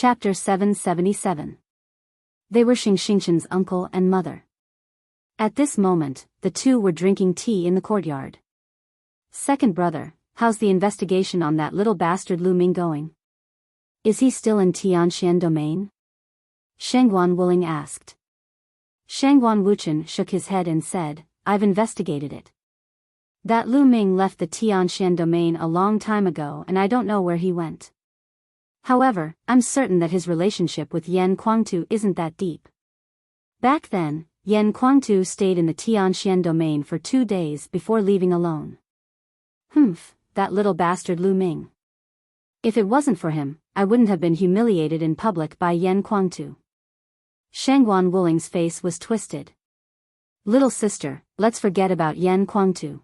Chapter 777. They were Xingxingchen's uncle and mother. At this moment, the two were drinking tea in the courtyard. Second brother, how's the investigation on that little bastard Lu Ming going? Is he still in Tianxian domain? Shengguan Wuling asked. Shengguan Wuchen shook his head and said, I've investigated it. That Lu Ming left the Tianxian domain a long time ago and I don't know where he went. However, I'm certain that his relationship with Yan Kuangtu isn't that deep. Back then, Yan Kuangtu stayed in the Tianxian domain for 2 days before leaving alone. Humph, that little bastard Lu Ming. If it wasn't for him, I wouldn't have been humiliated in public by Yan Kuangtu. Shengguan Wuling's face was twisted. Little sister, let's forget about Yan Kuangtu.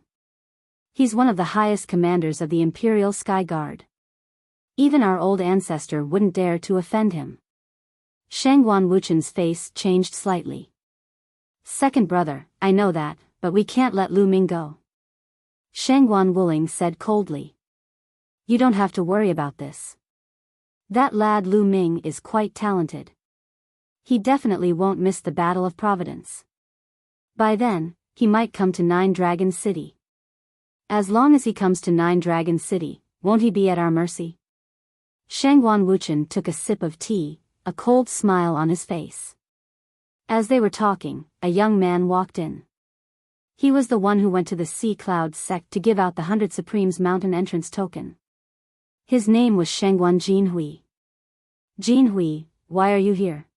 He's one of the highest commanders of the Imperial Sky Guard. Even our old ancestor wouldn't dare to offend him. Shengguan Wuchen's face changed slightly. Second brother, I know that, but we can't let Lu Ming go. Shengguan Wuling said coldly. You don't have to worry about this. That lad Lu Ming is quite talented. He definitely won't miss the Battle of Providence. By then, he might come to Nine Dragon City. As long as he comes to Nine Dragon City, won't he be at our mercy? Shengguan Wuchen took a sip of tea, a cold smile on his face. As they were talking, a young man walked in. He was the one who went to the Sea Cloud sect to give out the 100 Supremes Mountain entrance token. His name was Shengguan Jinhui. Jinhui, why are you here?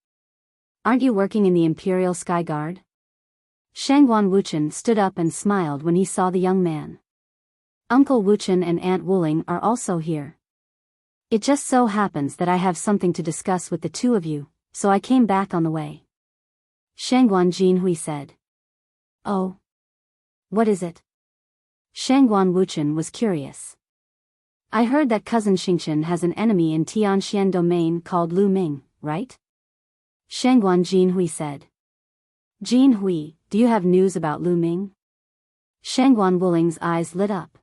Aren't you working in the Imperial Sky Guard? Shengguan Wuchen stood up and smiled when he saw the young man. Uncle Wuchen and Aunt Wuling are also here. It just so happens that I have something to discuss with the two of you, so I came back on the way. Shengguan Jinhui said. Oh. What is it? Shengguan Wuchen was curious. I heard that cousin Xingchen has an enemy in Tianxian domain called Lu Ming, right? Shengguan Jinhui said. Jinhui, do you have news about Lu Ming? Shengguan Wuling's eyes lit up.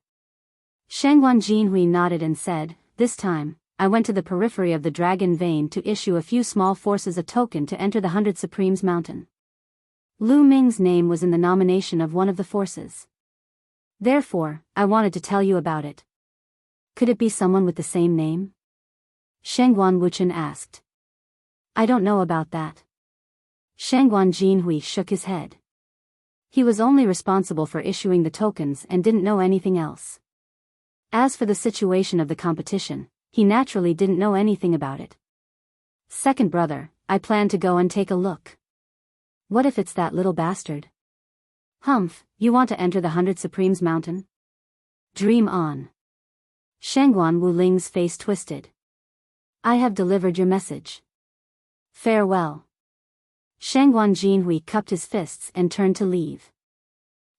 Shengguan Jinhui nodded and said, This time, I went to the periphery of the Dragon Vein to issue a few small forces a token to enter the 100 Supremes Mountain. Lu Ming's name was in the nomination of one of the forces. Therefore, I wanted to tell you about it. Could it be someone with the same name? Shengguan Wuchen asked. I don't know about that. Shengguan Jinhui shook his head. He was only responsible for issuing the tokens and didn't know anything else. As for the situation of the competition, he naturally didn't know anything about it. Second brother, I plan to go and take a look. What if it's that little bastard? Humph, you want to enter the 100 Supremes Mountain? Dream on. Shengguan Wuling's face twisted. I have delivered your message. Farewell. Shengguan Jinhui cupped his fists and turned to leave.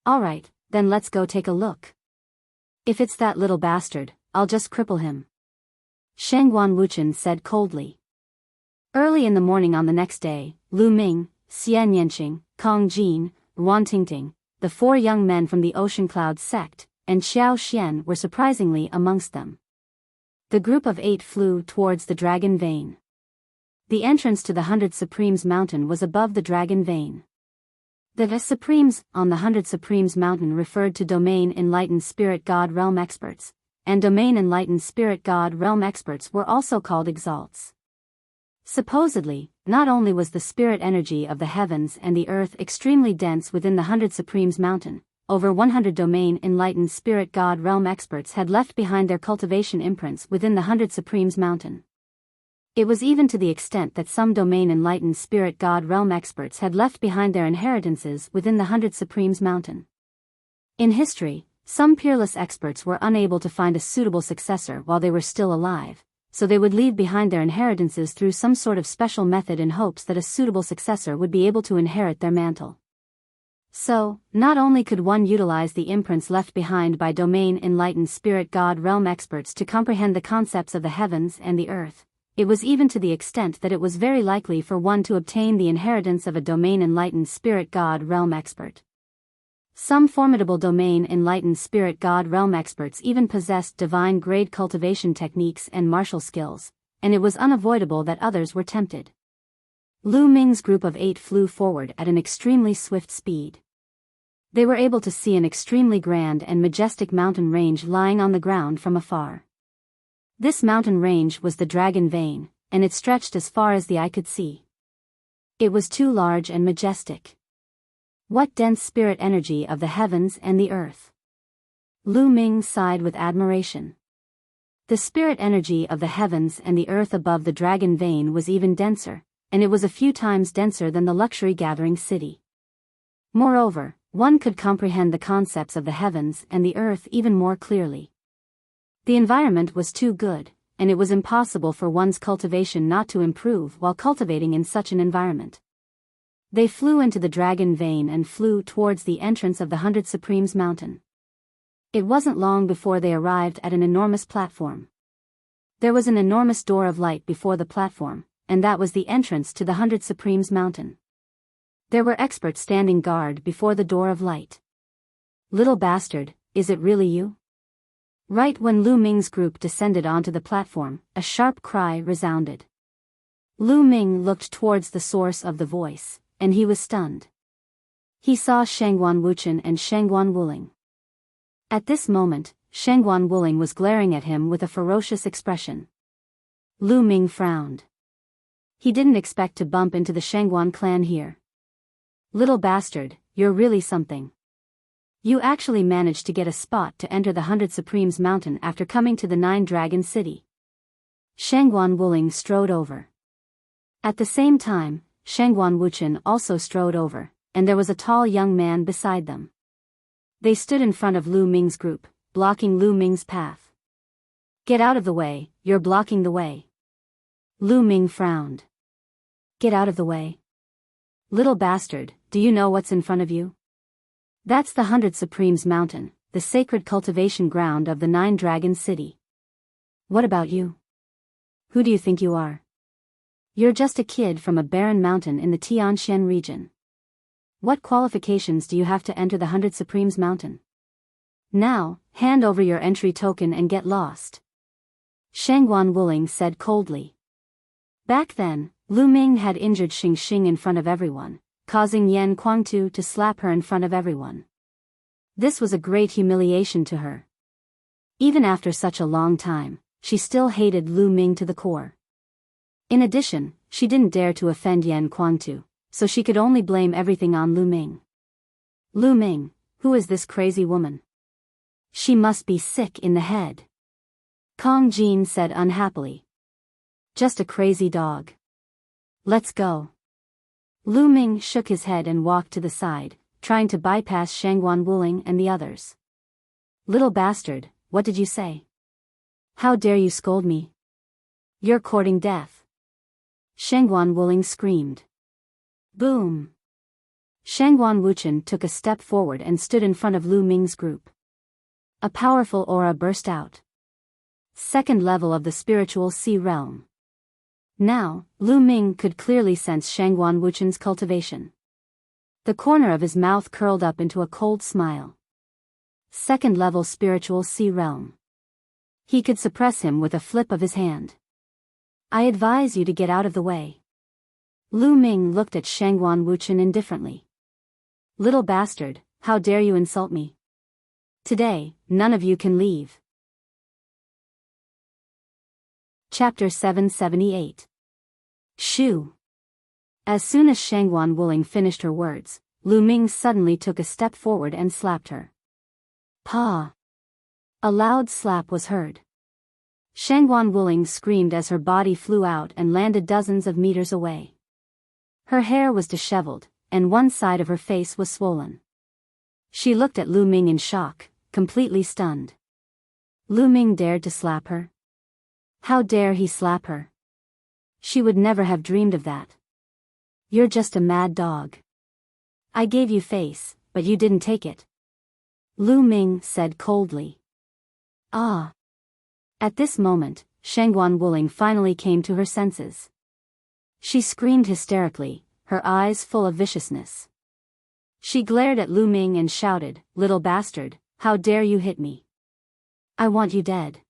All right, then let's go take a look. If it's that little bastard, I'll just cripple him. Shengguan Wuchen said coldly. Early in the morning on the next day, Lu Ming, Xian Yanqing, Kong Jin, Wan Tingting, the 4 young men from the Ocean Cloud sect, and Xiao Xian were surprisingly amongst them. The group of 8 flew towards the Dragon Vein. The entrance to the 100 Supremes Mountain was above the Dragon Vein. The Supremes on the 100 Supremes Mountain referred to Domain Enlightened Spirit God Realm Experts, and Domain Enlightened Spirit God Realm Experts were also called Exalts. Supposedly, not only was the spirit energy of the heavens and the earth extremely dense within the 100 Supremes Mountain, over 100 Domain Enlightened Spirit God Realm Experts had left behind their cultivation imprints within the 100 Supremes Mountain. It was even to the extent that some Domain Enlightened Spirit God Realm Experts had left behind their inheritances within the 100 Supremes Mountain. In history, some peerless experts were unable to find a suitable successor while they were still alive, so they would leave behind their inheritances through some sort of special method in hopes that a suitable successor would be able to inherit their mantle. So, not only could one utilize the imprints left behind by Domain Enlightened Spirit God Realm Experts to comprehend the concepts of the heavens and the earth, it was even to the extent that it was very likely for one to obtain the inheritance of a Domain Enlightened Spirit God Realm Expert. Some formidable Domain Enlightened Spirit God Realm Experts even possessed divine grade cultivation techniques and martial skills, and it was unavoidable that others were tempted. Lu Ming's group of 8 flew forward at an extremely swift speed. They were able to see an extremely grand and majestic mountain range lying on the ground from afar. This mountain range was the Dragon Vein, and it stretched as far as the eye could see. It was too large and majestic. What dense spirit energy of the heavens and the earth! Lu Ming sighed with admiration. The spirit energy of the heavens and the earth above the Dragon Vein was even denser, and it was a few times denser than the luxury gathering city. Moreover, one could comprehend the concepts of the heavens and the earth even more clearly. The environment was too good, and it was impossible for one's cultivation not to improve while cultivating in such an environment. They flew into the Dragon Vein and flew towards the entrance of the 100 Supremes Mountain. It wasn't long before they arrived at an enormous platform. There was an enormous door of light before the platform, and that was the entrance to the 100 Supremes Mountain. There were experts standing guard before the door of light. Little bastard, is it really you? Right when Lu Ming's group descended onto the platform, a sharp cry resounded. Lu Ming looked towards the source of the voice, and he was stunned. He saw Shangguan Wuchen and Shangguan Wuling. At this moment, Shangguan Wuling was glaring at him with a ferocious expression. Lu Ming frowned. He didn't expect to bump into the Shangguan clan here. Little bastard, you're really something. You actually managed to get a spot to enter the 100 Supremes Mountain after coming to the 9 Dragon City. Shangguan Wuling strode over. At the same time, Shangguan Wuchen also strode over, and there was a tall young man beside them. They stood in front of Lu Ming's group, blocking Lu Ming's path. Get out of the way, you're blocking the way. Lu Ming frowned. Get out of the way. Little bastard, do you know what's in front of you? That's the 100 Supremes Mountain, the sacred cultivation ground of the 9 Dragon City. What about you? Who do you think you are? You're just a kid from a barren mountain in the Tianxian region. What qualifications do you have to enter the 100 Supremes Mountain? Now, hand over your entry token and get lost. Shangguan Wuling said coldly. Back then, Lu Ming had injured Xing Xing in front of everyone, causing Yan Kuangtu to slap her in front of everyone. This was a great humiliation to her. Even after such a long time, she still hated Lu Ming to the core. In addition, she didn't dare to offend Yan Kuangtu, so she could only blame everything on Lu Ming. Lu Ming, who is this crazy woman? She must be sick in the head. Kong Jin said unhappily. Just a crazy dog. Let's go. Lu Ming shook his head and walked to the side, trying to bypass Shangguan Wuling and the others. Little bastard, what did you say? How dare you scold me? You're courting death. Shangguan Wuling screamed. Boom! Shangguan Wuchen took a step forward and stood in front of Lu Ming's group. A powerful aura burst out. Second level of the spiritual sea realm. Now, Lu Ming could clearly sense Shangguan Wuchen's cultivation. The corner of his mouth curled up into a cold smile. Second level spiritual sea realm. He could suppress him with a flip of his hand. I advise you to get out of the way. Lu Ming looked at Shangguan Wuchen indifferently. Little bastard, how dare you insult me? Today, none of you can leave. Chapter 778. Shoo. As soon as Shangguan Wuling finished her words, Lu Ming suddenly took a step forward and slapped her. Pa! A loud slap was heard. Shangguan Wuling screamed as her body flew out and landed dozens of meters away. Her hair was disheveled, and one side of her face was swollen. She looked at Lu Ming in shock, completely stunned. Lu Ming dared to slap her? How dare he slap her? She would never have dreamed of that. You're just a mad dog. I gave you face, but you didn't take it. Lu Ming said coldly. Ah! At this moment, Shangguan Wuling finally came to her senses. She screamed hysterically, her eyes full of viciousness. She glared at Lu Ming and shouted, Little bastard, how dare you hit me? I want you dead.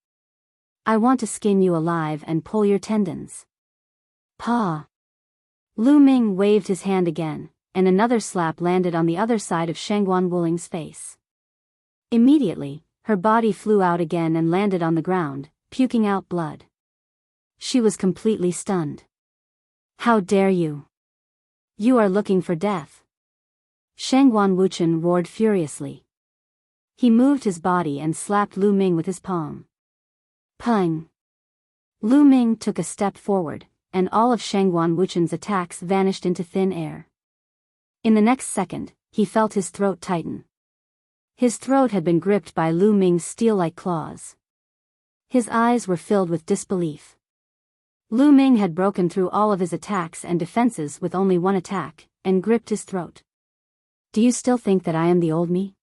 I want to skin you alive and pull your tendons. Pa. Lu Ming waved his hand again, and another slap landed on the other side of Shangguan Wuling's face. Immediately, her body flew out again and landed on the ground, puking out blood. She was completely stunned. How dare you? You are looking for death. Shangguan Wuchen roared furiously. He moved his body and slapped Lu Ming with his palm. Pung! Lu Ming took a step forward, and all of Shangguan Wuchen's attacks vanished into thin air. In the next second, he felt his throat tighten. His throat had been gripped by Lu Ming's steel-like claws. His eyes were filled with disbelief. Lu Ming had broken through all of his attacks and defenses with only one attack, and gripped his throat. Do you still think that I am the old me?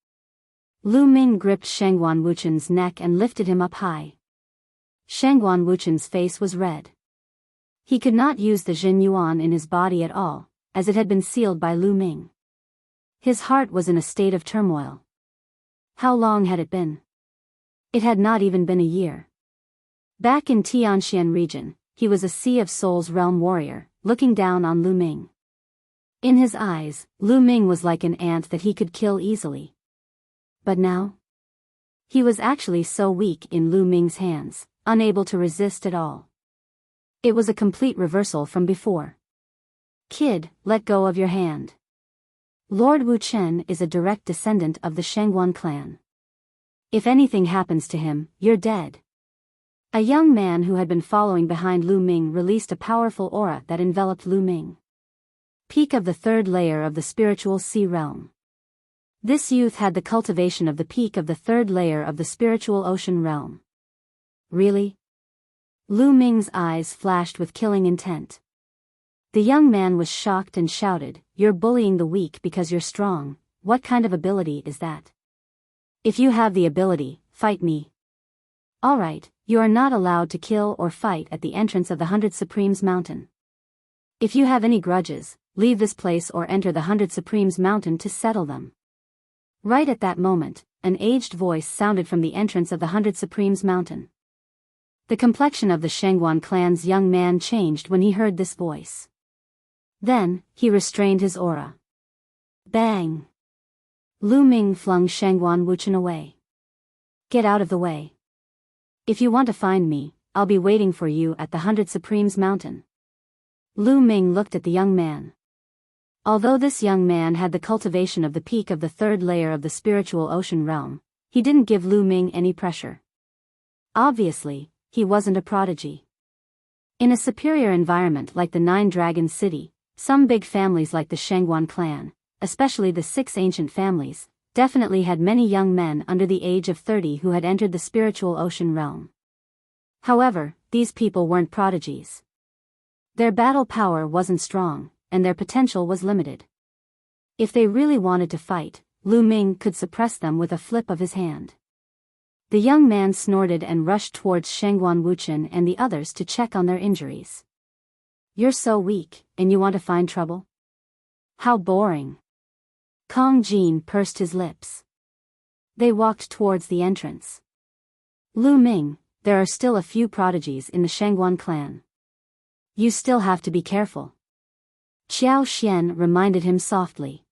Lu Ming gripped Shangguan Wuchen's neck and lifted him up high. Shangguan Wuchen's face was red. He could not use the Jin Yuan in his body at all, as it had been sealed by Lu Ming. His heart was in a state of turmoil. How long had it been? It had not even been a year. Back in Tianxian region, he was a Sea of Souls realm warrior, looking down on Lu Ming. In his eyes, Lu Ming was like an ant that he could kill easily. But now? He was actually so weak in Lu Ming's hands, unable to resist at all. It was a complete reversal from before. Kid, let go of your hand. Lord Wu Chen is a direct descendant of the Shangguan clan. If anything happens to him, you're dead. A young man who had been following behind Lu Ming released a powerful aura that enveloped Lu Ming. Peak of the third layer of the spiritual sea realm. This youth had the cultivation of the peak of the third layer of the spiritual ocean realm. Really? Lu Ming's eyes flashed with killing intent. The young man was shocked and shouted, "You're bullying the weak because you're strong. What kind of ability is that? If you have the ability, fight me." Alright, you are not allowed to kill or fight at the entrance of the 100 Supremes Mountain. If you have any grudges, leave this place or enter the 100 Supremes Mountain to settle them. Right at that moment, an aged voice sounded from the entrance of the 100 Supremes Mountain. The complexion of the Shangguan clan's young man changed when he heard this voice. Then, he restrained his aura. Bang! Lu Ming flung Shangguan Wuchen away. Get out of the way. If you want to find me, I'll be waiting for you at the 100 Supremes Mountain. Lu Ming looked at the young man. Although this young man had the cultivation of the peak of the third layer of the spiritual ocean realm, he didn't give Lu Ming any pressure. Obviously, he wasn't a prodigy. In a superior environment like the Nine Dragons City, some big families like the Shangguan clan, especially the 6 ancient families, definitely had many young men under the age of 30 who had entered the spiritual ocean realm. However, these people weren't prodigies. Their battle power wasn't strong, and their potential was limited. If they really wanted to fight, Lu Ming could suppress them with a flip of his hand. The young man snorted and rushed towards Shangguan Wuchen and the others to check on their injuries. You're so weak, and you want to find trouble? How boring. Kong Jin pursed his lips. They walked towards the entrance. Lu Ming, there are still a few prodigies in the Shangguan clan. You still have to be careful. Qiao Xian reminded him softly.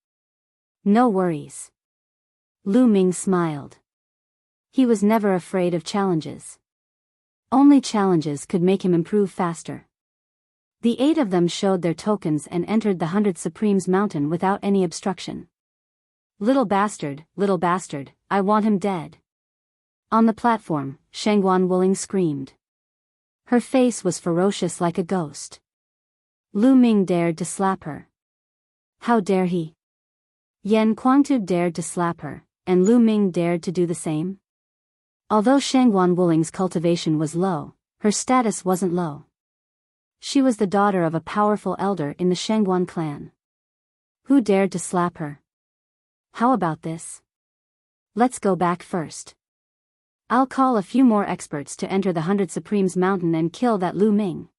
No worries. Lu Ming smiled. He was never afraid of challenges. Only challenges could make him improve faster. The 8 of them showed their tokens and entered the 100 Supremes Mountain without any obstruction. Little bastard, I want him dead. On the platform, Shangguan Wuling screamed. Her face was ferocious like a ghost. Lu Ming dared to slap her. How dare he? Yan Kuangtu dared to slap her, and Lu Ming dared to do the same? Although Shangguan Wuling's cultivation was low, her status wasn't low. She was the daughter of a powerful elder in the Shangguan clan. Who dared to slap her? How about this? Let's go back first. I'll call a few more experts to enter the 100 Supremes Mountain and kill that Lu Ming.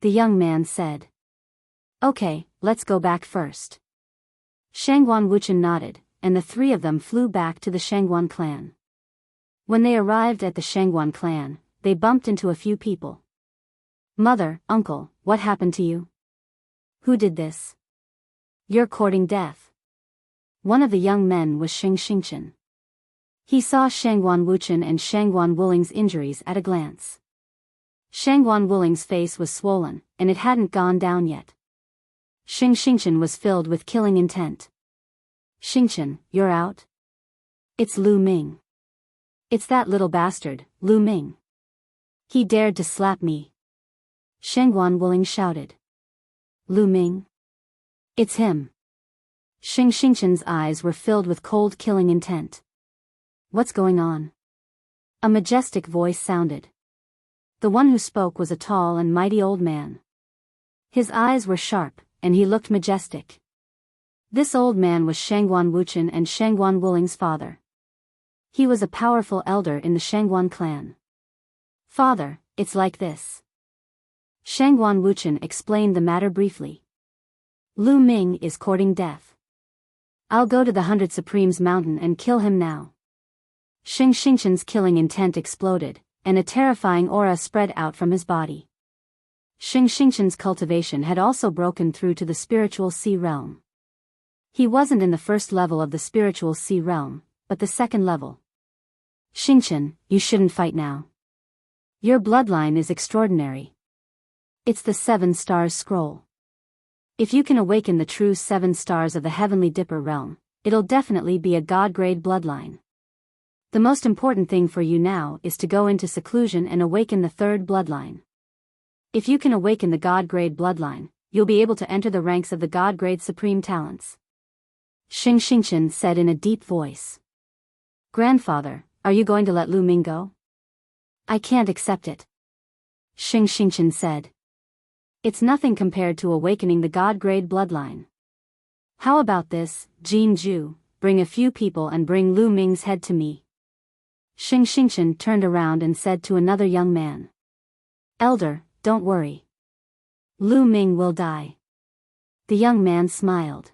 The young man said. Okay, let's go back first. Shangguan Wuchen nodded, and the 3 of them flew back to the Shangguan clan. When they arrived at the Shangguan clan, they bumped into a few people. "Mother, uncle, what happened to you? Who did this? You're courting death." One of the young men was Xingxingchen. He saw Shangguan Wuchen and Shangguan Wuling's injuries at a glance. Shangguan Wuling's face was swollen, and it hadn't gone down yet. Xingxingchen was filled with killing intent. "Xingchen, you're out?" "It's Lu Ming." "It's that little bastard, Lu Ming. He dared to slap me." Shangguan Wuling shouted. "Lu Ming? It's him." Xingxingchen's eyes were filled with cold killing intent. "What's going on?" A majestic voice sounded. The one who spoke was a tall and mighty old man. His eyes were sharp, and he looked majestic. This old man was Shangguan Wuchen and Shangguan Wuling's father. He was a powerful elder in the Shangguan clan. "Father, it's like this." Shangguan Wuchen explained the matter briefly. "Lu Ming is courting death. I'll go to the 100 Supremes Mountain and kill him now." Xingxingchen's killing intent exploded, and a terrifying aura spread out from his body. Xingxingchen's cultivation had also broken through to the spiritual sea realm. He wasn't in the first level of the spiritual sea realm, but the second level. "Xingchen, you shouldn't fight now. Your bloodline is extraordinary. It's the 7 Stars Scroll. If you can awaken the true 7 stars of the Heavenly Dipper realm, it'll definitely be a god-grade bloodline. The most important thing for you now is to go into seclusion and awaken the 3rd bloodline. If you can awaken the god-grade bloodline, you'll be able to enter the ranks of the god-grade supreme talents." Xingxingchen said in a deep voice. "Grandfather, are you going to let Lu Ming go?" "I can't accept it," Xingxingchen said. "It's nothing compared to awakening the god-grade bloodline. How about this, Jin Ju, bring a few people and bring Lu Ming's head to me." Xingxingchen turned around and said to another young man. "Elder, don't worry. Lu Ming will die." The young man smiled.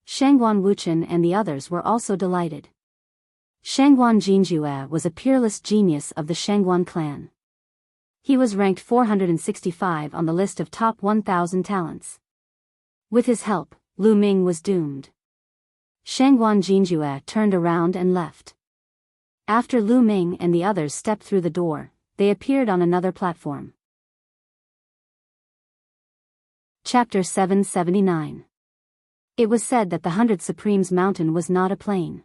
Shangguan Wuchen and the others were also delighted. Shangguan Jinjue was a peerless genius of the Shangguan clan. He was ranked 465 on the list of top 1,000 talents. With his help, Lu Ming was doomed. Shangguan Jinjue turned around and left. After Lu Ming and the others stepped through the door, they appeared on another platform. Chapter 779. It was said that the 100 Supremes Mountain was not a plain.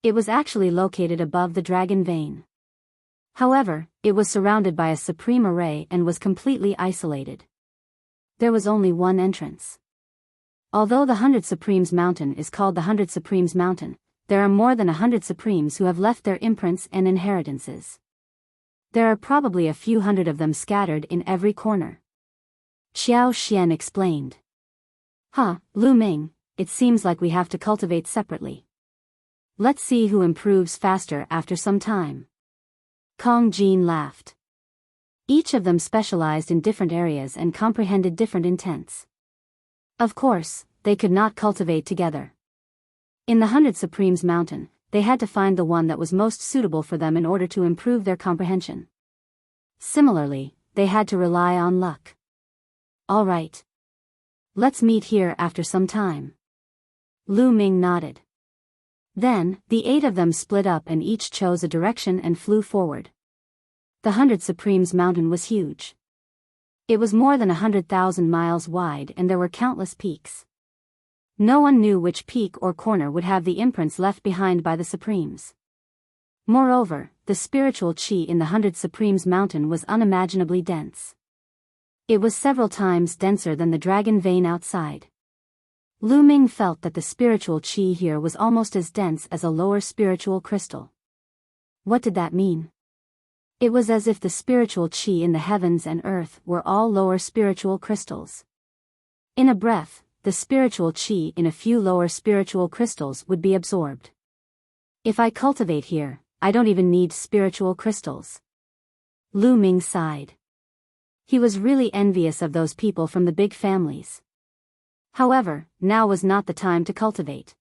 It was actually located above the Dragon Vein. However, it was surrounded by a supreme array and was completely isolated. There was only one entrance. Although the 100 Supremes Mountain is called the 100 Supremes Mountain, there are more than 100 Supremes who have left their imprints and inheritances. There are probably a few hundred of them scattered in every corner. Xiao Xian explained. Lu Ming, it seems like we have to cultivate separately. Let's see who improves faster after some time." Kong Jin laughed. Each of them specialized in different areas and comprehended different intents. Of course, they could not cultivate together. In the 100 Supremes Mountain, they had to find the one that was most suitable for them in order to improve their comprehension. Similarly, they had to rely on luck. "All right. Let's meet here after some time." Lu Ming nodded. Then, the 8 of them split up and each chose a direction and flew forward. The 100 Supremes Mountain was huge. It was more than 100,000 miles wide and there were countless peaks. No one knew which peak or corner would have the imprints left behind by the Supremes. Moreover, the spiritual qi in the 100 Supremes Mountain was unimaginably dense. It was several times denser than the Dragon Vein outside. Lu Ming felt that the spiritual qi here was almost as dense as a lower spiritual crystal. What did that mean? It was as if the spiritual qi in the heavens and earth were all lower spiritual crystals. In a breath, the spiritual qi in a few lower spiritual crystals would be absorbed. If I cultivate here, I don't even need spiritual crystals. Lu Ming sighed. He was really envious of those people from the big families. However, now was not the time to cultivate.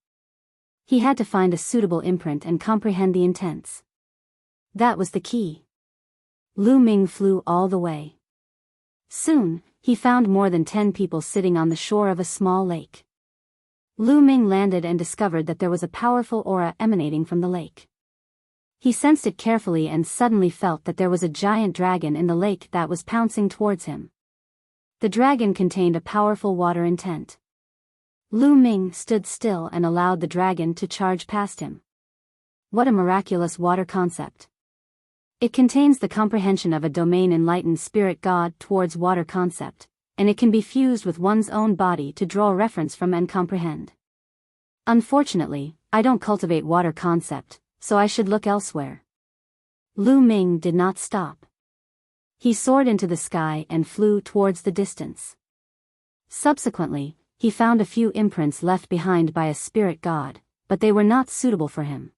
He had to find a suitable imprint and comprehend the intents. That was the key. Lu Ming flew all the way. Soon, he found more than 10 people sitting on the shore of a small lake. Lu Ming landed and discovered that there was a powerful aura emanating from the lake. He sensed it carefully and suddenly felt that there was a giant dragon in the lake that was pouncing towards him. The dragon contained a powerful water intent. Lu Ming stood still and allowed the dragon to charge past him. What a miraculous water concept. It contains the comprehension of a domain enlightened spirit god towards water concept, and it can be fused with one's own body to draw reference from and comprehend. Unfortunately, I don't cultivate water concept, so I should look elsewhere. Lu Ming did not stop. He soared into the sky and flew towards the distance. Subsequently, he found a few imprints left behind by a spirit god, but they were not suitable for him.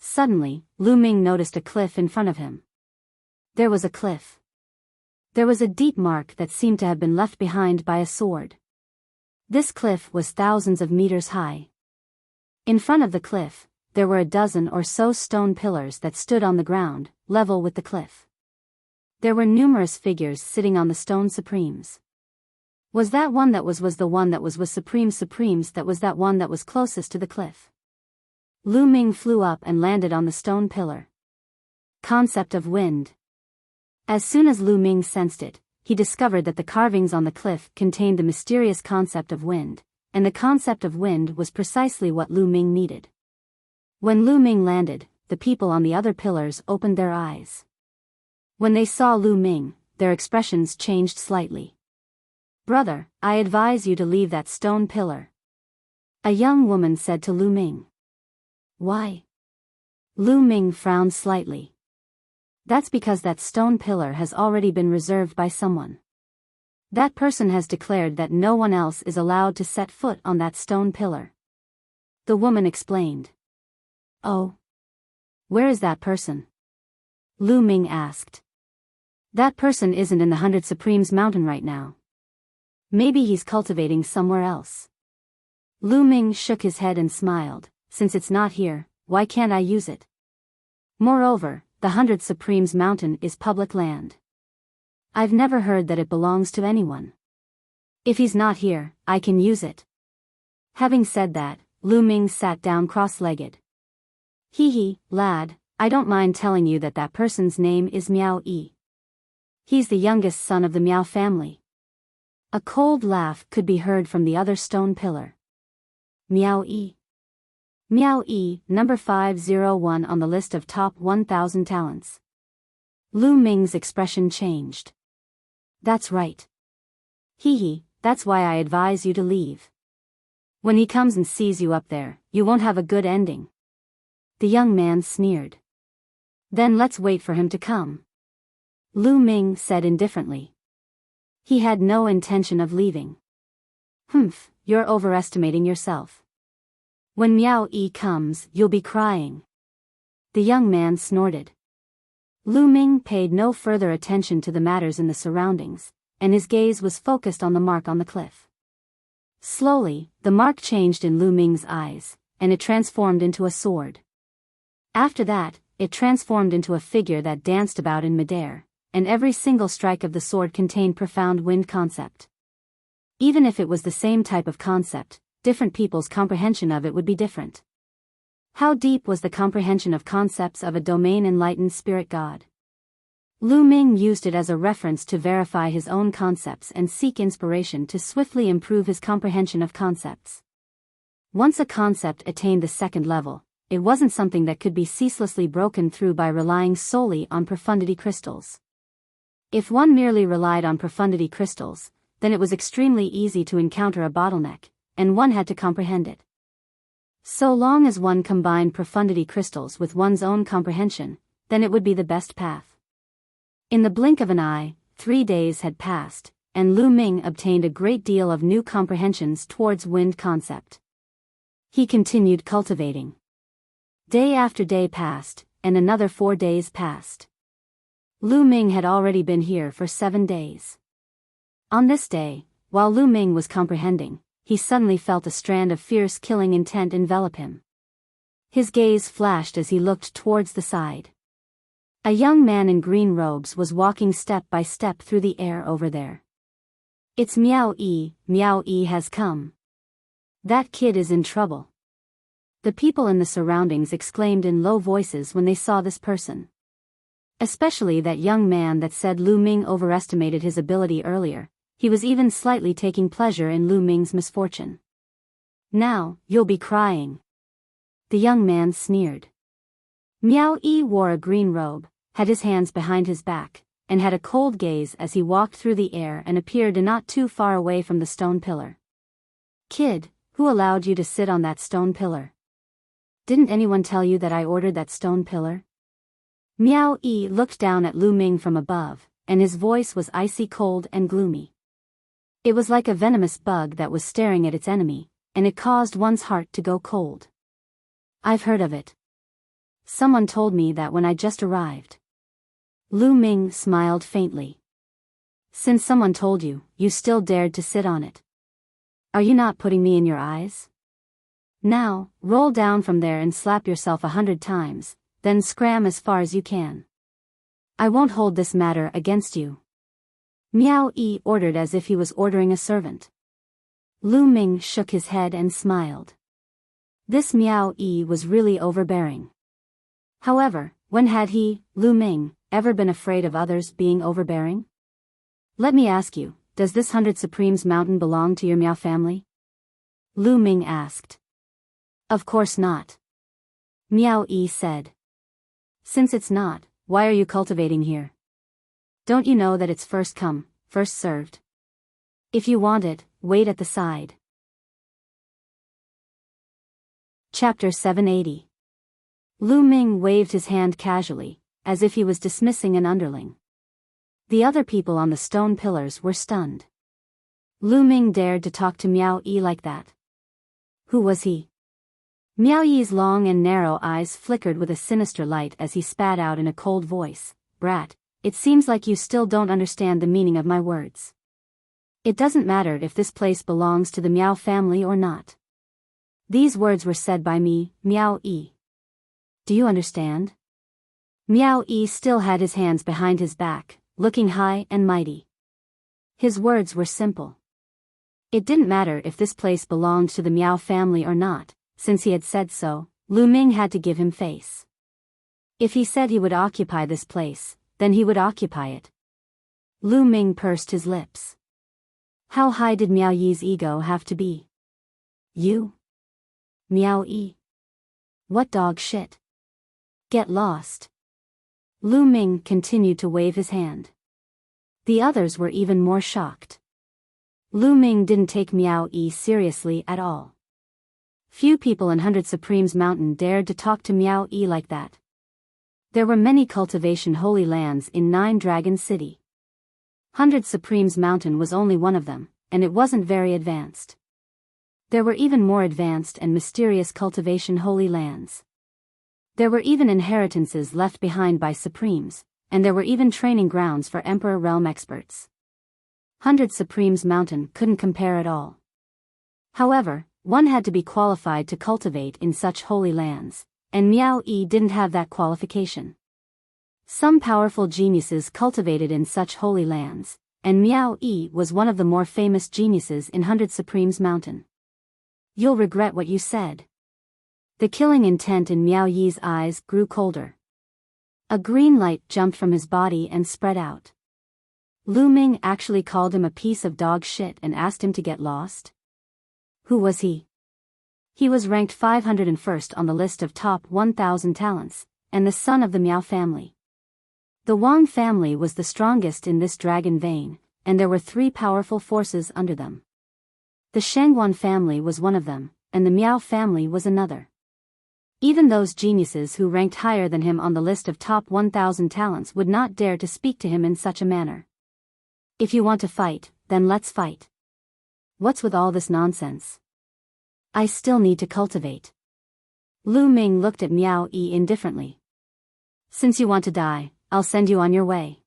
Suddenly, Lu Ming noticed a cliff in front of him. There was a cliff. There was a deep mark that seemed to have been left behind by a sword. This cliff was thousands of meters high. In front of the cliff, there were a dozen or so stone pillars that stood on the ground, level with the cliff. There were numerous figures sitting on the stone supremes. Was that one that was the one that was supremes that was that one that was closest to the cliff? Lu Ming flew up and landed on the stone pillar. Concept of wind. As soon as Lu Ming sensed it, he discovered that the carvings on the cliff contained the mysterious concept of wind, and the concept of wind was precisely what Lu Ming needed. When Lu Ming landed, the people on the other pillars opened their eyes. When they saw Lu Ming, their expressions changed slightly. "Brother, I advise you to leave that stone pillar," a young woman said to Lu Ming. "Why?" Lu Ming frowned slightly. "That's because that stone pillar has already been reserved by someone. That person has declared that no one else is allowed to set foot on that stone pillar," the woman explained. "Oh. Where is that person?" Lu Ming asked. "That person isn't in the 100 Supremes mountain right now. Maybe he's cultivating somewhere else." Lu Ming shook his head and smiled. "Since it's not here, why can't I use it? Moreover, the 100 Supremes mountain is public land. I've never heard that it belongs to anyone. If he's not here, I can use it." Having said that, Lu Ming sat down cross-legged. "Hee, lad, I don't mind telling you that that person's name is Miao Yi. He's the youngest son of the Miao family." A cold laugh could be heard from the other stone pillar. Miao Yi. Miao Yi, number 501 on the list of top 1,000 talents. Lu Ming's expression changed. "That's right. Hee, that's why I advise you to leave. When he comes and sees you up there, you won't have a good ending." The young man sneered. "Then let's wait for him to come," Lu Ming said indifferently. He had no intention of leaving. You're overestimating yourself. When Miao Yi comes, you'll be crying." The young man snorted. Lu Ming paid no further attention to the matters in the surroundings, and his gaze was focused on the mark on the cliff. Slowly, the mark changed in Lu Ming's eyes, and it transformed into a sword. After that, it transformed into a figure that danced about in midair, and every single strike of the sword contained profound wind concept. Even if it was the same type of concept, different people's comprehension of it would be different. How deep was the comprehension of concepts of a domain enlightened spirit god? Lu Ming used it as a reference to verify his own concepts and seek inspiration to swiftly improve his comprehension of concepts. Once a concept attained the second level, it wasn't something that could be ceaselessly broken through by relying solely on profundity crystals. If one merely relied on profundity crystals, then it was extremely easy to encounter a bottleneck, and one had to comprehend it. So long as one combined profundity crystals with one's own comprehension, then it would be the best path. In the blink of an eye, 3 days had passed, and Lu Ming obtained a great deal of new comprehensions towards wind concept. He continued cultivating. Day after day passed, and another 4 days passed. Lu Ming had already been here for 7 days. On this day, while Lu Ming was comprehending, he suddenly felt a strand of fierce killing intent envelop him. His gaze flashed as he looked towards the side. A young man in green robes was walking step by step through the air over there. It's Miao Yi has come. That kid is in trouble. The people in the surroundings exclaimed in low voices when they saw this person. Especially that young man that said Lu Ming overestimated his ability earlier. He was even slightly taking pleasure in Lu Ming's misfortune. Now, you'll be crying. The young man sneered. Miao Yi wore a green robe, had his hands behind his back, and had a cold gaze as he walked through the air and appeared not too far away from the stone pillar. Kid, who allowed you to sit on that stone pillar? Didn't anyone tell you that I ordered that stone pillar? Miao Yi looked down at Lu Ming from above, and his voice was icy cold and gloomy. It was like a venomous bug that was staring at its enemy, and it caused one's heart to go cold. I've heard of it. Someone told me that when I just arrived. Lu Ming smiled faintly. Since someone told you, you still dared to sit on it. Are you not putting me in your eyes? Now, roll down from there and slap yourself 100 times, then scram as far as you can. I won't hold this matter against you. Miao Yi ordered as if he was ordering a servant. Lu Ming shook his head and smiled. This Miao Yi was really overbearing. However, when had he, Lu Ming, ever been afraid of others being overbearing? Let me ask you, does this 100 Supremes mountain belong to your Miao family? Lu Ming asked. Of course not. Miao Yi said. Since it's not, why are you cultivating here? Don't you know that it's first come, first served? If you want it, wait at the side. Chapter 780. Lu Ming waved his hand casually, as if he was dismissing an underling. The other people on the stone pillars were stunned. Lu Ming dared to talk to Miao Yi like that. Who was he? Miao Yi's long and narrow eyes flickered with a sinister light as he spat out in a cold voice. Brat, it seems like you still don't understand the meaning of my words. It doesn't matter if this place belongs to the Miao family or not. These words were said by me, Miao Yi. Do you understand? Miao Yi still had his hands behind his back, looking high and mighty. His words were simple. It didn't matter if this place belonged to the Miao family or not. Since he had said so, Lu Ming had to give him face. If he said he would occupy this place, then he would occupy it. Lu Ming pursed his lips. How high did Miao Yi's ego have to be? You? Miao Yi? What dog shit? Get lost. Lu Ming continued to wave his hand. The others were even more shocked. Lu Ming didn't take Miao Yi seriously at all. Few people in 100 Supremes Mountain dared to talk to Miao Yi like that. There were many cultivation holy lands in 9 Dragon City. 100 Supremes Mountain was only one of them, and it wasn't very advanced. There were even more advanced and mysterious cultivation holy lands. There were even inheritances left behind by Supremes, and there were even training grounds for Emperor Realm experts. 100 Supremes Mountain couldn't compare at all. However, one had to be qualified to cultivate in such holy lands, and Miao Yi didn't have that qualification. Some powerful geniuses cultivated in such holy lands, and Miao Yi was one of the more famous geniuses in 100 Supremes Mountain. You'll regret what you said. The killing intent in Miao Yi's eyes grew colder. A green light jumped from his body and spread out. Lu Ming actually called him a piece of dog shit and asked him to get lost? Who was he? He was ranked 501st on the list of top 1,000 talents, and the son of the Miao family. The Wang family was the strongest in this dragon vein, and there were 3 powerful forces under them. The Shangguan family was one of them, and the Miao family was another. Even those geniuses who ranked higher than him on the list of top 1,000 talents would not dare to speak to him in such a manner. If you want to fight, then let's fight. What's with all this nonsense? I still need to cultivate. Lu Ming looked at Miao Yi indifferently. Since you want to die, I'll send you on your way.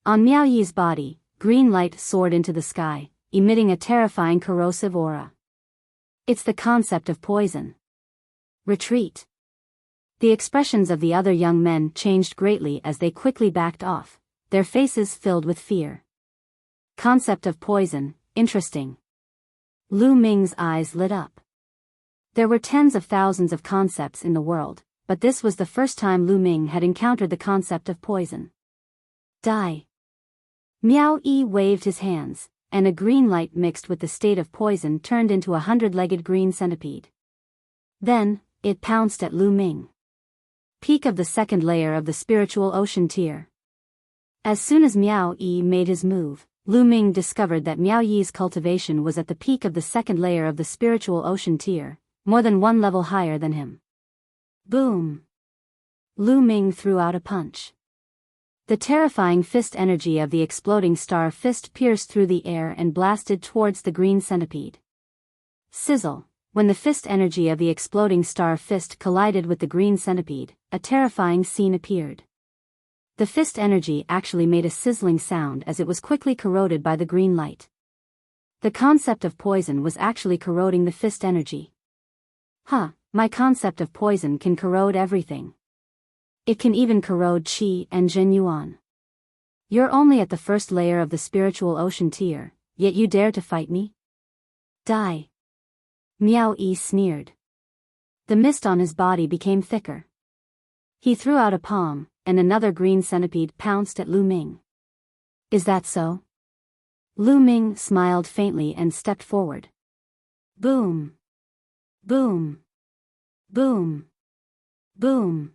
On Miao Yi's body, green light soared into the sky, emitting a terrifying corrosive aura. It's the concept of poison. Retreat. The expressions of the other young men changed greatly as they quickly backed off, their faces filled with fear. Concept of poison, interesting. Lu Ming's eyes lit up. There were tens of thousands of concepts in the world, but this was the first time Lu Ming had encountered the concept of poison. Die. Miao Yi waved his hands, and a green light mixed with the state of poison turned into a 100-legged green centipede. Then, it pounced at Lu Ming. Peak of the second layer of the spiritual ocean tier. As soon as Miao Yi made his move, Lu Ming discovered that Miao Yi's cultivation was at the peak of the second layer of the spiritual ocean tier, more than one level higher than him. Boom! Lu Ming threw out a punch. The terrifying fist energy of the exploding star fist pierced through the air and blasted towards the green centipede. Sizzle! When the fist energy of the exploding star fist collided with the green centipede, a terrifying scene appeared. The fist energy actually made a sizzling sound as it was quickly corroded by the green light. The concept of poison was actually corroding the fist energy. My concept of poison can corrode everything. It can even corrode qi and Jin Yuan. You're only at the first layer of the spiritual ocean tier, yet you dare to fight me? Die. Miao Yi sneered. The mist on his body became thicker. He threw out a palm, and another green centipede pounced at Lu Ming. Is that so? Lu Ming smiled faintly and stepped forward. Boom! Boom! Boom! Boom!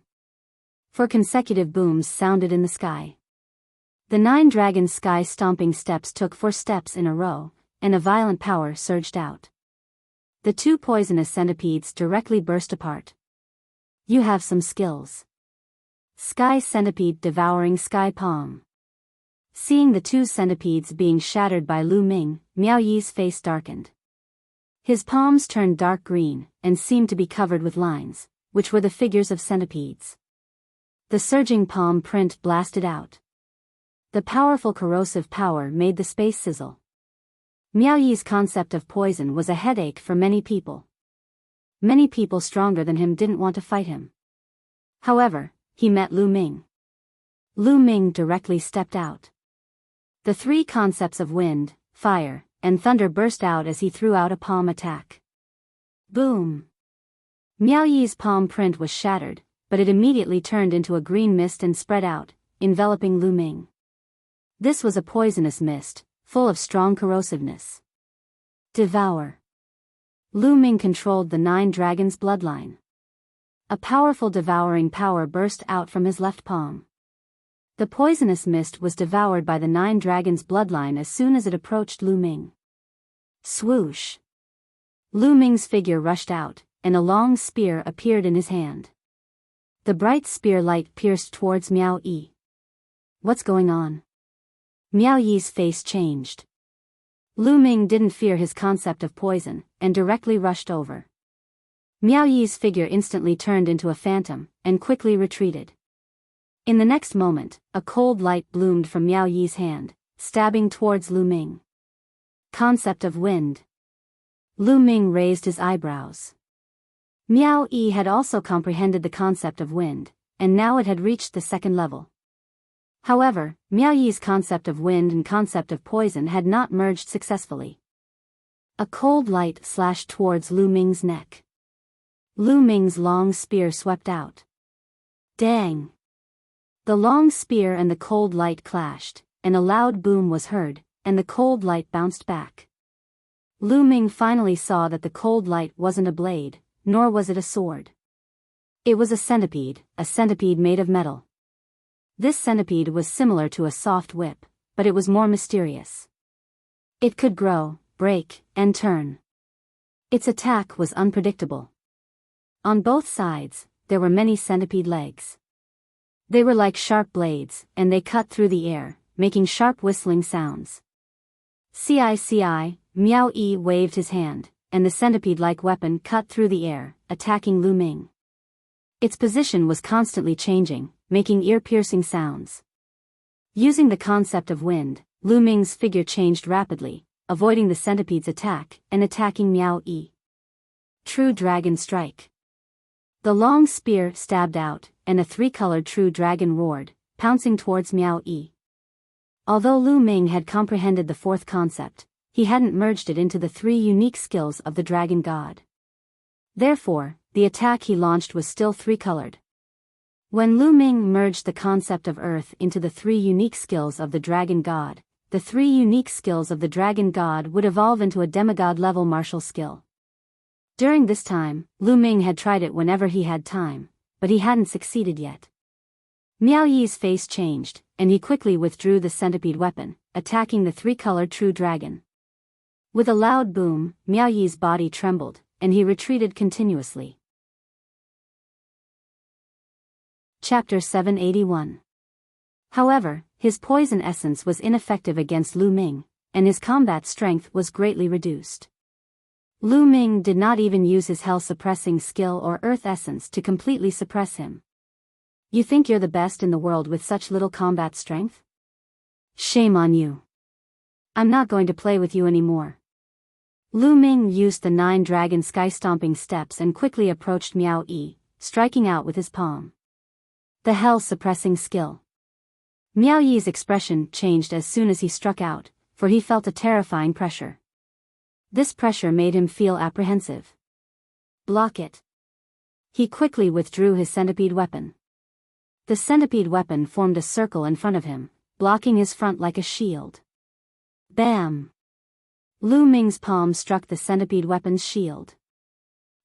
4 consecutive booms sounded in the sky. The 9 dragon sky-stomping steps took 4 steps in a row, and a violent power surged out. The 2 poisonous centipedes directly burst apart. You have some skills. Sky centipede devouring sky palm. Seeing the 2 centipedes being shattered by Lu Ming, Miao Yi's face darkened. His palms turned dark green, and seemed to be covered with lines, which were the figures of centipedes. The surging palm print blasted out. The powerful corrosive power made the space sizzle. Miao Yi's concept of poison was a headache for many people. Many people stronger than him didn't want to fight him. However, he met Lu Ming. Lu Ming directly stepped out. The 3 concepts of wind, fire, and thunder burst out as he threw out a palm attack. Boom! Miao Yi's palm print was shattered, but it immediately turned into a green mist and spread out, enveloping Lu Ming. This was a poisonous mist, full of strong corrosiveness. Devour. Lu Ming controlled the 9 dragons' bloodline. A powerful devouring power burst out from his left palm. The poisonous mist was devoured by the 9 dragons' bloodline as soon as it approached Lu Ming. Swoosh! Lu Ming's figure rushed out, and a long spear appeared in his hand. The bright spear light pierced towards Miao Yi. What's going on? Miao Yi's face changed. Lu Ming didn't fear his concept of poison, and directly rushed over. Miao Yi's figure instantly turned into a phantom, and quickly retreated. In the next moment, a cold light bloomed from Miao Yi's hand, stabbing towards Lu Ming. Concept of wind. Lu Ming raised his eyebrows. Miao Yi had also comprehended the concept of wind, and now it had reached the 2nd level. However, Miao Yi's concept of wind and concept of poison had not merged successfully. A cold light slashed towards Lu Ming's neck. Lu Ming's long spear swept out. Dang! The long spear and the cold light clashed, and a loud boom was heard, and the cold light bounced back. Lu Ming finally saw that the cold light wasn't a blade, nor was it a sword. It was a centipede made of metal. This centipede was similar to a soft whip, but it was more mysterious. It could grow, break, and turn. Its attack was unpredictable. On both sides, there were many centipede legs. They were like sharp blades, and they cut through the air, making sharp whistling sounds. Ci, Miao Yi waved his hand, and the centipede-like weapon cut through the air, attacking Lu Ming. Its position was constantly changing, making ear-piercing sounds. Using the concept of wind, Lu Ming's figure changed rapidly, avoiding the centipede's attack, and attacking Miao Yi. True Dragon Strike. The long spear stabbed out, and a three-colored true dragon roared, pouncing towards Miao Yi. Although Lu Ming had comprehended the fourth concept, he hadn't merged it into the three unique skills of the dragon god. Therefore, the attack he launched was still three-colored. When Lu Ming merged the concept of earth into the three unique skills of the dragon god, the three unique skills of the dragon god would evolve into a demigod-level martial skill. During this time, Lu Ming had tried it whenever he had time, but he hadn't succeeded yet. Miao Yi's face changed, and he quickly withdrew the centipede weapon, attacking the three-colored true dragon. With a loud boom, Miao Yi's body trembled, and he retreated continuously. Chapter 781. However, his poison essence was ineffective against Lu Ming, and his combat strength was greatly reduced. Lu Ming did not even use his hell-suppressing skill or earth essence to completely suppress him. You think you're the best in the world with such little combat strength? Shame on you. I'm not going to play with you anymore. Lu Ming used the 9 dragon sky-stomping steps and quickly approached Miao Yi, striking out with his palm. The hell-suppressing skill. Miao Yi's expression changed as soon as he struck out, for he felt a terrifying pressure. This pressure made him feel apprehensive. Block it. He quickly withdrew his centipede weapon. The centipede weapon formed a circle in front of him, blocking his front like a shield. Bam! Lu Ming's palm struck the centipede weapon's shield.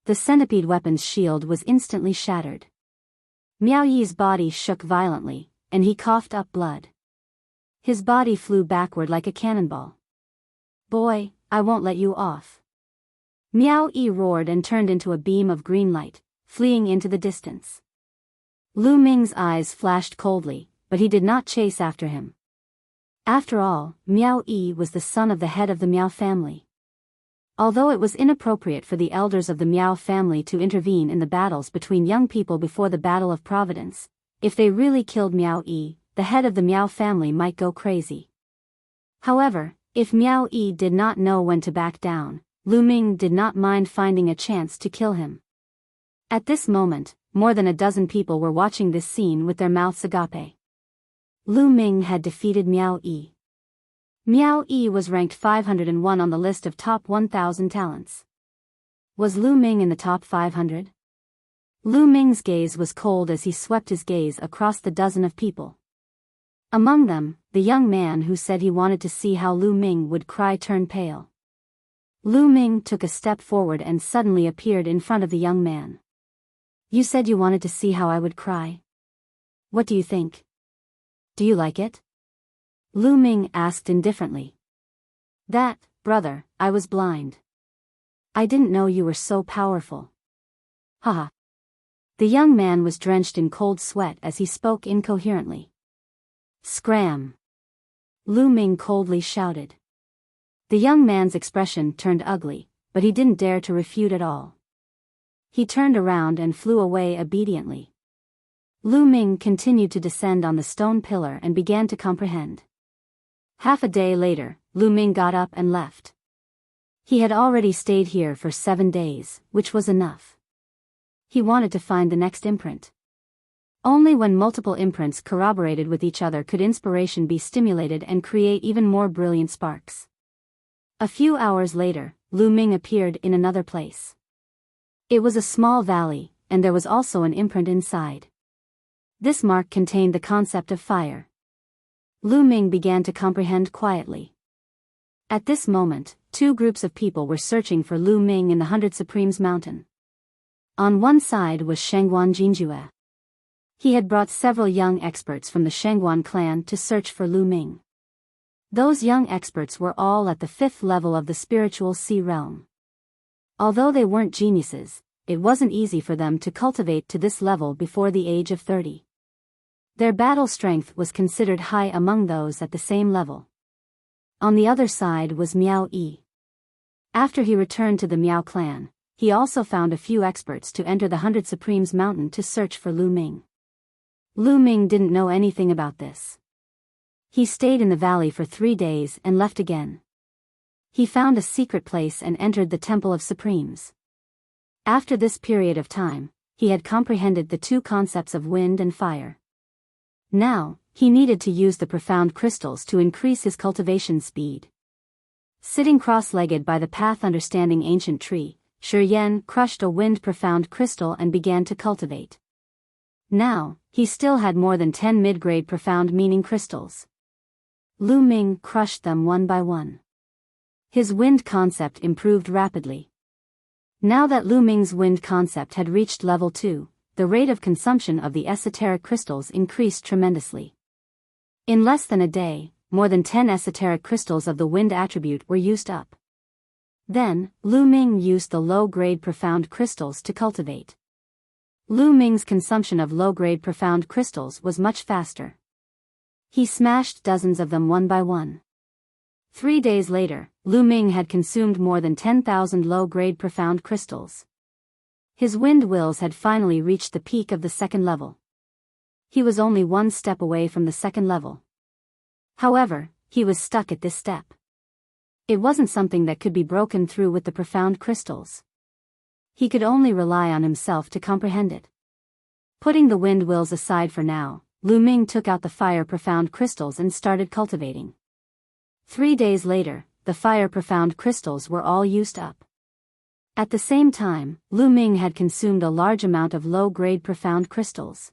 The centipede weapon's shield was instantly shattered. Miao Yi's body shook violently, and he coughed up blood. His body flew backward like a cannonball. Boy, I won't let you off. Miao Yi roared and turned into a beam of green light, fleeing into the distance. Lu Ming's eyes flashed coldly, but he did not chase after him. After all, Miao Yi was the son of the head of the Miao family. Although it was inappropriate for the elders of the Miao family to intervene in the battles between young people before the Battle of Providence, if they really killed Miao Yi, the head of the Miao family might go crazy. However, if Miao Yi did not know when to back down, Lu Ming did not mind finding a chance to kill him. At this moment, more than a dozen people were watching this scene with their mouths agape. Lu Ming had defeated Miao Yi. Miao Yi was ranked 501 on the list of top 1,000 talents. Was Lu Ming in the top 500? Lu Ming's gaze was cold as he swept his gaze across the dozen of people. Among them, the young man who said he wanted to see how Lu Ming would cry turned pale. Lu Ming took a step forward and suddenly appeared in front of the young man. You said you wanted to see how I would cry. What do you think? Do you like it? Lu Ming asked indifferently. That, brother, I was blind. I didn't know you were so powerful. Haha. The young man was drenched in cold sweat as he spoke incoherently. Scram! Lu Ming coldly shouted. The young man's expression turned ugly, but he didn't dare to refute at all. He turned around and flew away obediently. Lu Ming continued to descend on the stone pillar and began to comprehend. Half a day later, Lu Ming got up and left. He had already stayed here for 7 days, which was enough. He wanted to find the next imprint. Only when multiple imprints corroborated with each other could inspiration be stimulated and create even more brilliant sparks. A few hours later, Lu Ming appeared in another place. It was a small valley, and there was also an imprint inside. This mark contained the concept of fire. Lu Ming began to comprehend quietly. At this moment, 2 groups of people were searching for Lu Ming in the 100 Supremes Mountain. On one side was Shengguan Jinjue. He had brought several young experts from the Shengguan clan to search for Lu Ming. Those young experts were all at the 5th level of the spiritual sea realm. Although they weren't geniuses, it wasn't easy for them to cultivate to this level before the age of 30. Their battle strength was considered high among those at the same level. On the other side was Miao Yi. After he returned to the Miao clan, he also found a few experts to enter the 100 Supremes Mountain to search for Lu Ming. Lu Ming didn't know anything about this. He stayed in the valley for 3 days and left again. He found a secret place and entered the Temple of Supremes. After this period of time, he had comprehended the two concepts of wind and fire. Now, he needed to use the profound crystals to increase his cultivation speed. Sitting cross-legged by the path understanding ancient tree, Shi Yan crushed a wind profound crystal and began to cultivate. Now, he still had more than 10 mid-grade profound meaning crystals. Lu Ming crushed them one by one. His wind concept improved rapidly. Now that Lu Ming's wind concept had reached level 2, the rate of consumption of the esoteric crystals increased tremendously. In less than a day, more than 10 esoteric crystals of the wind attribute were used up. Then, Lu Ming used the low-grade profound crystals to cultivate. Lu Ming's consumption of low-grade profound crystals was much faster. He smashed dozens of them one by one. 3 days later, Lu Ming had consumed more than 10,000 low-grade profound crystals. His wind wills had finally reached the peak of the second level. He was only one step away from the second level. However, he was stuck at this step. It wasn't something that could be broken through with the profound crystals. He could only rely on himself to comprehend it. Putting the wind wills aside for now, Lu Ming took out the fire profound crystals and started cultivating. 3 days later, the fire profound crystals were all used up. At the same time, Lu Ming had consumed a large amount of low-grade profound crystals.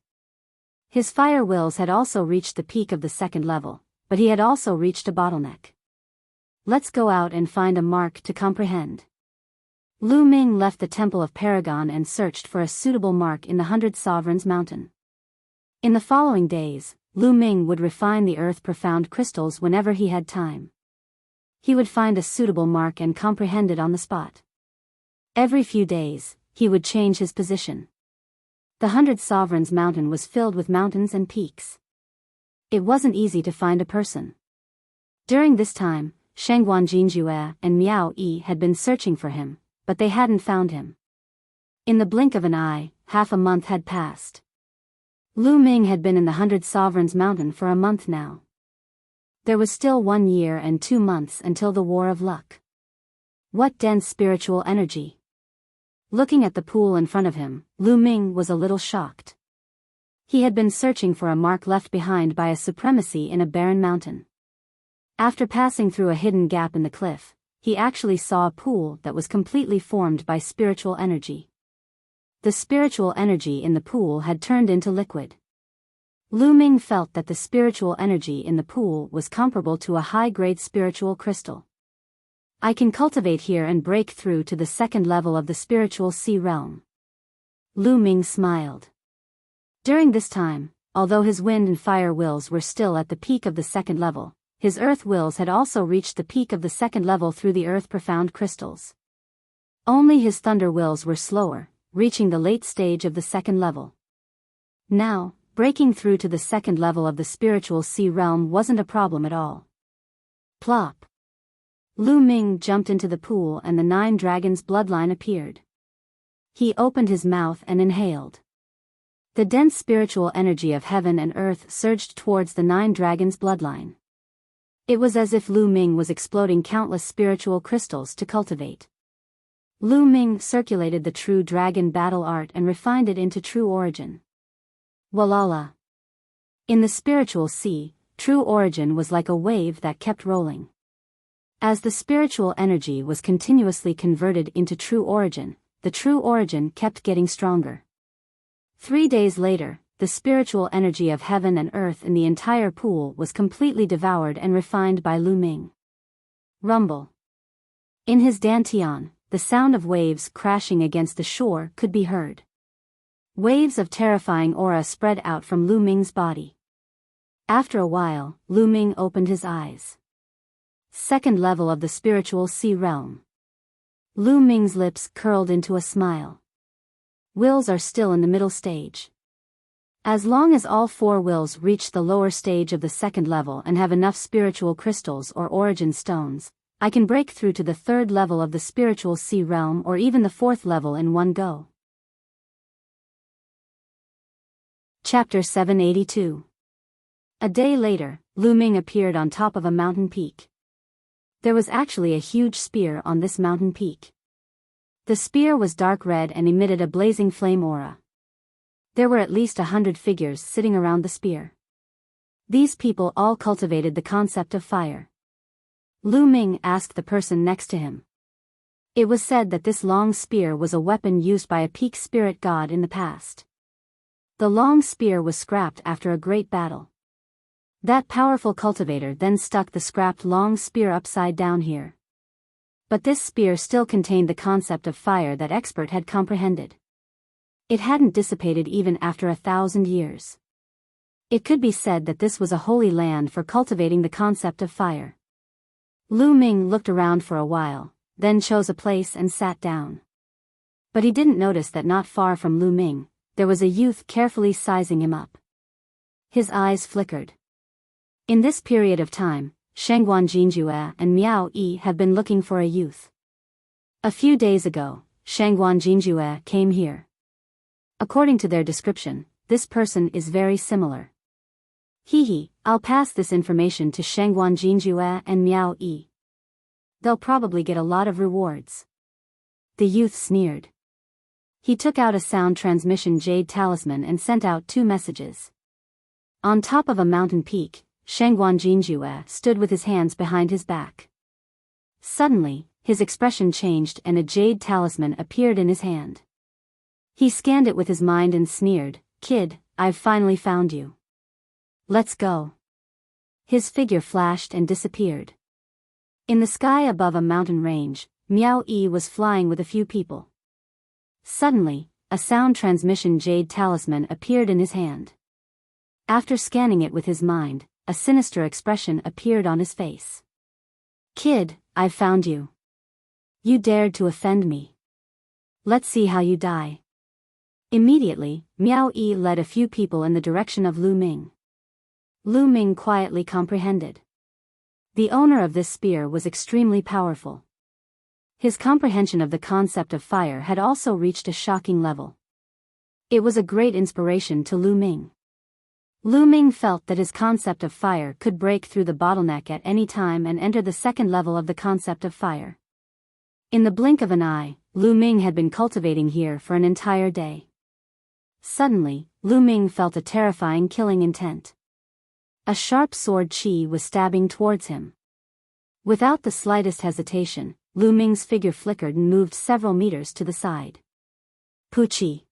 His fire wills had also reached the peak of the second level, but he had also reached a bottleneck. Let's go out and find a mark to comprehend. Lu Ming left the Temple of Paragon and searched for a suitable mark in the 100 Sovereigns Mountain. In the following days, Lu Ming would refine the earth profound crystals whenever he had time. He would find a suitable mark and comprehend it on the spot. Every few days, he would change his position. The 100 Sovereigns Mountain was filled with mountains and peaks. It wasn't easy to find a person. During this time, Shengguan Jinjue and Miao Yi had been searching for him, but they hadn't found him. In the blink of an eye, half a month had passed. Lu Ming had been in the 100 Sovereigns Mountain for a month now. There was still 1 year and 2 months until the War of Luck. What dense spiritual energy! Looking at the pool in front of him, Lu Ming was a little shocked. He had been searching for a mark left behind by a supremacy in a barren mountain. After passing through a hidden gap in the cliff, he actually saw a pool that was completely formed by spiritual energy. The spiritual energy in the pool had turned into liquid. Lu Ming felt that the spiritual energy in the pool was comparable to a high-grade spiritual crystal. I can cultivate here and break through to the second level of the spiritual sea realm. Lu Ming smiled. During this time, although his wind and fire wills were still at the peak of the second level, his earth wills had also reached the peak of the second level through the earth profound crystals. Only his thunder wills were slower, reaching the late stage of the second level. Now, breaking through to the second level of the spiritual sea realm wasn't a problem at all. Plop! Lu Ming jumped into the pool and the 9 dragons bloodline appeared. He opened his mouth and inhaled. The dense spiritual energy of heaven and earth surged towards the 9 dragons bloodline. It was as if Lu Ming was exploding countless spiritual crystals to cultivate. Lu Ming circulated the true dragon battle art and refined it into true origin. Walala. In the spiritual sea, true origin was like a wave that kept rolling. As the spiritual energy was continuously converted into true origin, the true origin kept getting stronger. 3 days later, the spiritual energy of heaven and earth in the entire pool was completely devoured and refined by Lu Ming. Rumble. In his dantian, the sound of waves crashing against the shore could be heard. Waves of terrifying aura spread out from Lu Ming's body. After a while, Lu Ming opened his eyes. Second level of the spiritual sea realm. Lu Ming's lips curled into a smile. Wills are still in the middle stage. As long as all 4 wills reach the lower stage of the second level and have enough spiritual crystals or origin stones, I can break through to the 3rd level of the spiritual sea realm or even the 4th level in one go. Chapter 782. A day later, Lu Ming appeared on top of a mountain peak. There was actually a huge spear on this mountain peak. The spear was dark red and emitted a blazing flame aura. There were at least 100 figures sitting around the spear. These people all cultivated the concept of fire. Lu Ming asked the person next to him. It was said that this long spear was a weapon used by a peak spirit god in the past. The long spear was scrapped after a great battle. That powerful cultivator then stuck the scrapped long spear upside down here. But this spear still contained the concept of fire that expert had comprehended. It hadn't dissipated even after 1,000 years. It could be said that this was a holy land for cultivating the concept of fire. Lu Ming looked around for a while, then chose a place and sat down. But he didn't notice that not far from Lu Ming, there was a youth carefully sizing him up. His eyes flickered. In this period of time, Shangguan Jinjue and Miao Yi have been looking for a youth. A few days ago, Shangguan Jinjue came here. According to their description, this person is very similar. I'll pass this information to Shangguan Jinjue and Miao Yi. They'll probably get a lot of rewards. The youth sneered. He took out a sound transmission jade talisman and sent out 2 messages. On top of a mountain peak, Shangguan Jinjue stood with his hands behind his back. Suddenly, his expression changed and a jade talisman appeared in his hand. He scanned it with his mind and sneered, "Kid, I've finally found you. Let's go." His figure flashed and disappeared. In the sky above a mountain range, Miao Yi was flying with a few people. Suddenly, a sound transmission jade talisman appeared in his hand. After scanning it with his mind, a sinister expression appeared on his face. "Kid, I've found you. You dared to offend me. Let's see how you die." Immediately, Miao Yi led a few people in the direction of Lu Ming. Lu Ming quietly comprehended. The owner of this spear was extremely powerful. His comprehension of the concept of fire had also reached a shocking level. It was a great inspiration to Lu Ming. Lu Ming felt that his concept of fire could break through the bottleneck at any time and enter the second level of the concept of fire. In the blink of an eye, Lu Ming had been cultivating here for an entire day. Suddenly, Lu Ming felt a terrifying killing intent. A sharp sword qi was stabbing towards him. Without the slightest hesitation, Lu Ming's figure flickered and moved several meters to the side. Puchi.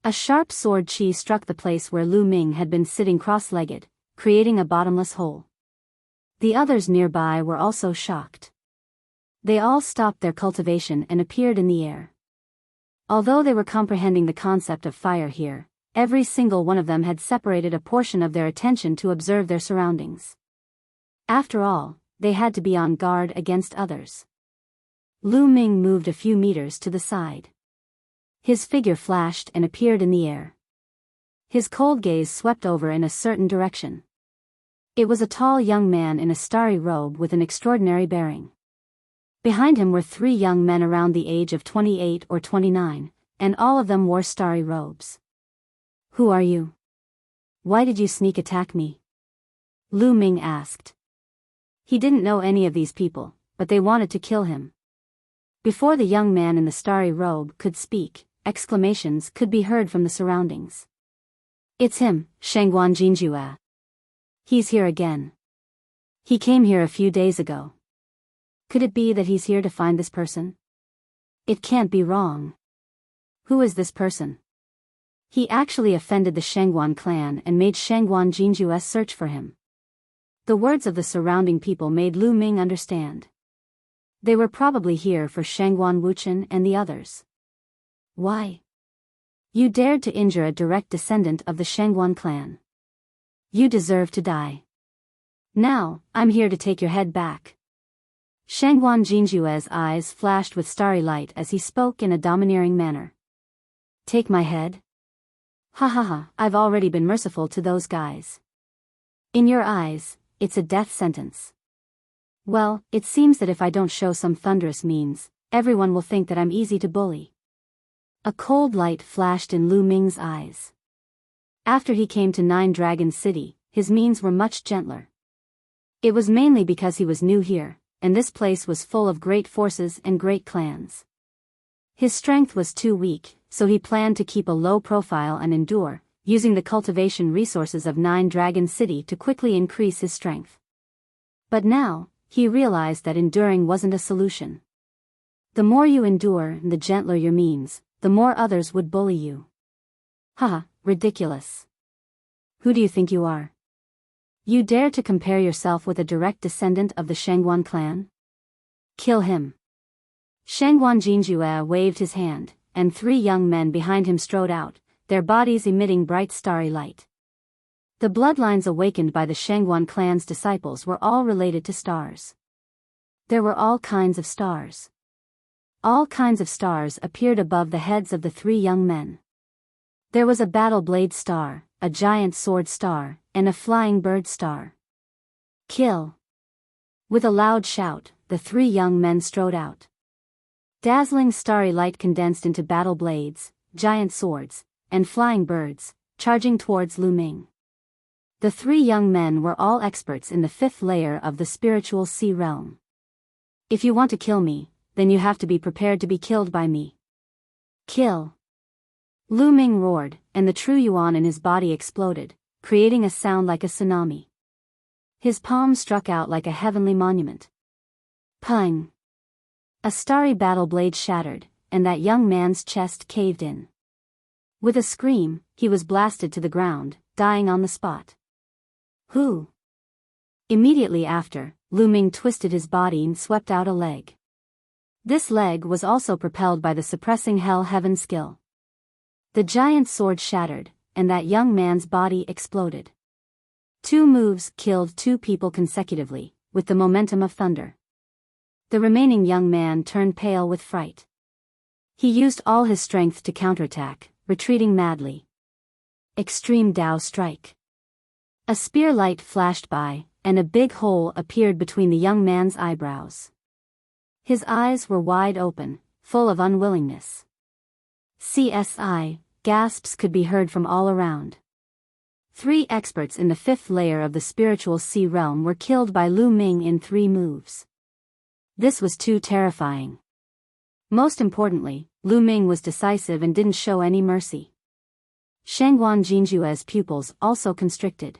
A sharp sword qi struck the place where Lu Ming had been sitting cross-legged, creating a bottomless hole. The others nearby were also shocked. They all stopped their cultivation and appeared in the air. Although they were comprehending the concept of fire here, every single one of them had separated a portion of their attention to observe their surroundings. After all, they had to be on guard against others. Lu Ming moved a few meters to the side. His figure flashed and appeared in the air. His cold gaze swept over in a certain direction. It was a tall young man in a starry robe with an extraordinary bearing. Behind him were 3 young men around the age of 28 or 29, and all of them wore starry robes. "Who are you? Why did you sneak attack me?" Lu Ming asked. He didn't know any of these people, but they wanted to kill him. Before the young man in the starry robe could speak, exclamations could be heard from the surroundings. "It's him, Shangguan Jinjue. He's here again. He came here a few days ago. Could it be that he's here to find this person? It can't be wrong. Who is this person? He actually offended the Shangguan clan and made Shangguan Jinjue search for him." The words of the surrounding people made Lu Ming understand. They were probably here for Shangguan Wuchen and the others. "Why? You dared to injure a direct descendant of the Shangguan clan. You deserve to die. Now, I'm here to take your head back." Shangguan Jinjue's eyes flashed with starry light as he spoke in a domineering manner. "Take my head? Ha ha ha, I've already been merciful to those guys. In your eyes, it's a death sentence. Well, it seems that if I don't show some thunderous means, everyone will think that I'm easy to bully." A cold light flashed in Lu Ming's eyes. After he came to 9 Dragon City, his means were much gentler. It was mainly because he was new here, and this place was full of great forces and great clans. His strength was too weak, so he planned to keep a low profile and endure, using the cultivation resources of 9 Dragon City to quickly increase his strength. But now, he realized that enduring wasn't a solution. The more you endure, the gentler your means, the more others would bully you. Haha, ridiculous. Who do you think you are? You dare to compare yourself with a direct descendant of the Shangguan clan? Kill him. Shangguan Jinjue waved his hand, and 3 young men behind him strode out, their bodies emitting bright starry light. The bloodlines awakened by the Shangguan clan's disciples were all related to stars. There were all kinds of stars. All kinds of stars appeared above the heads of the 3 young men. There was a battle blade star, a giant sword star, and a flying bird star. Kill! With a loud shout, the 3 young men strode out. Dazzling starry light condensed into battle blades, giant swords, and flying birds, charging towards Lu Ming. The 3 young men were all experts in the 5th layer of the spiritual sea realm. If you want to kill me, then you have to be prepared to be killed by me. Kill! Lu Ming roared, and the true yuan in his body exploded, creating a sound like a tsunami. His palm struck out like a heavenly monument. Pung! A starry battle blade shattered, and that young man's chest caved in. With a scream, he was blasted to the ground, dying on the spot. Who? Immediately after, Lu Ming twisted his body and swept out a leg. This leg was also propelled by the suppressing hell heaven skill. The giant sword shattered, and that young man's body exploded. 2 moves killed 2 people consecutively, with the momentum of thunder. The remaining young man turned pale with fright. He used all his strength to counterattack, retreating madly. Extreme Dao Strike. A spear light flashed by, and a big hole appeared between the young man's eyebrows. His eyes were wide open, full of unwillingness. CSI, gasps could be heard from all around. 3 experts in the 5th layer of the spiritual sea realm were killed by Lu Ming in 3 moves. This was too terrifying. Most importantly, Lu Ming was decisive and didn't show any mercy. Shangguan Jinjue's pupils also constricted.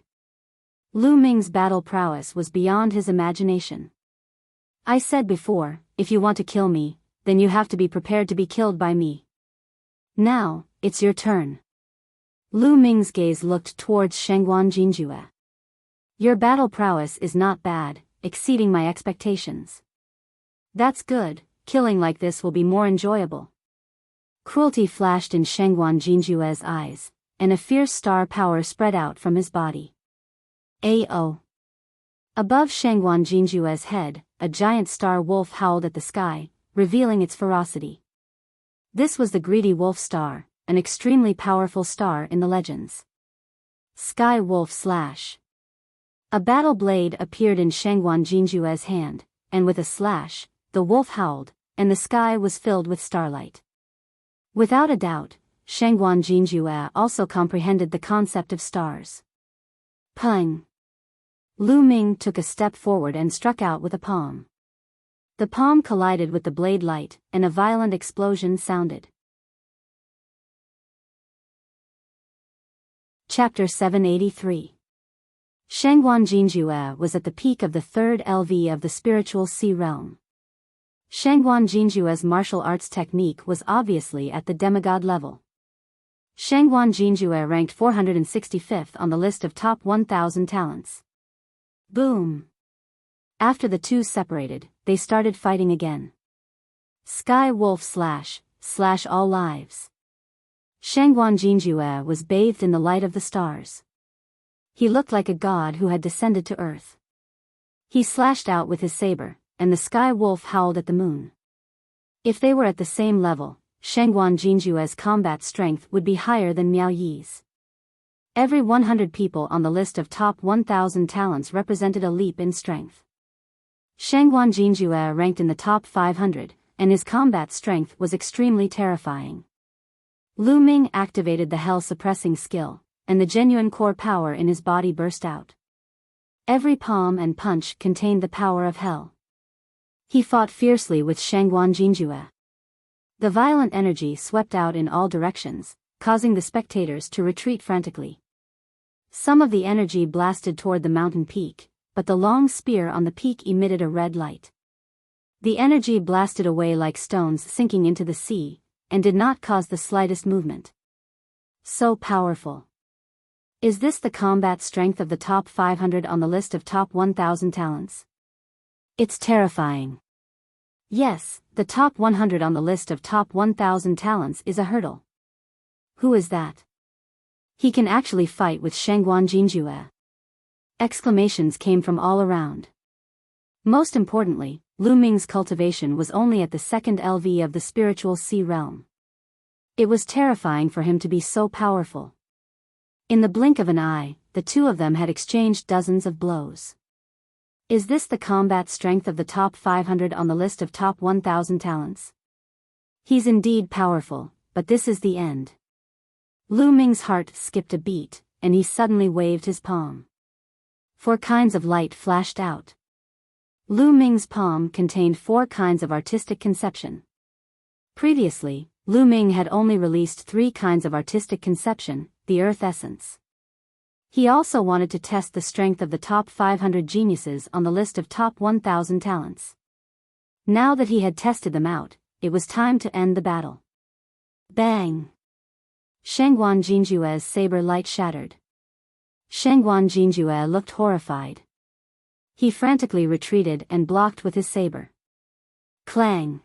Lu Ming's battle prowess was beyond his imagination. I said before, if you want to kill me, then you have to be prepared to be killed by me. Now, it's your turn. Lu Ming's gaze looked towards Shangguan Jinjue. Your battle prowess is not bad, exceeding my expectations. That's good, killing like this will be more enjoyable. Cruelty flashed in Shangguan Jinjue's eyes, and a fierce star power spread out from his body. Ao. Above Shangguan Jinjue's head, a giant star wolf howled at the sky, revealing its ferocity. This was the greedy wolf star, an extremely powerful star in the legends. Sky Wolf Slash. A battle blade appeared in Shangguan Jinjue's hand, and with a slash, the wolf howled, and the sky was filled with starlight. Without a doubt, Shangguan Jinjue also comprehended the concept of stars. Pung! Lu Ming took a step forward and struck out with a palm. The palm collided with the blade light, and a violent explosion sounded. Chapter 783. Shangguan Jinjue was at the peak of the 3rd LV of the spiritual sea realm. Shangguan Jinjue's martial arts technique was obviously at the demigod level. Shangguan Jinjue ranked 465th on the list of top 1,000 talents. Boom! After the 2 separated, they started fighting again. Sky Wolf Slash all lives. Shangguan Jinjue was bathed in the light of the stars. He looked like a god who had descended to earth. He slashed out with his saber, and the sky wolf howled at the moon. If they were at the same level, Shangguan Jinjue's combat strength would be higher than Miao Yi's. Every 100 people on the list of top 1,000 talents represented a leap in strength. Shangguan Jinjue ranked in the top 500, and his combat strength was extremely terrifying. Lu Ming activated the hell-suppressing skill, and the genuine core power in his body burst out. Every palm and punch contained the power of hell. He fought fiercely with Shangguan Jinjue. The violent energy swept out in all directions, causing the spectators to retreat frantically. Some of the energy blasted toward the mountain peak, but the long spear on the peak emitted a red light. The energy blasted away like stones sinking into the sea, and did not cause the slightest movement. So powerful. Is this the combat strength of the top 500 on the list of top 1,000 talents? It's terrifying. Yes, the top 100 on the list of top 1,000 talents is a hurdle. Who is that? He can actually fight with Shangguan Jinjue. Exclamations came from all around. Most importantly, Lu Ming's cultivation was only at the second LV of the spiritual sea realm. It was terrifying for him to be so powerful. In the blink of an eye, the two of them had exchanged dozens of blows. Is this the combat strength of the top 500 on the list of top 1,000 talents? He's indeed powerful, but this is the end. Lu Ming's heart skipped a beat, and he suddenly waved his palm. 4 kinds of light flashed out. Lu Ming's palm contained 4 kinds of artistic conception. Previously, Lu Ming had only released 3 kinds of artistic conception, the earth essence. He also wanted to test the strength of the top 500 geniuses on the list of top 1,000 talents. Now that he had tested them out, it was time to end the battle. Bang! Shangguan Jinjue's saber light shattered. Shangguan Jinjue looked horrified. He frantically retreated and blocked with his saber. Clang!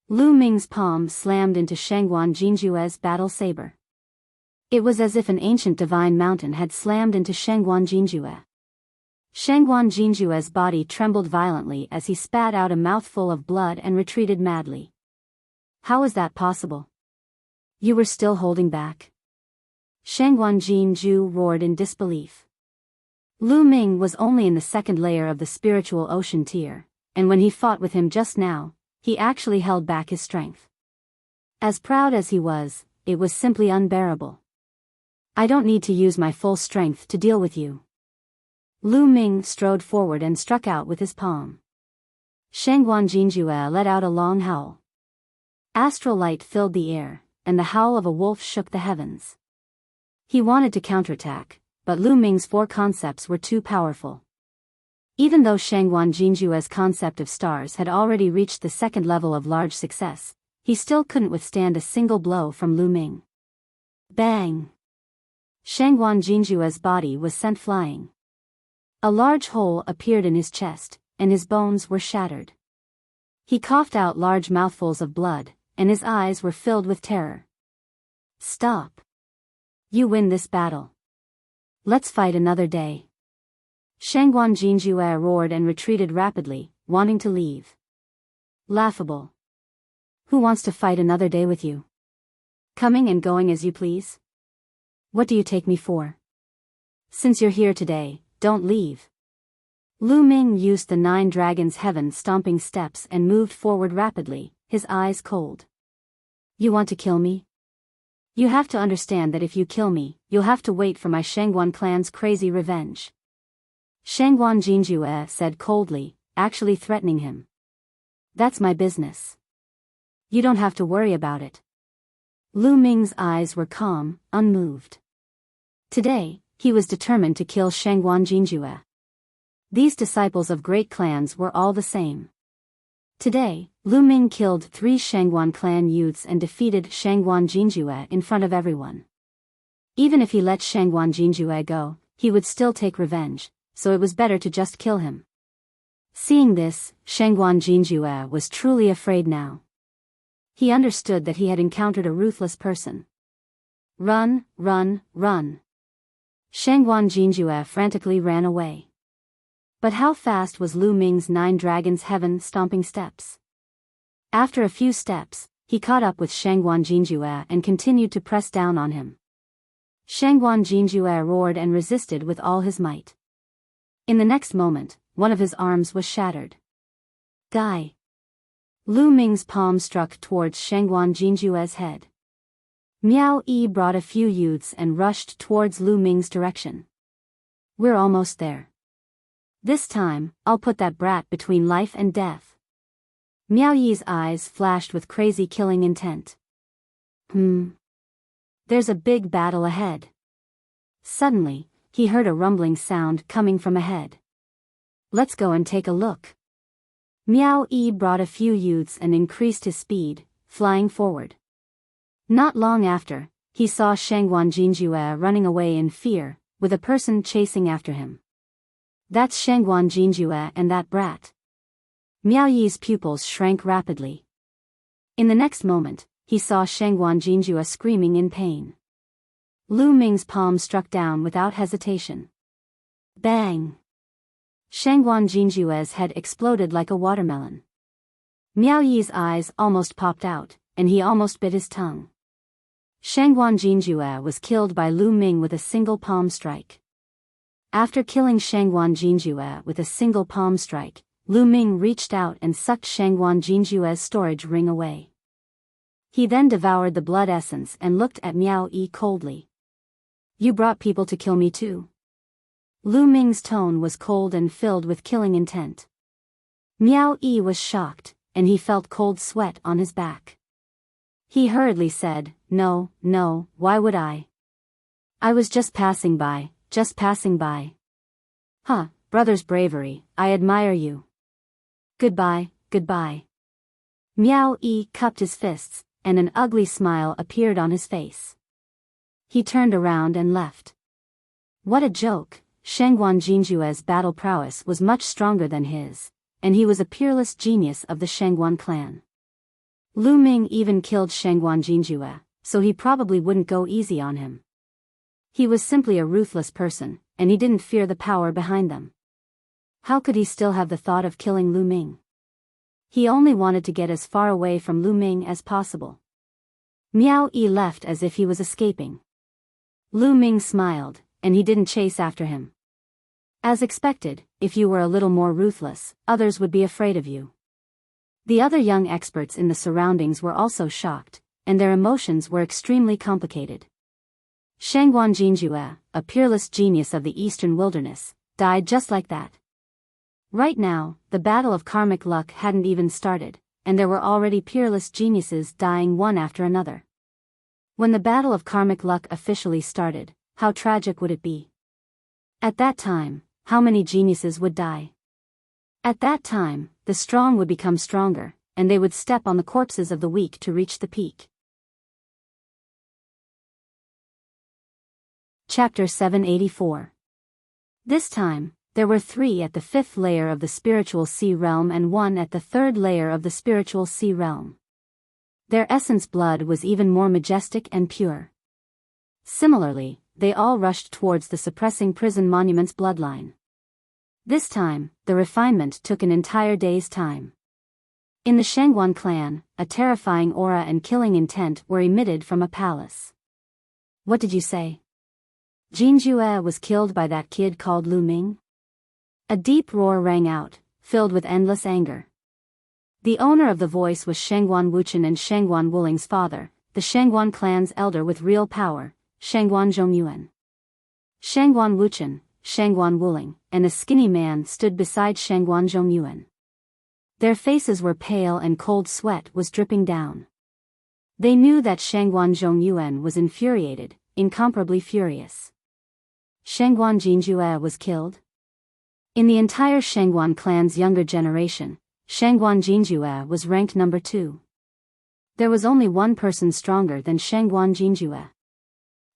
Lu Ming's palm slammed into Shangguan Jinjue's battle saber. It was as if an ancient divine mountain had slammed into Shangguan Jinjue. Shangguan Jinjue's body trembled violently as he spat out a mouthful of blood and retreated madly. How is that possible? You were still holding back? Shangguan Jinju roared in disbelief. Lu Ming was only in the second layer of the spiritual ocean tier, and when he fought with him just now, he actually held back his strength. As proud as he was, it was simply unbearable. I don't need to use my full strength to deal with you. Lu Ming strode forward and struck out with his palm. Shangguan Jinjue let out a long howl. Astral light filled the air, and the howl of a wolf shook the heavens. He wanted to counterattack, but Lu Ming's 4 concepts were too powerful. Even though Shangguan Jinjue's concept of stars had already reached the second level of large success, he still couldn't withstand a single blow from Lu Ming. Bang! Shangguan Jinjue's body was sent flying. A large hole appeared in his chest, and his bones were shattered. He coughed out large mouthfuls of blood, and his eyes were filled with terror. Stop! You win this battle. Let's fight another day. Shangguan Jinjue roared and retreated rapidly, wanting to leave. Laughable. Who wants to fight another day with you? Coming and going as you please? What do you take me for? Since you're here today, don't leave. Lu Ming used the 9 dragons' heaven stomping steps and moved forward rapidly, his eyes cold. You want to kill me? You have to understand that if you kill me, you'll have to wait for my Shangguan clan's crazy revenge. Shangguan Jinjue said coldly, actually threatening him. That's my business. You don't have to worry about it. Lu Ming's eyes were calm, unmoved. Today, he was determined to kill Shangguan Jinjue. These disciples of great clans were all the same. Today, Lu Ming killed 3 Shangguan clan youths and defeated Shangguan Jinjue in front of everyone. Even if he let Shangguan Jinjue go, he would still take revenge, so it was better to just kill him. Seeing this, Shangguan Jinjue was truly afraid now. He understood that he had encountered a ruthless person. Run, run, run. Shangguan Jinjue frantically ran away. But how fast was Lu Ming's 9 dragons' heaven stomping steps? After a few steps, he caught up with Shangguan Jinjue and continued to press down on him. Shangguan Jinjue roared and resisted with all his might. In the next moment, one of his arms was shattered. Die! Lu Ming's palm struck towards Shangguan Jinjue's head. Miao Yi brought a few youths and rushed towards Lu Ming's direction. We're almost there. This time, I'll put that brat between life and death. Miao Yi's eyes flashed with crazy killing intent. There's a big battle ahead. Suddenly, he heard a rumbling sound coming from ahead. Let's go and take a look. Miao Yi brought a few youths and increased his speed, flying forward. Not long after, he saw Shangguan Jinjue running away in fear, with a person chasing after him. That's Shangguan Jinjue and that brat. Miao Yi's pupils shrank rapidly. In the next moment, he saw Shangguan Jinjue screaming in pain. Lu Ming's palm struck down without hesitation. Bang! Shangguan Jinjue's head exploded like a watermelon. Miao Yi's eyes almost popped out, and he almost bit his tongue. Shangguan Jinjue was killed by Lu Ming with a single palm strike. After killing Shangguan Jinjue with a single palm strike, Lu Ming reached out and sucked Shangguan Jinjue's storage ring away. He then devoured the blood essence and looked at Miao Yi coldly. You brought people to kill me too? Lu Ming's tone was cold and filled with killing intent. Miao Yi was shocked, and he felt cold sweat on his back. He hurriedly said, No, why would I? I was just passing by. Huh, brother's bravery, I admire you. Goodbye. Miao Yi cupped his fists, and an ugly smile appeared on his face. He turned around and left. What a joke! Shangguan Jinjue's battle prowess was much stronger than his, and he was a peerless genius of the Shangguan clan. Lu Ming even killed Shangguan Jinjue, so he probably wouldn't go easy on him. He was simply a ruthless person, and he didn't fear the power behind them. How could he still have the thought of killing Lu Ming? He only wanted to get as far away from Lu Ming as possible. Miao Yi left as if he was escaping. Lu Ming smiled, and he didn't chase after him. As expected, if you were a little more ruthless, others would be afraid of you. The other young experts in the surroundings were also shocked, and their emotions were extremely complicated. Shangguan Jinjue, a peerless genius of the eastern wilderness, died just like that. Right now, the battle of karmic luck hadn't even started, and there were already peerless geniuses dying one after another. When the battle of karmic luck officially started, how tragic would it be? At that time, how many geniuses would die? At that time, the strong would become stronger, and they would step on the corpses of the weak to reach the peak. Chapter 784. This time, there were 3 at the 5th layer of the spiritual sea realm and 1 at the 3rd layer of the spiritual sea realm. Their essence blood was even more majestic and pure. Similarly, they all rushed towards the suppressing prison monument's bloodline. This time, the refinement took an entire day's time. In the Shangguan clan, a terrifying aura and killing intent were emitted from a palace. What did you say? Jinjue was killed by that kid called Lu Ming? A deep roar rang out, filled with endless anger. The owner of the voice was Shangguan Wuchen and Shangguan Wuling's father, the Shangguan clan's elder with real power, Shangguan Zhongyuan. Shangguan Wuchen, Shangguan Wuling, and a skinny man stood beside Shangguan Zhongyuan. Their faces were pale and cold sweat was dripping down. They knew that Shangguan Zhongyuan was infuriated, incomparably furious. Shangguan Jinjue was killed? In the entire Shangguan clan's younger generation, Shangguan Jinjue was ranked number 2. There was only one person stronger than Shangguan Jinjue.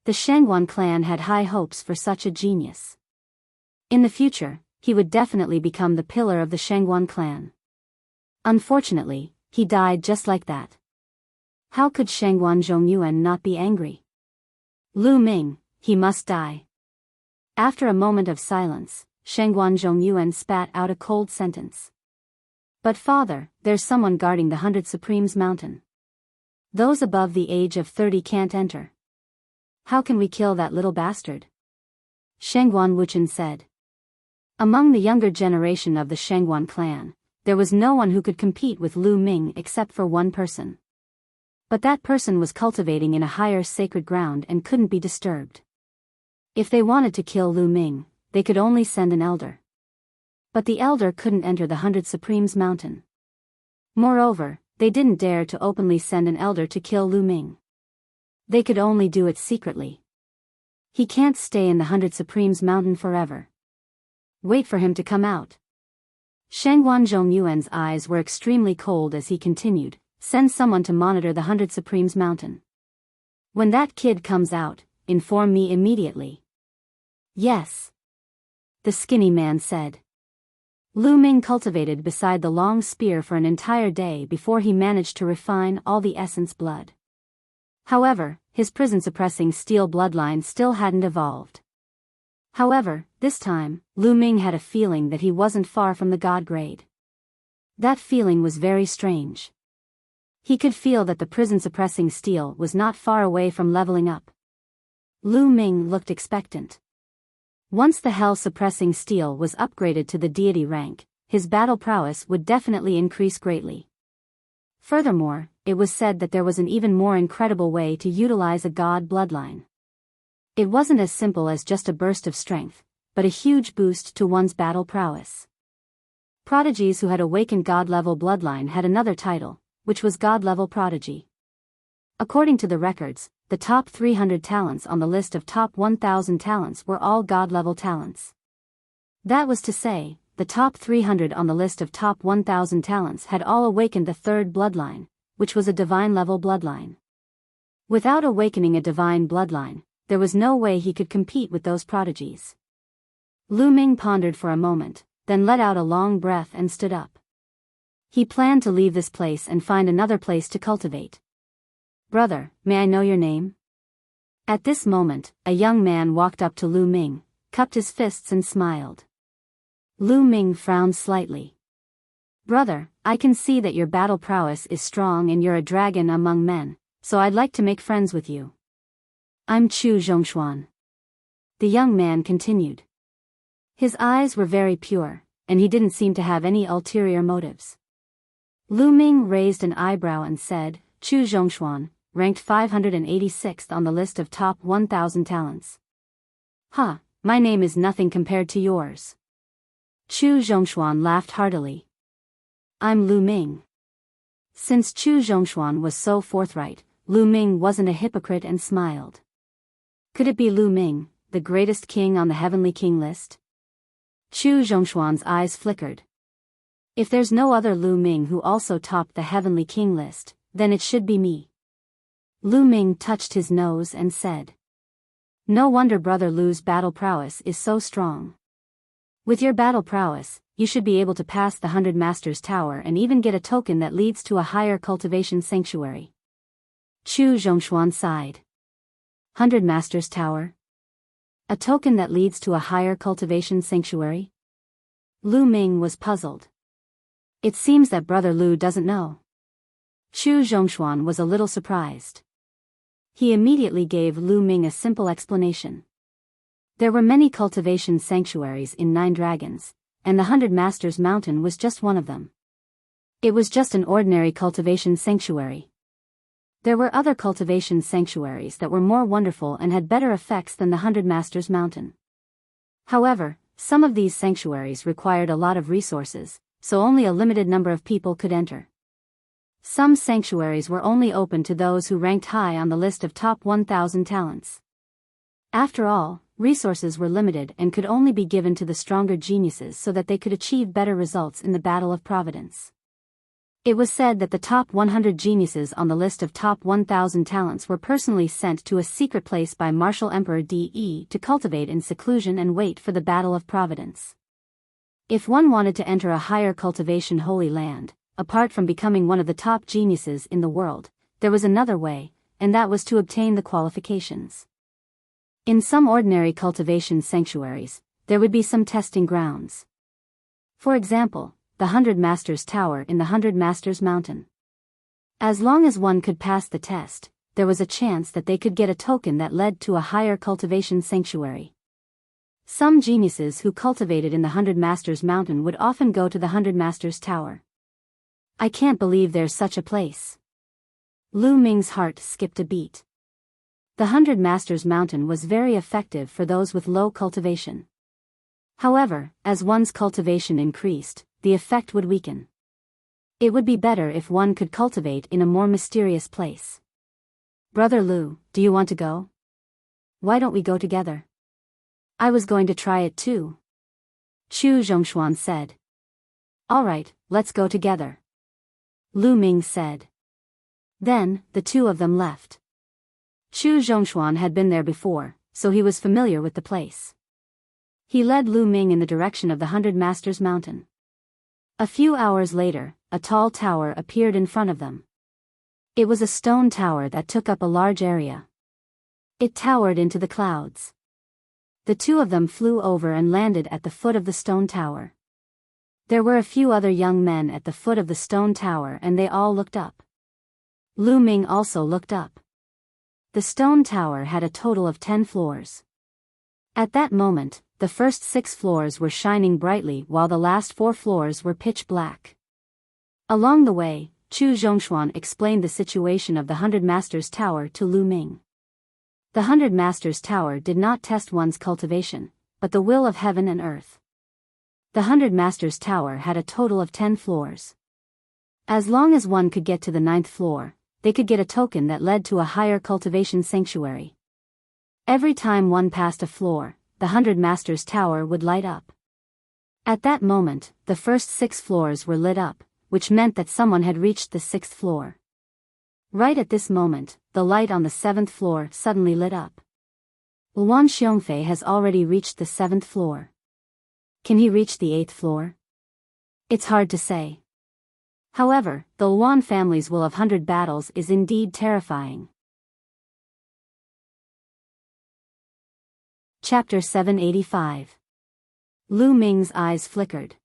The Shangguan clan had high hopes for such a genius. In the future, he would definitely become the pillar of the Shangguan clan. Unfortunately, he died just like that. How could Shangguan Zhongyuan not be angry? Lu Ming, he must die. After a moment of silence, Shangguan Zhongyuan spat out a cold sentence. But father, there's someone guarding the 100 Supremes mountain. Those above the age of 30 can't enter. How can we kill that little bastard? Shangguan Wuchen said. Among the younger generation of the Shangguan clan, there was no one who could compete with Lu Ming except for one person. But that person was cultivating in a higher sacred ground and couldn't be disturbed. If they wanted to kill Lu Ming, they could only send an elder. But the elder couldn't enter the 100 Supremes mountain. Moreover, they didn't dare to openly send an elder to kill Lu Ming. They could only do it secretly. He can't stay in the 100 Supremes Mountain forever. Wait for him to come out. Shangguan Zhongyuan's eyes were extremely cold as he continued, send someone to monitor the 100 Supremes Mountain. When that kid comes out, inform me immediately. Yes. The skinny man said. Lu Ming cultivated beside the long spear for an entire day before he managed to refine all the essence blood. However, his prison-suppressing steel bloodline still hadn't evolved. However, this time, Lu Ming had a feeling that he wasn't far from the god grade. That feeling was very strange. He could feel that the prison-suppressing steel was not far away from leveling up. Lu Ming looked expectant. Once the hell-suppressing steel was upgraded to the deity rank, his battle prowess would definitely increase greatly. Furthermore, it was said that there was an even more incredible way to utilize a god bloodline. It wasn't as simple as just a burst of strength, but a huge boost to one's battle prowess. Prodigies who had awakened god-level bloodline had another title, which was god-level prodigy. According to the records, the top 300 talents on the list of top 1,000 talents were all god-level talents. That was to say, the top 300 on the list of top 1,000 talents had all awakened the third bloodline, which was a divine-level bloodline. Without awakening a divine bloodline, there was no way he could compete with those prodigies. Lu Ming pondered for a moment, then let out a long breath and stood up. He planned to leave this place and find another place to cultivate. Brother, may I know your name? At this moment, a young man walked up to Lu Ming, cupped his fists and smiled. Lu Ming frowned slightly. Brother, I can see that your battle prowess is strong and you're a dragon among men, so I'd like to make friends with you. I'm Chu Zhongshuan. The young man continued. His eyes were very pure, and he didn't seem to have any ulterior motives. Lu Ming raised an eyebrow and said, Chu Zhongshuan, ranked 586th on the list of top 1,000 talents. Huh, my name is nothing compared to yours. Chu Zhongshuan laughed heartily. I'm Lu Ming. Since Chu Zhongshuan was so forthright, Lu Ming wasn't a hypocrite and smiled. Could it be Lu Ming, the greatest king on the Heavenly King list? Chu Zhongshuan's eyes flickered. If there's no other Lu Ming who also topped the Heavenly King list, then it should be me. Lu Ming touched his nose and said. No wonder Brother Lu's battle prowess is so strong. With your battle prowess, you should be able to pass the 100 Masters Tower and even get a token that leads to a higher cultivation sanctuary. Chu Zhongshuan sighed. 100 Masters Tower? A token that leads to a higher cultivation sanctuary? Lu Ming was puzzled. It seems that Brother Lu doesn't know. Chu Zhongshuan was a little surprised. He immediately gave Lu Ming a simple explanation. There were many cultivation sanctuaries in 9 Dragons, and the 100 Masters Mountain was just one of them. It was just an ordinary cultivation sanctuary. There were other cultivation sanctuaries that were more wonderful and had better effects than the 100 Masters Mountain. However, some of these sanctuaries required a lot of resources, so only a limited number of people could enter. Some sanctuaries were only open to those who ranked high on the list of top 1,000 talents. After all, resources were limited and could only be given to the stronger geniuses so that they could achieve better results in the Battle of Providence. It was said that the top 100 geniuses on the list of top 1,000 talents were personally sent to a secret place by Martial Emperor De to cultivate in seclusion and wait for the Battle of Providence. If one wanted to enter a higher cultivation holy land, apart from becoming one of the top geniuses in the world, there was another way, and that was to obtain the qualifications. In some ordinary cultivation sanctuaries, there would be some testing grounds. For example, the 100 Masters Tower in the 100 Masters Mountain. As long as one could pass the test, there was a chance that they could get a token that led to a higher cultivation sanctuary. Some geniuses who cultivated in the 100 Masters Mountain would often go to the 100 Masters Tower. I can't believe there's such a place. Lu Ming's heart skipped a beat. The 100 Masters Mountain was very effective for those with low cultivation. However, as one's cultivation increased, the effect would weaken. It would be better if one could cultivate in a more mysterious place. Brother Lu, do you want to go? Why don't we go together? I was going to try it too. Chu Zhongshuan said. All right, let's go together. Lu Ming said. Then, the two of them left. Chu Zhongshuan had been there before, so he was familiar with the place. He led Lu Ming in the direction of the 100 Masters Mountain. A few hours later, a tall tower appeared in front of them. It was a stone tower that took up a large area. It towered into the clouds. The two of them flew over and landed at the foot of the stone tower. There were a few other young men at the foot of the stone tower and they all looked up. Lu Ming also looked up. The stone tower had a total of 10 floors. At that moment, the first 6 floors were shining brightly while the last 4 floors were pitch black. Along the way, Chu Zhongshuan explained the situation of the 100 Masters Tower to Lu Ming. The 100 Masters Tower did not test one's cultivation, but the will of heaven and earth. The 100 Masters Tower had a total of 10 floors. As long as one could get to the 9th floor, they could get a token that led to a higher cultivation sanctuary. Every time one passed a floor, the 100 Masters Tower would light up. At that moment, the first 6 floors were lit up, which meant that someone had reached the 6th floor. Right at this moment, the light on the 7th floor suddenly lit up. Luan Xiongfei has already reached the 7th floor. Can he reach the 8th floor? It's hard to say. However, the Luan family's will of 100 battles is indeed terrifying. Chapter 785. Lu Ming's eyes flickered.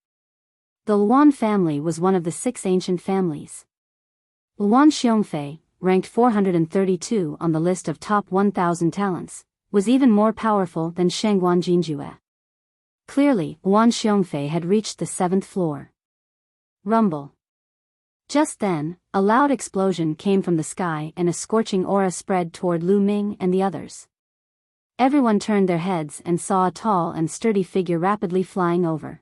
The Luan family was one of the 6 ancient families. Luan Xiongfei, ranked 432 on the list of top 1,000 talents, was even more powerful than Shangguan Jinjue. Clearly, Luan Xiongfei had reached the 7th floor. Rumble. Just then, a loud explosion came from the sky and a scorching aura spread toward Lu Ming and the others. Everyone turned their heads and saw a tall and sturdy figure rapidly flying over.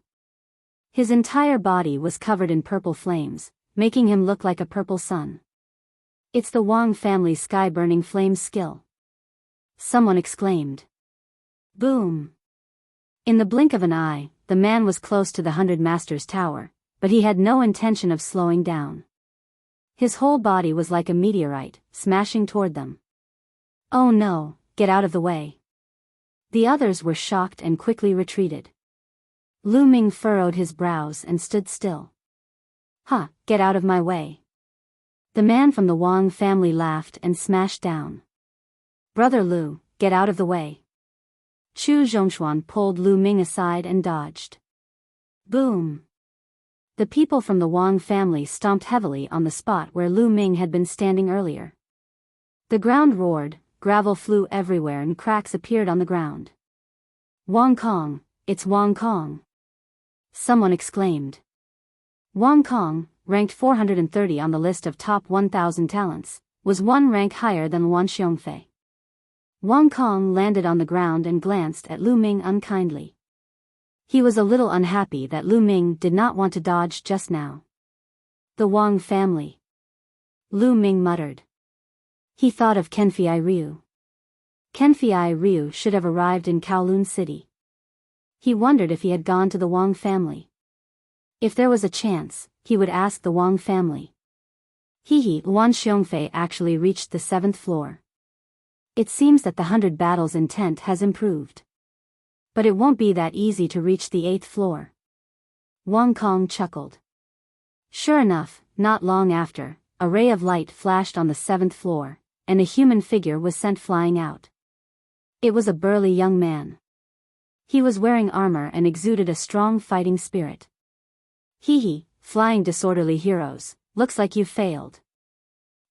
His entire body was covered in purple flames, making him look like a purple sun. It's the Wang family's sky-burning flames skill. Someone exclaimed. Boom! In the blink of an eye, the man was close to the 100 Masters Tower, but he had no intention of slowing down. His whole body was like a meteorite, smashing toward them. Oh no, get out of the way. The others were shocked and quickly retreated. Lu Ming furrowed his brows and stood still. Huh, get out of my way. The man from the Wang family laughed and smashed down. Brother Lu, get out of the way. Chu Zhongshuan pulled Lu Ming aside and dodged. Boom! The people from the Wang family stomped heavily on the spot where Lu Ming had been standing earlier. The ground roared, gravel flew everywhere and cracks appeared on the ground. Wang Kong, it's Wang Kong! Someone exclaimed. Wang Kong, ranked 430 on the list of top 1,000 talents, was 1 rank higher than Luan Xiongfei. Wang Kong landed on the ground and glanced at Lu Ming unkindly. He was a little unhappy that Lu Ming did not want to dodge just now. The Wang family. Lu Ming muttered. He thought of Kenfei Ryu. Kenfei Ryu should have arrived in Kowloon City. He wondered if he had gone to the Wang family. If there was a chance, he would ask the Wang family. Luan Xiongfei actually reached the 7th floor. It seems that the 100 battles intent has improved. But it won't be that easy to reach the 8th floor. Wang Kong chuckled. Sure enough, not long after, a ray of light flashed on the 7th floor, and a human figure was sent flying out. It was a burly young man. He was wearing armor and exuded a strong fighting spirit. Flying disorderly heroes, looks like you've failed.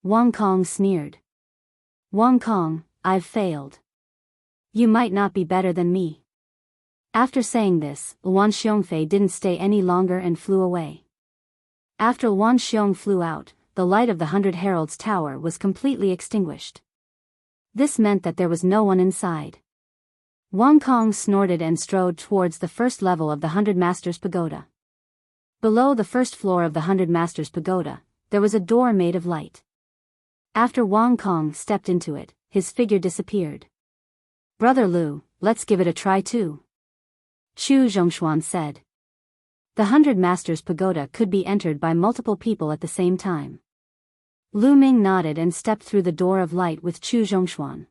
Wang Kong sneered. Wang Kong, I've failed. You might not be better than me. After saying this, Luan Xiongfei didn't stay any longer and flew away. After Luan Xiong flew out, the light of the 100 Heralds Tower was completely extinguished. This meant that there was no one inside. Wang Kong snorted and strode towards the first level of the 100 Masters Pagoda. Below the first floor of the 100 Masters Pagoda, there was a door made of light. After Wang Kong stepped into it, his figure disappeared. "Brother Lu, let's give it a try too," Chu Zhongshuan said. The 100 Masters Pagoda could be entered by multiple people at the same time. Lu Ming nodded and stepped through the door of light with Chu Zhongshuan.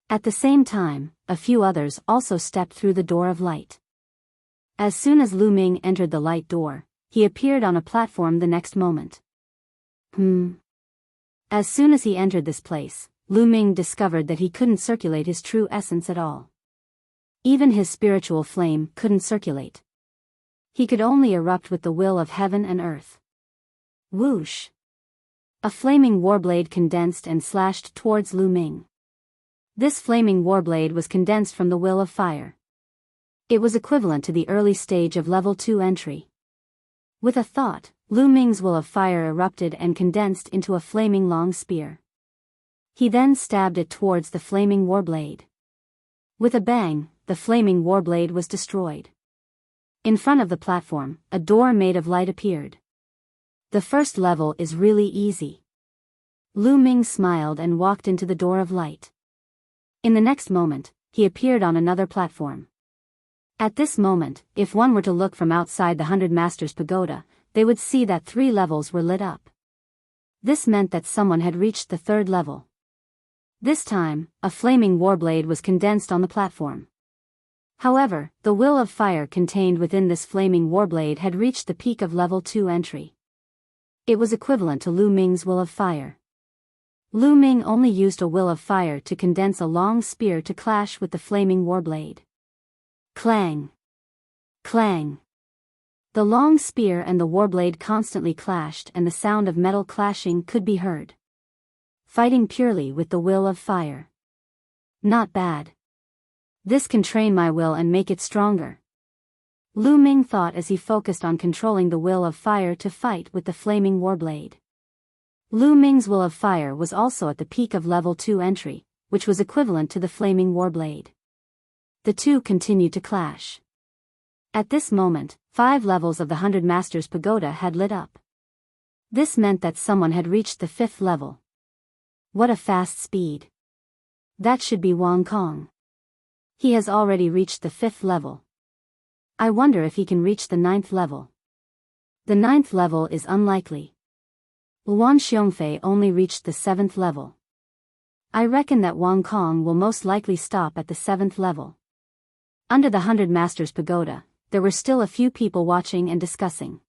At the same time, a few others also stepped through the door of light. As soon as Lu Ming entered the light door, he appeared on a platform the next moment. As soon as he entered this place, Lu Ming discovered that he couldn't circulate his true essence at all. Even his spiritual flame couldn't circulate. He could only erupt with the will of heaven and earth. Whoosh! A flaming warblade condensed and slashed towards Lu Ming. This flaming warblade was condensed from the will of fire. It was equivalent to the early stage of level 2 entry. With a thought, Lu Ming's will of fire erupted and condensed into a flaming long spear. He then stabbed it towards the flaming warblade. With a bang, the flaming warblade was destroyed. In front of the platform, a door made of light appeared. "The first level is really easy." Lu Ming smiled and walked into the door of light. In the next moment, he appeared on another platform. At this moment, if one were to look from outside the 100 Masters Pagoda, they would see that 3 levels were lit up. This meant that someone had reached the 3rd level. This time, a flaming warblade was condensed on the platform. However, the will of fire contained within this flaming warblade had reached the peak of level 2 entry. It was equivalent to Lu Ming's will of fire. Lu Ming only used a will of fire to condense a long spear to clash with the flaming warblade. Clang! Clang! The long spear and the warblade constantly clashed, and the sound of metal clashing could be heard. Fighting purely with the will of fire. Not bad. This can train my will and make it stronger. Lu Ming thought as he focused on controlling the will of fire to fight with the flaming warblade. Lu Ming's will of fire was also at the peak of level 2 entry, which was equivalent to the flaming warblade. The two continued to clash. At this moment, 5 levels of the 100 Masters Pagoda had lit up. This meant that someone had reached the 5th level. What a fast speed. That should be Wang Kong. He has already reached the 5th level. I wonder if he can reach the 9th level. The 9th level is unlikely. Luan Xiongfei only reached the 7th level. I reckon that Wang Kong will most likely stop at the 7th level. Under the 100 Masters Pagoda, there were still a few people watching and discussing.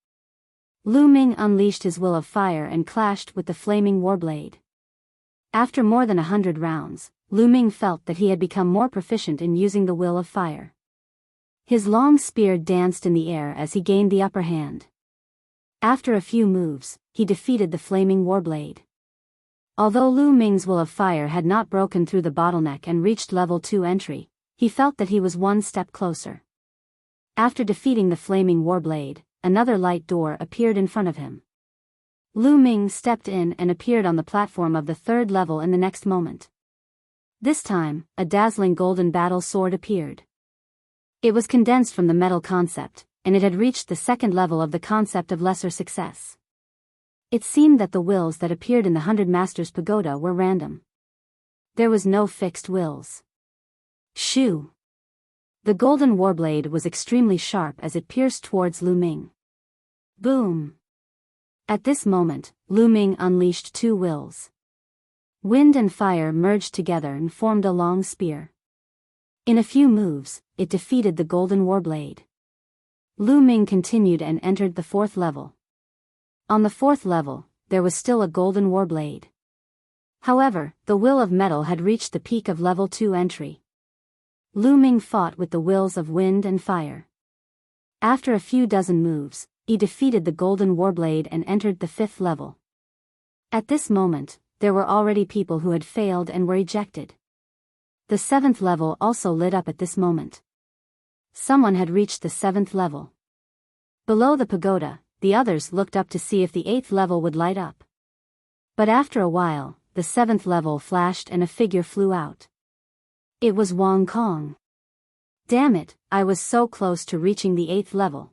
Lu Ming unleashed his will of fire and clashed with the flaming warblade. After more than 100 rounds, Lu Ming felt that he had become more proficient in using the will of fire. His long spear danced in the air as he gained the upper hand. After a few moves, he defeated the flaming warblade. Although Lu Ming's will of fire had not broken through the bottleneck and reached level 2 entry, he felt that he was one step closer. After defeating the flaming warblade, another light door appeared in front of him. Lu Ming stepped in and appeared on the platform of the 3rd level in the next moment. This time, a dazzling golden battle sword appeared. It was condensed from the metal concept, and it had reached the 2nd level of the concept of lesser success. It seemed that the wills that appeared in the 100 Masters Pagoda were random. There was no fixed wills. Shoo! The golden warblade was extremely sharp as it pierced towards Lu Ming. Boom! At this moment, Lu Ming unleashed 2 wills. Wind and fire merged together and formed a long spear. In a few moves, it defeated the golden warblade. Lu Ming continued and entered the 4th level. On the 4th level, there was still a golden warblade. However, the will of metal had reached the peak of level 2 entry. Lu Ming fought with the wills of wind and fire. After a few dozen moves, he defeated the golden warblade and entered the 5th level. At this moment, there were already people who had failed and were ejected. The 7th level also lit up at this moment. Someone had reached the 7th level. Below the pagoda, the others looked up to see if the 8th level would light up. But after a while, the 7th level flashed and a figure flew out. It was Wang Kong. Damn it, I was so close to reaching the 8th level.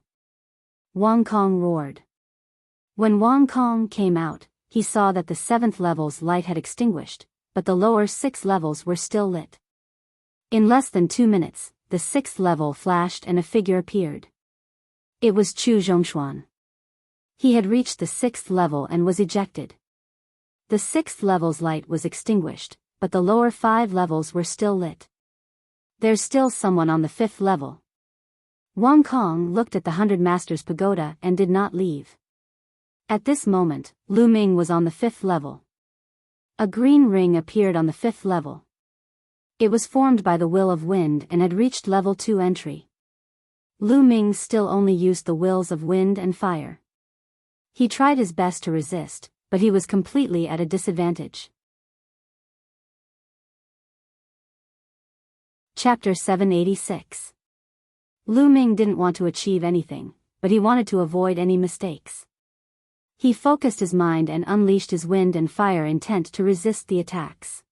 Wang Kong roared. When Wang Kong came out, he saw that the 7th level's light had extinguished, but the lower 6 levels were still lit. In less than 2 minutes, the 6th level flashed and a figure appeared. It was Chu Zhongshuan. He had reached the 6th level and was ejected. The 6th level's light was extinguished, but the lower 5 levels were still lit. There's still someone on the 5th level. Wang Kong looked at the 100 Masters Pagoda and did not leave. At this moment, Lu Ming was on the 5th level. A green ring appeared on the 5th level. It was formed by the will of wind and had reached level 2 entry. Lu Ming still only used the wills of wind and fire. He tried his best to resist, but he was completely at a disadvantage. Chapter 786. Lu Ming didn't want to achieve anything, but he wanted to avoid any mistakes. He focused his mind and unleashed his wind and fire intent to resist the attacks.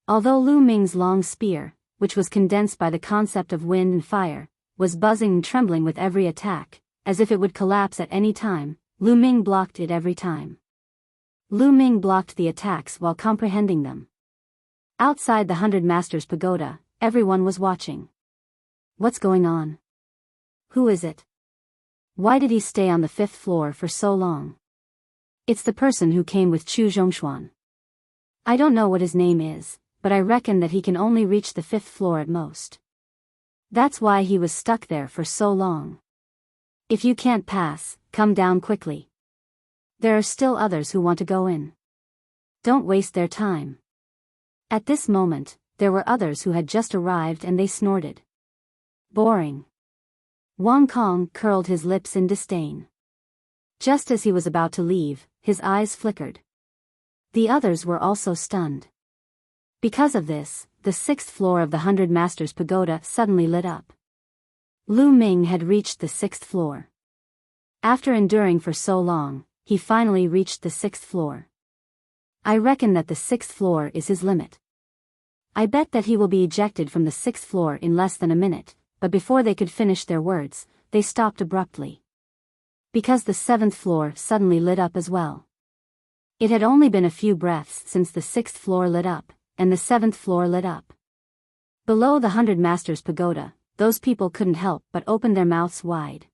Although Lu Ming's long spear, which was condensed by the concept of wind and fire, was buzzing and trembling with every attack, as if it would collapse at any time, Lu Ming blocked it every time. Lu Ming blocked the attacks while comprehending them. Outside the 100 Masters Pagoda, everyone was watching. What's going on? Who is it? Why did he stay on the 5th floor for so long? It's the person who came with Chu Zhongshuan. I don't know what his name is, but I reckon that he can only reach the 5th floor at most. That's why he was stuck there for so long. If you can't pass, come down quickly. There are still others who want to go in. Don't waste their time. At this moment, there were others who had just arrived and they snorted. Boring. Wang Kong curled his lips in disdain. Just as he was about to leave, his eyes flickered. The others were also stunned. Because of this, the 6th floor of the 100 Masters Pagoda suddenly lit up. Lu Ming had reached the 6th floor. After enduring for so long, he finally reached the 6th floor. I reckon that the 6th floor is his limit. I bet that he will be ejected from the 6th floor in less than a minute, but before they could finish their words, they stopped abruptly. Because the 7th floor suddenly lit up as well. It had only been a few breaths since the 6th floor lit up, and the 7th floor lit up. Below the 100 Masters Pagoda, those people couldn't help but open their mouths wide.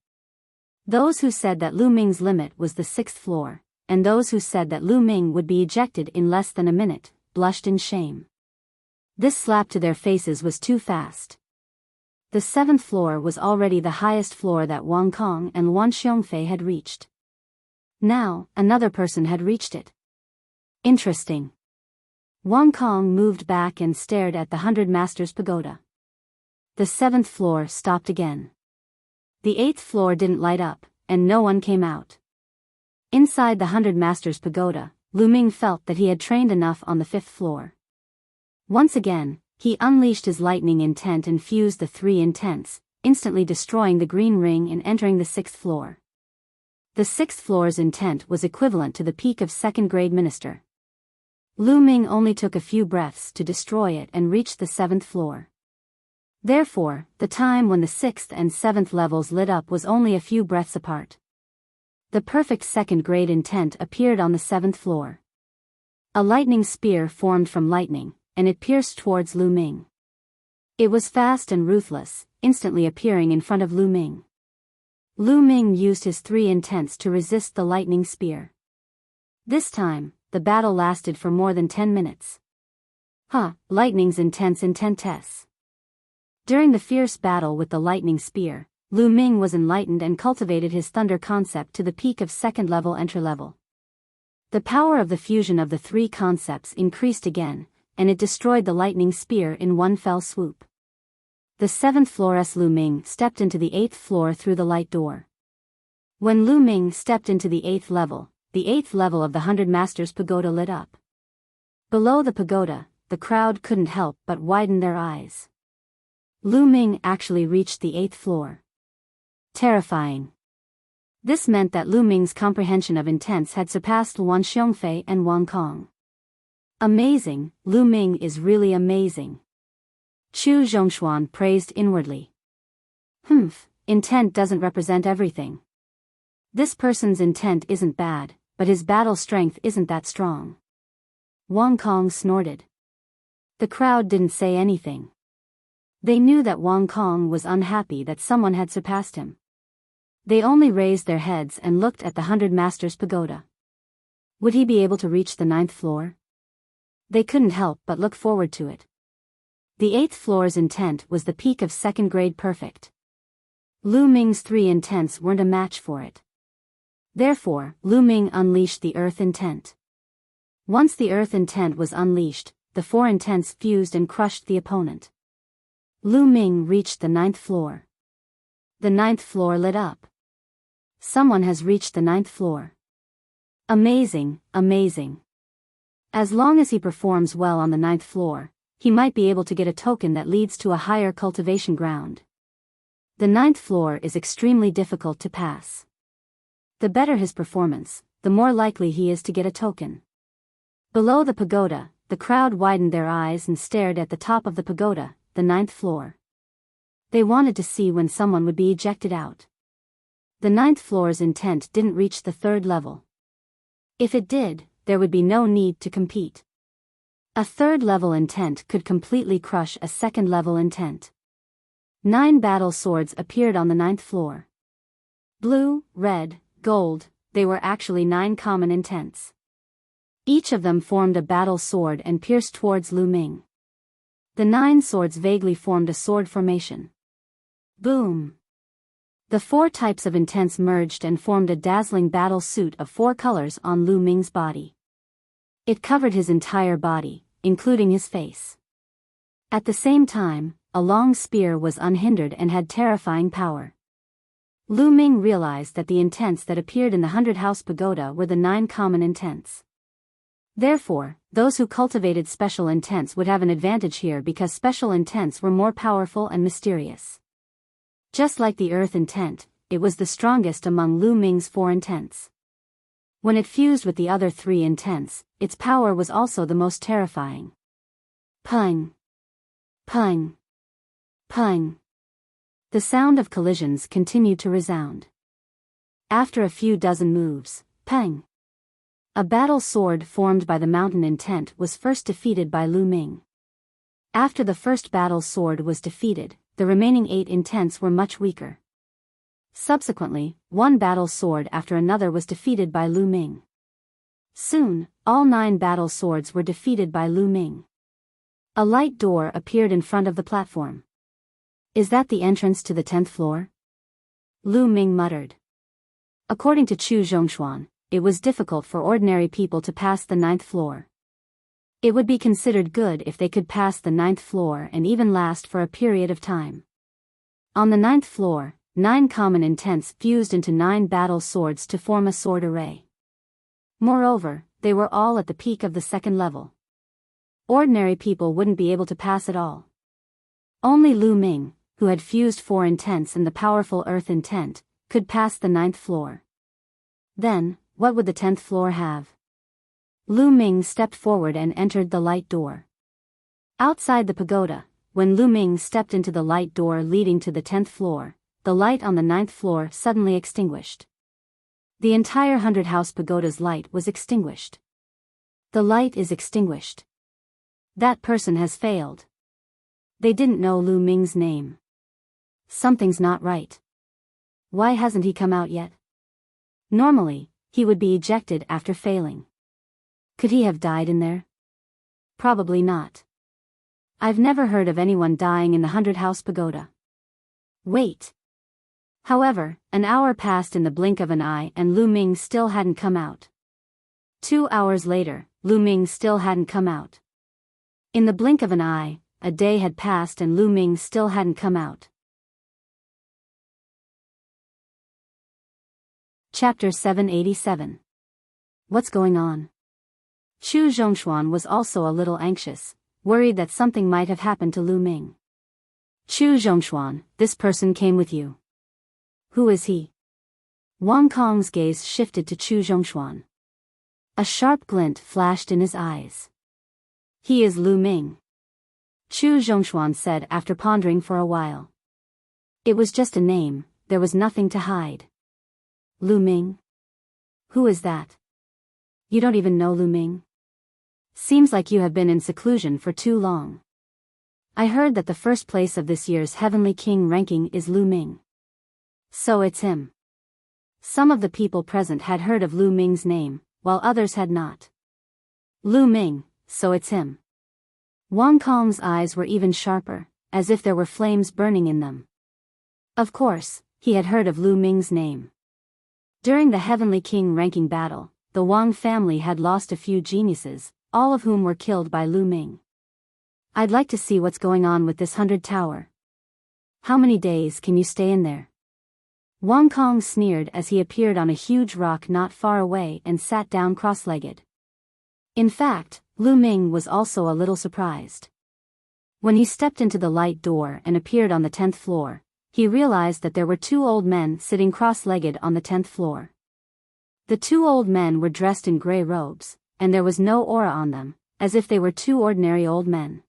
Those who said that Lu Ming's limit was the 6th floor, and those who said that Lu Ming would be ejected in less than a minute, blushed in shame. This slap to their faces was too fast. The 7th floor was already the highest floor that Wang Kong and Wan Xiongfei had reached. Now, another person had reached it. Interesting. Wang Kong moved back and stared at the 100 Masters Pagoda. The 7th floor stopped again. The 8th floor didn't light up, and no one came out. Inside the 100 Masters Pagoda, Lu Ming felt that he had trained enough on the 5th floor. Once again, he unleashed his lightning intent and fused the 3 intents, instantly destroying the green ring and entering the 6th floor. The 6th floor's intent was equivalent to the peak of 2nd grade minister. Lu Ming only took a few breaths to destroy it and reached the 7th floor. Therefore, the time when the 6th and 7th levels lit up was only a few breaths apart. The perfect 2nd grade intent appeared on the 7th floor. A lightning spear formed from lightning, and it pierced towards Lu Ming. It was fast and ruthless, instantly appearing in front of Lu Ming. Lu Ming used his 3 intents to resist the lightning spear. This time, the battle lasted for more than 10 minutes. Lightning's intents. During the fierce battle with the lightning spear, Lu Ming was enlightened and cultivated his thunder concept to the peak of 2nd level entry level. The power of the fusion of the 3 concepts increased again, and it destroyed the lightning spear in one fell swoop. The 7th floor's Lu Ming stepped into the 8th floor through the light door. When Lu Ming stepped into the 8th level, the 8th level of the 100 Masters Pagoda lit up. Below the pagoda, the crowd couldn't help but widen their eyes. Lu Ming actually reached the 8th floor. Terrifying. This meant that Lu Ming's comprehension of intents had surpassed Wan Xiongfei and Wang Kong. Amazing, Lu Ming is really amazing. Chu Zhongshuan praised inwardly. Intent doesn't represent everything. This person's intent isn't bad, but his battle strength isn't that strong. Wang Kong snorted. The crowd didn't say anything. They knew that Wang Kong was unhappy that someone had surpassed him. They only raised their heads and looked at the 100 Masters Pagoda. Would he be able to reach the 9th floor? They couldn't help but look forward to it. The 8th floor's intent was the peak of 2nd grade perfect. Lu Ming's 3 intents weren't a match for it. Therefore, Lu Ming unleashed the Earth intent. Once the Earth intent was unleashed, the 4 intents fused and crushed the opponent. Lu Ming reached the 9th floor. The 9th floor lit up. Someone has reached the 9th floor. Amazing, amazing. As long as he performs well on the 9th floor, he might be able to get a token that leads to a higher cultivation ground. The 9th floor is extremely difficult to pass. The better his performance, the more likely he is to get a token. Below the pagoda, the crowd widened their eyes and stared at the top of the pagoda, the 9th floor. They wanted to see when someone would be ejected out. The 9th floor's intent didn't reach the 3rd level. If it did, there would be no need to compete. A 3rd level intent could completely crush a 2nd level intent. 9 battle swords appeared on the 9th floor. Blue, red, gold, they were actually 9 common intents. Each of them formed a battle sword and pierced towards Lu Ming. The 9 swords vaguely formed a sword formation. Boom! The 4 types of intents merged and formed a dazzling battle suit of 4 colors on Lu Ming's body. It covered his entire body, including his face. At the same time, a long spear was unhindered and had terrifying power. Lu Ming realized that the intents that appeared in the 100 House Pagoda were the 9 common intents. Therefore, those who cultivated special intents would have an advantage here because special intents were more powerful and mysterious. Just like the Earth intent, it was the strongest among Lu Ming's 4 intents. When it fused with the other 3 intents, its power was also the most terrifying. Pung! Pung! Pung! The sound of collisions continued to resound. After a few dozen moves, pang! A battle sword formed by the mountain intent was first defeated by Lu Ming. After the first battle sword was defeated, the remaining 8 intents were much weaker. Subsequently, one battle sword after another was defeated by Lu Ming. Soon, all 9 battle swords were defeated by Lu Ming. A light door appeared in front of the platform. Is that the entrance to the 10th floor? Lu Ming muttered. According to Chu Zhongshuan, it was difficult for ordinary people to pass the 9th floor. It would be considered good if they could pass the 9th floor and even last for a period of time. On the 9th floor, 9 common intents fused into 9 battle swords to form a sword array. Moreover, they were all at the peak of the 2nd level. Ordinary people wouldn't be able to pass at all. Only Lu Ming, who had fused 4 intents and the powerful Earth intent, could pass the 9th floor. Then, what would the 10th floor have? Lu Ming stepped forward and entered the light door. Outside the pagoda, when Lu Ming stepped into the light door leading to the 10th floor, the light on the 9th floor suddenly extinguished. The entire 100 House Pagoda's light was extinguished. The light is extinguished. That person has failed. They didn't know Lu Ming's name. Something's not right. Why hasn't he come out yet? Normally, he would be ejected after failing. Could he have died in there? Probably not. I've never heard of anyone dying in the 100 House Pagoda. Wait. However, an hour passed in the blink of an eye and Lu Ming still hadn't come out. 2 hours later, Lu Ming still hadn't come out. In the blink of an eye, a day had passed and Lu Ming still hadn't come out. Chapter 787. What's going on? Chu Zhongshuan was also a little anxious, worried that something might have happened to Lu Ming. Chu Zhongshuan, this person came with you. Who is he? Wang Kong's gaze shifted to Chu Zhongshuan. A sharp glint flashed in his eyes. He is Lu Ming. Chu Zhongshuan said after pondering for a while. It was just a name, there was nothing to hide. Lu Ming? Who is that? You don't even know Lu Ming? Seems like you have been in seclusion for too long. I heard that the first place of this year's Heavenly King ranking is Lu Ming. So it's him. Some of the people present had heard of Lu Ming's name, while others had not. Lu Ming, so it's him. Wang Kong's eyes were even sharper, as if there were flames burning in them. Of course, he had heard of Lu Ming's name. During the Heavenly King ranking battle, the Wang family had lost a few geniuses, all of whom were killed by Lu Ming. I'd like to see what's going on with this 100 tower. How many days can you stay in there? Wang Kong sneered as he appeared on a huge rock not far away and sat down cross-legged. In fact, Lu Ming was also a little surprised. When he stepped into the light door and appeared on the 10th floor, he realized that there were two old men sitting cross-legged on the 10th floor. The two old men were dressed in gray robes, and there was no aura on them, as if they were two ordinary old men.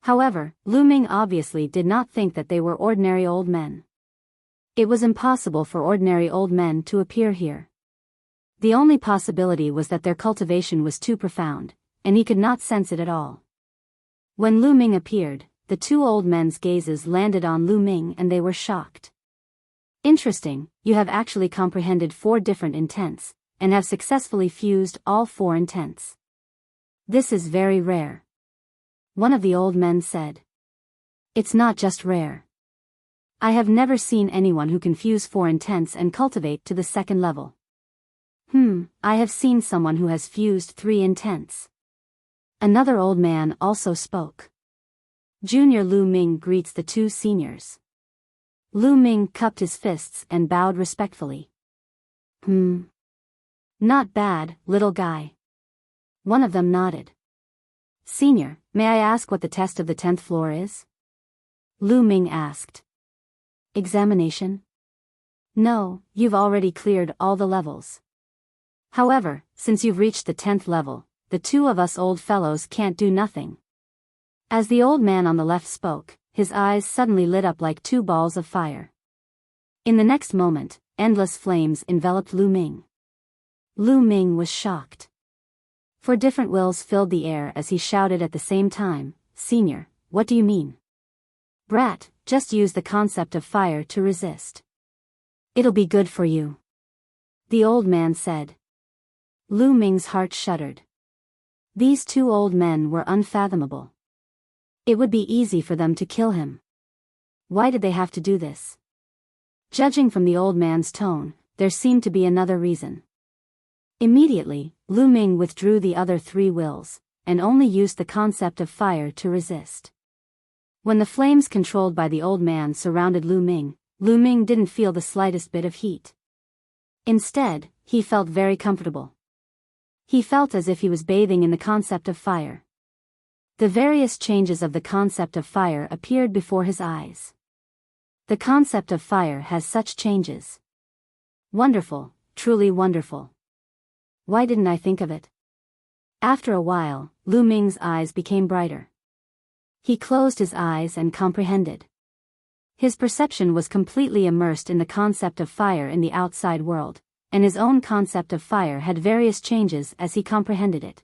However, Lu Ming obviously did not think that they were ordinary old men. It was impossible for ordinary old men to appear here. The only possibility was that their cultivation was too profound, and he could not sense it at all. When Lu Ming appeared, the two old men's gazes landed on Lu Ming and they were shocked. Interesting, you have actually comprehended 4 different intents, and have successfully fused all 4 intents. This is very rare. One of the old men said. It's not just rare. I have never seen anyone who can fuse 4 intents and cultivate to the 2nd level. I have seen someone who has fused 3 intents. Another old man also spoke. Junior Lu Ming greets the 2 seniors. Lu Ming cupped his fists and bowed respectfully. Not bad, little guy. One of them nodded. Senior, may I ask what the test of the 10th floor is? Lu Ming asked. Examination? No, you've already cleared all the levels. However, since you've reached the 10th level, the 2 of us old fellows can't do nothing. As the old man on the left spoke, his eyes suddenly lit up like 2 balls of fire. In the next moment, endless flames enveloped Lu Ming. Lu Ming was shocked. 4 different wills filled the air as he shouted at the same time, Senior, what do you mean? Brat, just use the concept of fire to resist. It'll be good for you. The old man said. Lu Ming's heart shuddered. These 2 old men were unfathomable. It would be easy for them to kill him. Why did they have to do this? Judging from the old man's tone, there seemed to be another reason. Immediately, Lu Ming withdrew the other 3 wills, and only used the concept of fire to resist. When the flames controlled by the old man surrounded Lu Ming didn't feel the slightest bit of heat. Instead, he felt very comfortable. He felt as if he was bathing in the concept of fire. The various changes of the concept of fire appeared before his eyes. The concept of fire has such changes. Wonderful, truly wonderful. Why didn't I think of it? After a while, Lu Ming's eyes became brighter. He closed his eyes and comprehended. His perception was completely immersed in the concept of fire in the outside world, and his own concept of fire had various changes as he comprehended it.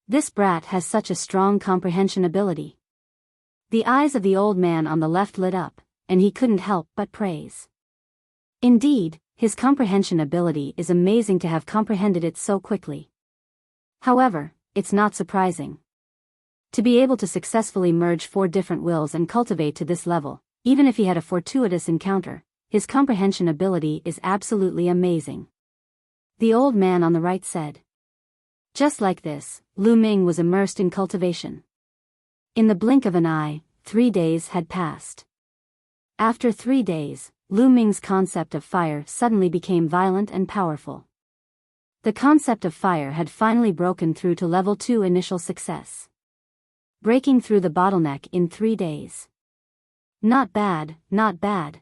This brat has such a strong comprehension ability. The eyes of the old man on the left lit up, and he couldn't help but praise. Indeed, his comprehension ability is amazing to have comprehended it so quickly. However, it's not surprising. To be able to successfully merge 4 different wills and cultivate to this level, even if he had a fortuitous encounter, his comprehension ability is absolutely amazing. The old man on the right said. Just like this, Lu Ming was immersed in cultivation. In the blink of an eye, 3 days had passed. After 3 days, Lu Ming's concept of fire suddenly became violent and powerful. The concept of fire had finally broken through to level 2 initial success. Breaking through the bottleneck in 3 days. Not bad, not bad.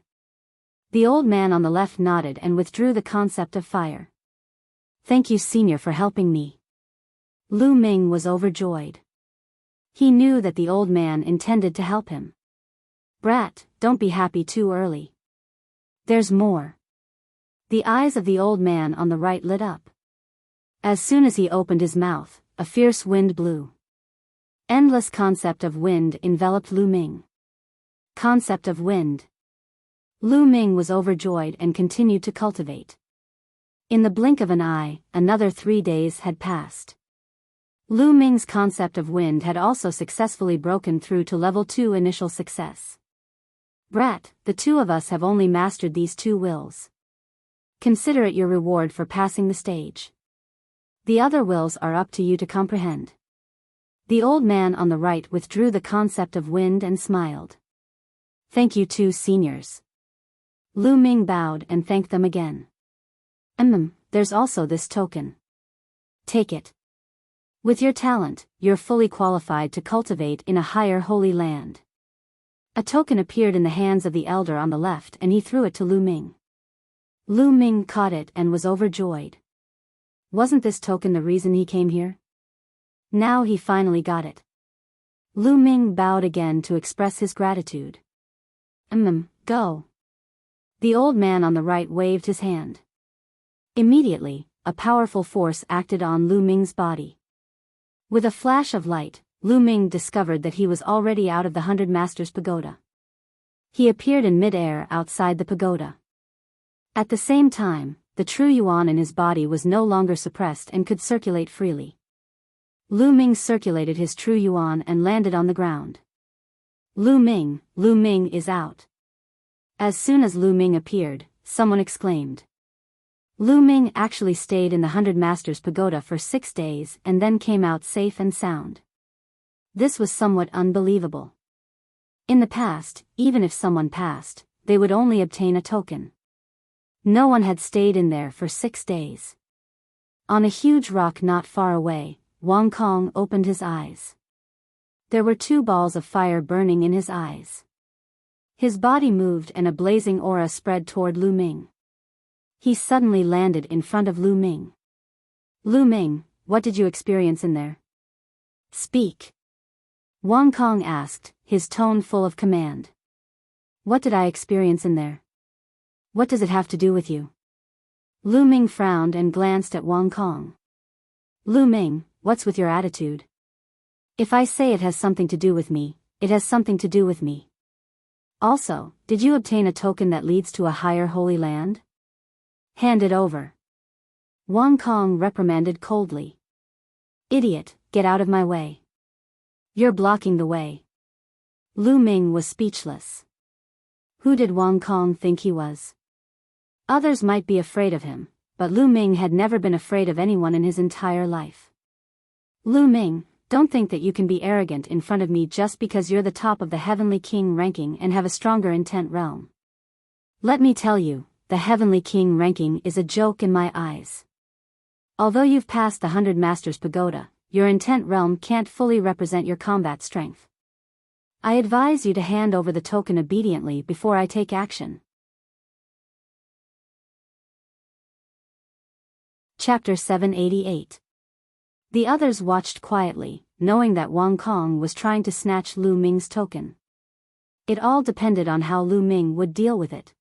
The old man on the left nodded and withdrew the concept of fire. Thank you, Senior, for helping me. Lu Ming was overjoyed. He knew that the old man intended to help him. Brat, don't be happy too early. There's more. The eyes of the old man on the right lit up. As soon as he opened his mouth, a fierce wind blew. Endless concept of wind enveloped Lu Ming. Concept of wind. Lu Ming was overjoyed and continued to cultivate. In the blink of an eye, another 3 days had passed. Lu Ming's concept of wind had also successfully broken through to level 2 initial success. Brat, the two of us have only mastered these 2 wills. Consider it your reward for passing the stage. The other wills are up to you to comprehend. The old man on the right withdrew the concept of wind and smiled. Thank you 2 seniors. Lu Ming bowed and thanked them again. There's also this token. Take it. With your talent, you're fully qualified to cultivate in a higher holy land. A token appeared in the hands of the elder on the left and he threw it to Lu Ming. Lu Ming caught it and was overjoyed. Wasn't this token the reason he came here? Now he finally got it. Lu Ming bowed again to express his gratitude. Go. The old man on the right waved his hand. Immediately, a powerful force acted on Lu Ming's body. With a flash of light, Lu Ming discovered that he was already out of the 100 Masters Pagoda. He appeared in mid-air outside the pagoda. At the same time, the true yuan in his body was no longer suppressed and could circulate freely. Lu Ming circulated his true yuan and landed on the ground. Lu Ming is out. As soon as Lu Ming appeared, someone exclaimed. Lu Ming actually stayed in the 100 Masters Pagoda for 6 days and then came out safe and sound. This was somewhat unbelievable. In the past, even if someone passed, they would only obtain a token. No one had stayed in there for 6 days. On a huge rock not far away, Wang Kong opened his eyes. There were 2 balls of fire burning in his eyes. His body moved and a blazing aura spread toward Lu Ming. He suddenly landed in front of Lu Ming. Lu Ming, what did you experience in there? Speak. Wang Kong asked, his tone full of command. What did I experience in there? What does it have to do with you? Lu Ming frowned and glanced at Wang Kong. Lu Ming, what's with your attitude? If I say it has something to do with me, it has something to do with me. Also, did you obtain a token that leads to a higher holy land? Hand it over. Wang Kong reprimanded coldly. Idiot, get out of my way. You're blocking the way. Lu Ming was speechless. Who did Wang Kong think he was? Others might be afraid of him, but Lu Ming had never been afraid of anyone in his entire life. Lu Ming, don't think that you can be arrogant in front of me just because you're the top of the Heavenly King ranking and have a stronger intent realm. Let me tell you, the Heavenly King ranking is a joke in my eyes. Although you've passed the 100 Masters Pagoda, your intent realm can't fully represent your combat strength. I advise you to hand over the token obediently before I take action. Chapter 788. The others watched quietly, knowing that Wang Kong was trying to snatch Lu Ming's token. It all depended on how Lu Ming would deal with it.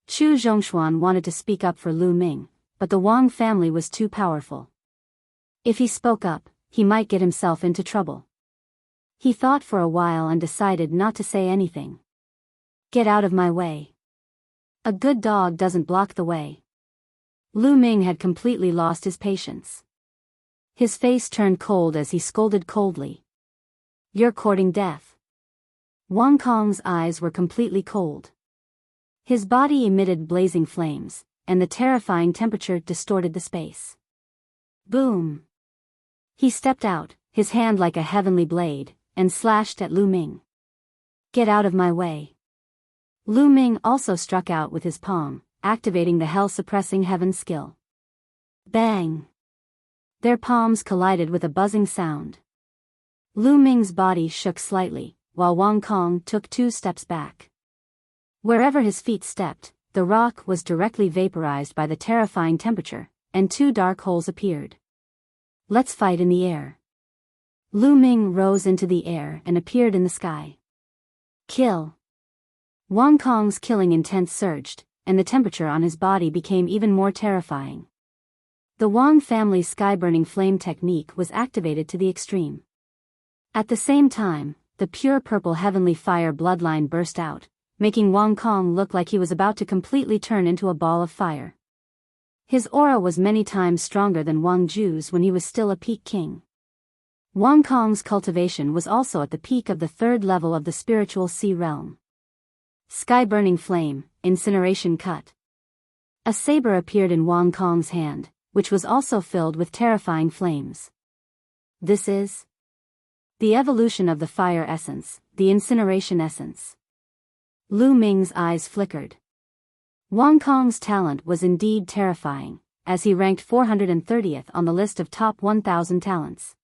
Chu Zhongshuan wanted to speak up for Lu Ming, but the Wang family was too powerful. If he spoke up, he might get himself into trouble. He thought for a while and decided not to say anything. Get out of my way. A good dog doesn't block the way. Lu Ming had completely lost his patience. His face turned cold as he scolded coldly. You're courting death. Wang Kong's eyes were completely cold. His body emitted blazing flames, and the terrifying temperature distorted the space. Boom! He stepped out, his hand like a heavenly blade, and slashed at Lu Ming. Get out of my way. Lu Ming also struck out with his palm, activating the hell-suppressing heaven skill. Bang! Their palms collided with a buzzing sound. Lu Ming's body shook slightly, while Wang Kong took 2 steps back. Wherever his feet stepped, the rock was directly vaporized by the terrifying temperature, and 2 dark holes appeared. Let's fight in the air. Lu Ming rose into the air and appeared in the sky. Kill. Wang Kong's killing intent surged, and the temperature on his body became even more terrifying. The Wang family's sky-burning flame technique was activated to the extreme. At the same time, the pure purple heavenly fire bloodline burst out, making Wang Kong look like he was about to completely turn into a ball of fire. His aura was many times stronger than Wang Ju's when he was still a peak king. Wang Kong's cultivation was also at the peak of the third level of the spiritual sea realm. Sky-burning flame, incineration cut. A saber appeared in Wang Kong's hand, which was also filled with terrifying flames. This is the evolution of the fire essence, the incineration essence. Lu Ming's eyes flickered. Wang Kong's talent was indeed terrifying, as he ranked 430th on the list of top 1,000 talents.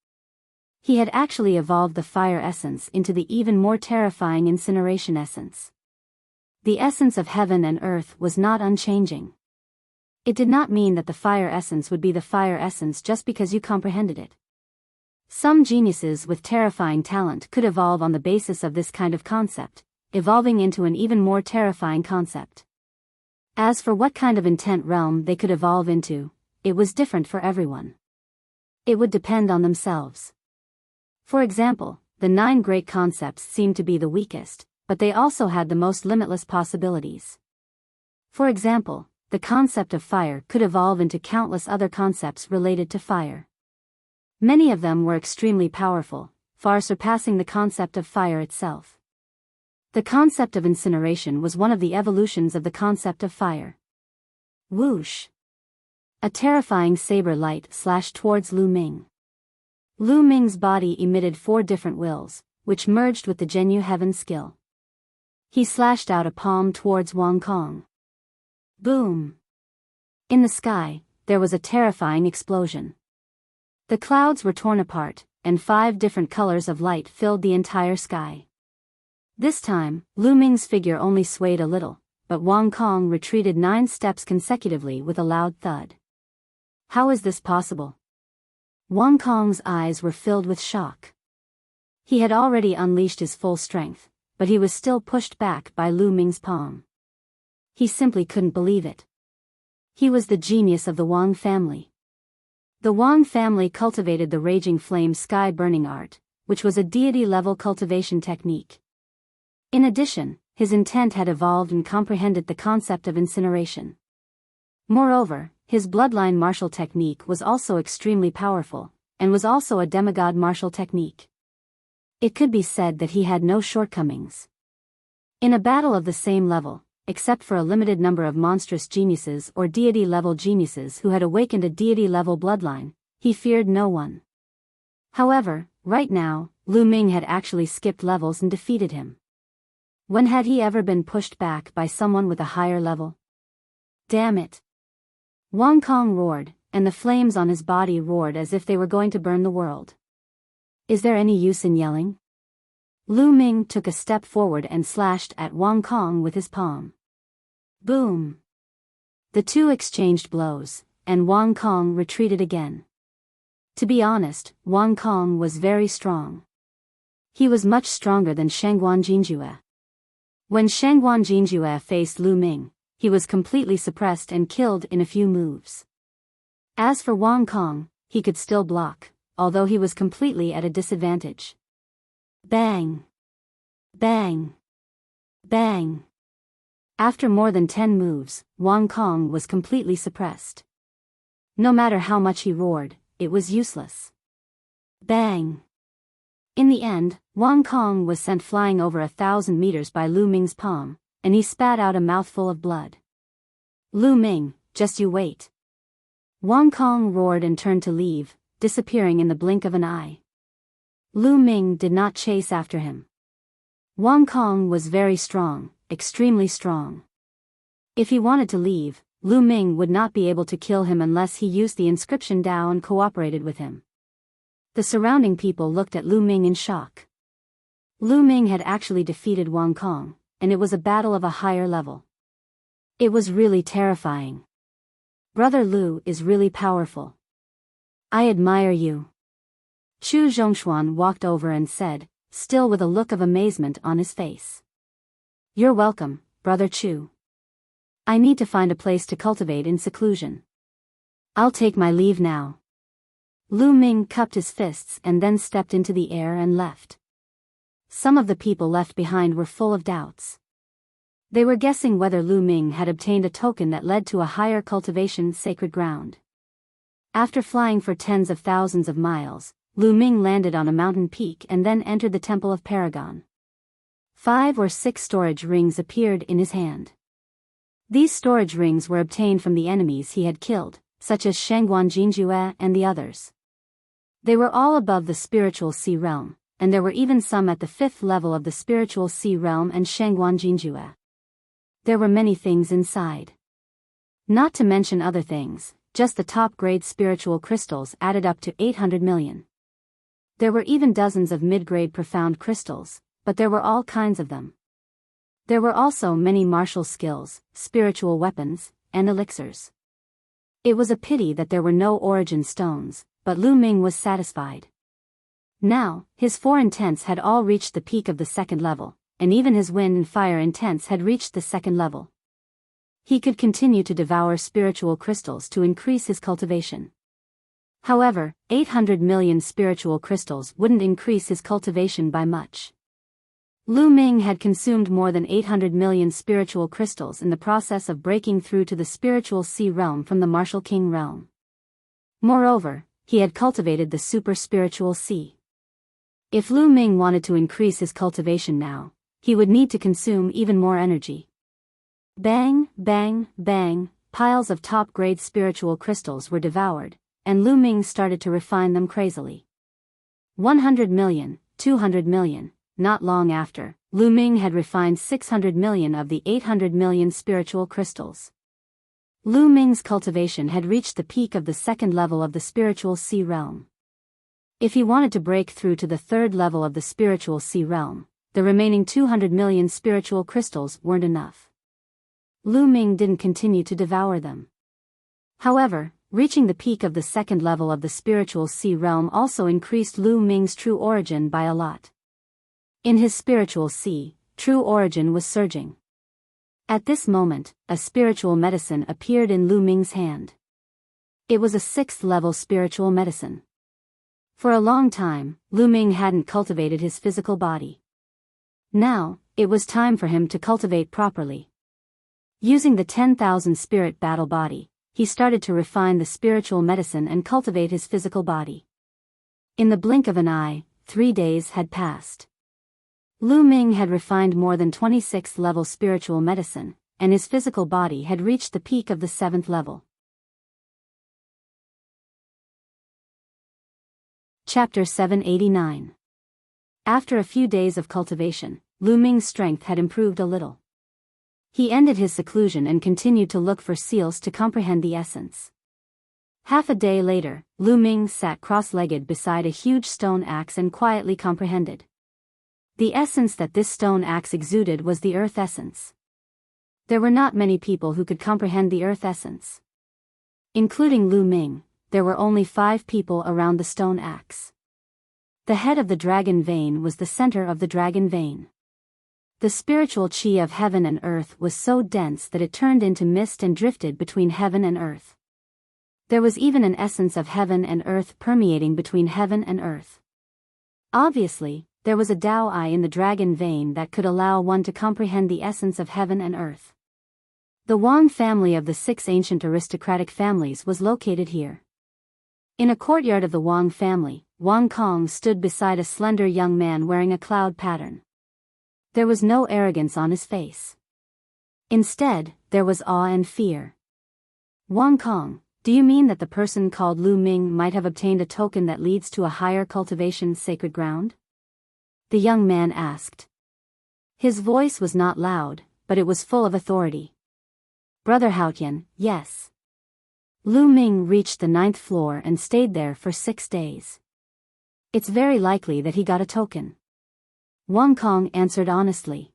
He had actually evolved the fire essence into the even more terrifying incineration essence. The essence of heaven and earth was not unchanging. It did not mean that the fire essence would be the fire essence just because you comprehended it. Some geniuses with terrifying talent could evolve on the basis of this kind of concept, evolving into an even more terrifying concept. As for what kind of intent realm they could evolve into, it was different for everyone. It would depend on themselves. For example, the 9 great concepts seemed to be the weakest, but they also had the most limitless possibilities. For example, the concept of fire could evolve into countless other concepts related to fire. Many of them were extremely powerful, far surpassing the concept of fire itself. The concept of incineration was one of the evolutions of the concept of fire. Whoosh! A terrifying saber light slashed towards Lu Ming. Lu Ming's body emitted 4 different wills, which merged with the Zhenyu Heaven skill. He slashed out a palm towards Wang Kong. Boom! In the sky, there was a terrifying explosion. The clouds were torn apart, and 5 different colors of light filled the entire sky. This time, Lu Ming's figure only swayed a little, but Wang Kong retreated 9 steps consecutively with a loud thud. How is this possible? Wang Kong's eyes were filled with shock. He had already unleashed his full strength, but he was still pushed back by Lu Ming's palm. He simply couldn't believe it. He was the genius of the Wang family. The Wang family cultivated the Raging Flame Sky Burning Art, which was a deity-level cultivation technique. In addition, his intent had evolved and comprehended the concept of incineration. Moreover, his bloodline martial technique was also extremely powerful, and was also a demigod martial technique. It could be said that he had no shortcomings. In a battle of the same level, except for a limited number of monstrous geniuses or deity-level geniuses who had awakened a deity-level bloodline, he feared no one. However, right now, Lu Ming had actually skipped levels and defeated him. When had he ever been pushed back by someone with a higher level? Damn it! Wang Kong roared, and the flames on his body roared as if they were going to burn the world. Is there any use in yelling? Lu Ming took a step forward and slashed at Wang Kong with his palm. Boom! The two exchanged blows, and Wang Kong retreated again. To be honest, Wang Kong was very strong. He was much stronger than Shangguan Jinjue. When Shangguan Jinjue faced Lu Ming, he was completely suppressed and killed in a few moves. As for Wang Kong, he could still block, although he was completely at a disadvantage. Bang! Bang! Bang! After more than 10 moves, Wang Kong was completely suppressed. No matter how much he roared, it was useless. Bang! In the end, Wang Kong was sent flying over 1,000 meters by Lu Ming's palm, and he spat out a mouthful of blood. Lu Ming, just you wait. Wang Kong roared and turned to leave, disappearing in the blink of an eye. Lu Ming did not chase after him. Wang Kong was very strong, extremely strong. If he wanted to leave, Lu Ming would not be able to kill him unless he used the inscription Dao and cooperated with him. The surrounding people looked at Lu Ming in shock. Lu Ming had actually defeated Wang Kong, and it was a battle of a higher level. It was really terrifying. Brother Lu is really powerful. I admire you. Chu Zhongshuan walked over and said, still with a look of amazement on his face. You're welcome, Brother Chu. I need to find a place to cultivate in seclusion. I'll take my leave now. Lu Ming cupped his fists and then stepped into the air and left. Some of the people left behind were full of doubts. They were guessing whether Lu Ming had obtained a token that led to a higher cultivation sacred ground. After flying for tens of thousands of miles, Lu Ming landed on a mountain peak and then entered the Temple of Paragon. 5 or 6 storage rings appeared in his hand. These storage rings were obtained from the enemies he had killed, such as Shangguan Jinjue and the others. They were all above the spiritual sea realm, and there were even some at the 5th level of the spiritual sea realm and Shangguan Jinjue. There were many things inside. Not to mention other things, just the top-grade spiritual crystals added up to 800 million. There were even dozens of mid-grade profound crystals, but there were all kinds of them. There were also many martial skills, spiritual weapons, and elixirs. It was a pity that there were no origin stones, but Lu Ming was satisfied. Now, his 4 intents had all reached the peak of the 2nd level, and even his wind and fire intents had reached the 2nd level. He could continue to devour spiritual crystals to increase his cultivation. However, 800 million spiritual crystals wouldn't increase his cultivation by much. Lu Ming had consumed more than 800 million spiritual crystals in the process of breaking through to the spiritual sea realm from the martial king realm. Moreover, he had cultivated the super spiritual sea. If Lu Ming wanted to increase his cultivation now, he would need to consume even more energy. Bang, bang, bang, piles of top-grade spiritual crystals were devoured, and Lu Ming started to refine them crazily. 100 million, 200 million. Not long after, Lu Ming had refined 600 million of the 800 million spiritual crystals. Lu Ming's cultivation had reached the peak of the 2nd level of the spiritual sea realm. If he wanted to break through to the 3rd level of the spiritual sea realm, the remaining 200 million spiritual crystals weren't enough. Lu Ming didn't continue to devour them. However, reaching the peak of the 2nd level of the spiritual sea realm also increased Lu Ming's true origin by a lot. In his spiritual sea, true origin was surging. At this moment, a spiritual medicine appeared in Lu Ming's hand. It was a 6th level spiritual medicine. For a long time, Lu Ming hadn't cultivated his physical body. Now, it was time for him to cultivate properly. Using the 10,000 spirit battle body, he started to refine the spiritual medicine and cultivate his physical body. In the blink of an eye, 3 days had passed. Lu Ming had refined more than 26th level spiritual medicine, and his physical body had reached the peak of the 7th level. Chapter 789. After a few days of cultivation, Lu Ming's strength had improved a little. He ended his seclusion and continued to look for seals to comprehend the essence. Half a day later, Lu Ming sat cross-legged beside a huge stone axe and quietly comprehended. The essence that this stone axe exuded was the earth essence. There were not many people who could comprehend the earth essence. Including Lu Ming, there were only 5 people around the stone axe. The head of the dragon vein was the center of the dragon vein. The spiritual chi of heaven and earth was so dense that it turned into mist and drifted between heaven and earth. There was even an essence of heaven and earth permeating between heaven and earth. Obviously, there was a Tao eye in the dragon vein that could allow one to comprehend the essence of heaven and earth. The Wang family of the 6 ancient aristocratic families was located here. In a courtyard of the Wang family, Wang Kong stood beside a slender young man wearing a cloud pattern. There was no arrogance on his face. Instead, there was awe and fear. Wang Kong, do you mean that the person called Lu Ming might have obtained a token that leads to a higher cultivation sacred ground? The young man asked. His voice was not loud, but it was full of authority. Brother Haotian, yes. Lu Ming reached the 9th floor and stayed there for 6 days. It's very likely that he got a token. Wang Kong answered honestly.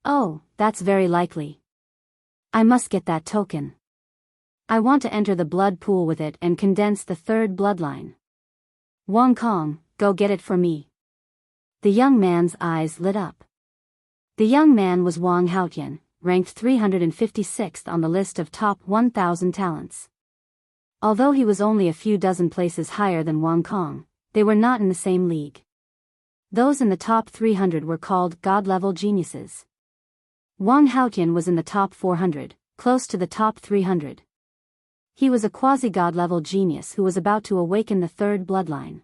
Oh, that's very likely. I must get that token. I want to enter the blood pool with it and condense the 3rd bloodline. Wang Kong, go get it for me. The young man's eyes lit up. The young man was Wang Haotian, ranked 356th on the list of top 1,000 talents. Although he was only a few dozen places higher than Wang Kong, they were not in the same league. Those in the top 300 were called god-level geniuses. Wang Haotian was in the top 400, close to the top 300. He was a quasi-god-level genius who was about to awaken the third bloodline.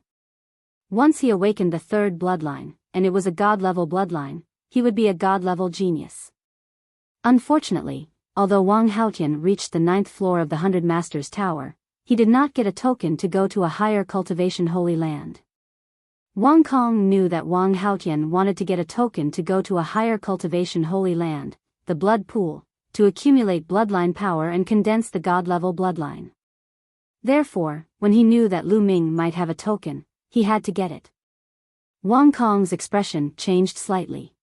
Once he awakened the third bloodline, and it was a god-level bloodline, he would be a god-level genius. Unfortunately, although Wang Haotian reached the 9th floor of the 100 Masters Tower, he did not get a token to go to a higher cultivation Holy Land. Wang Kong knew that Wang Haotian wanted to get a token to go to a higher cultivation Holy Land, the Blood Pool, to accumulate bloodline power and condense the god-level bloodline. Therefore, when he knew that Lu Ming might have a token, he had to get it. Wang Kong's expression changed slightly.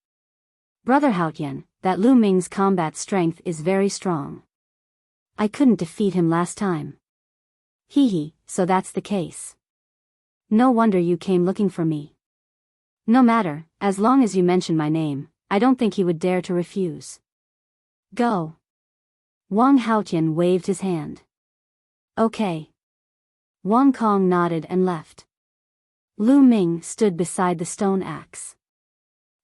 Brother Haotian, that Lu Ming's combat strength is very strong. I couldn't defeat him last time. Hee, so that's the case. No wonder you came looking for me. No matter, as long as you mention my name, I don't think he would dare to refuse. Go. Wang Haotian waved his hand. Okay. Wang Kong nodded and left. Lu Ming stood beside the stone axe.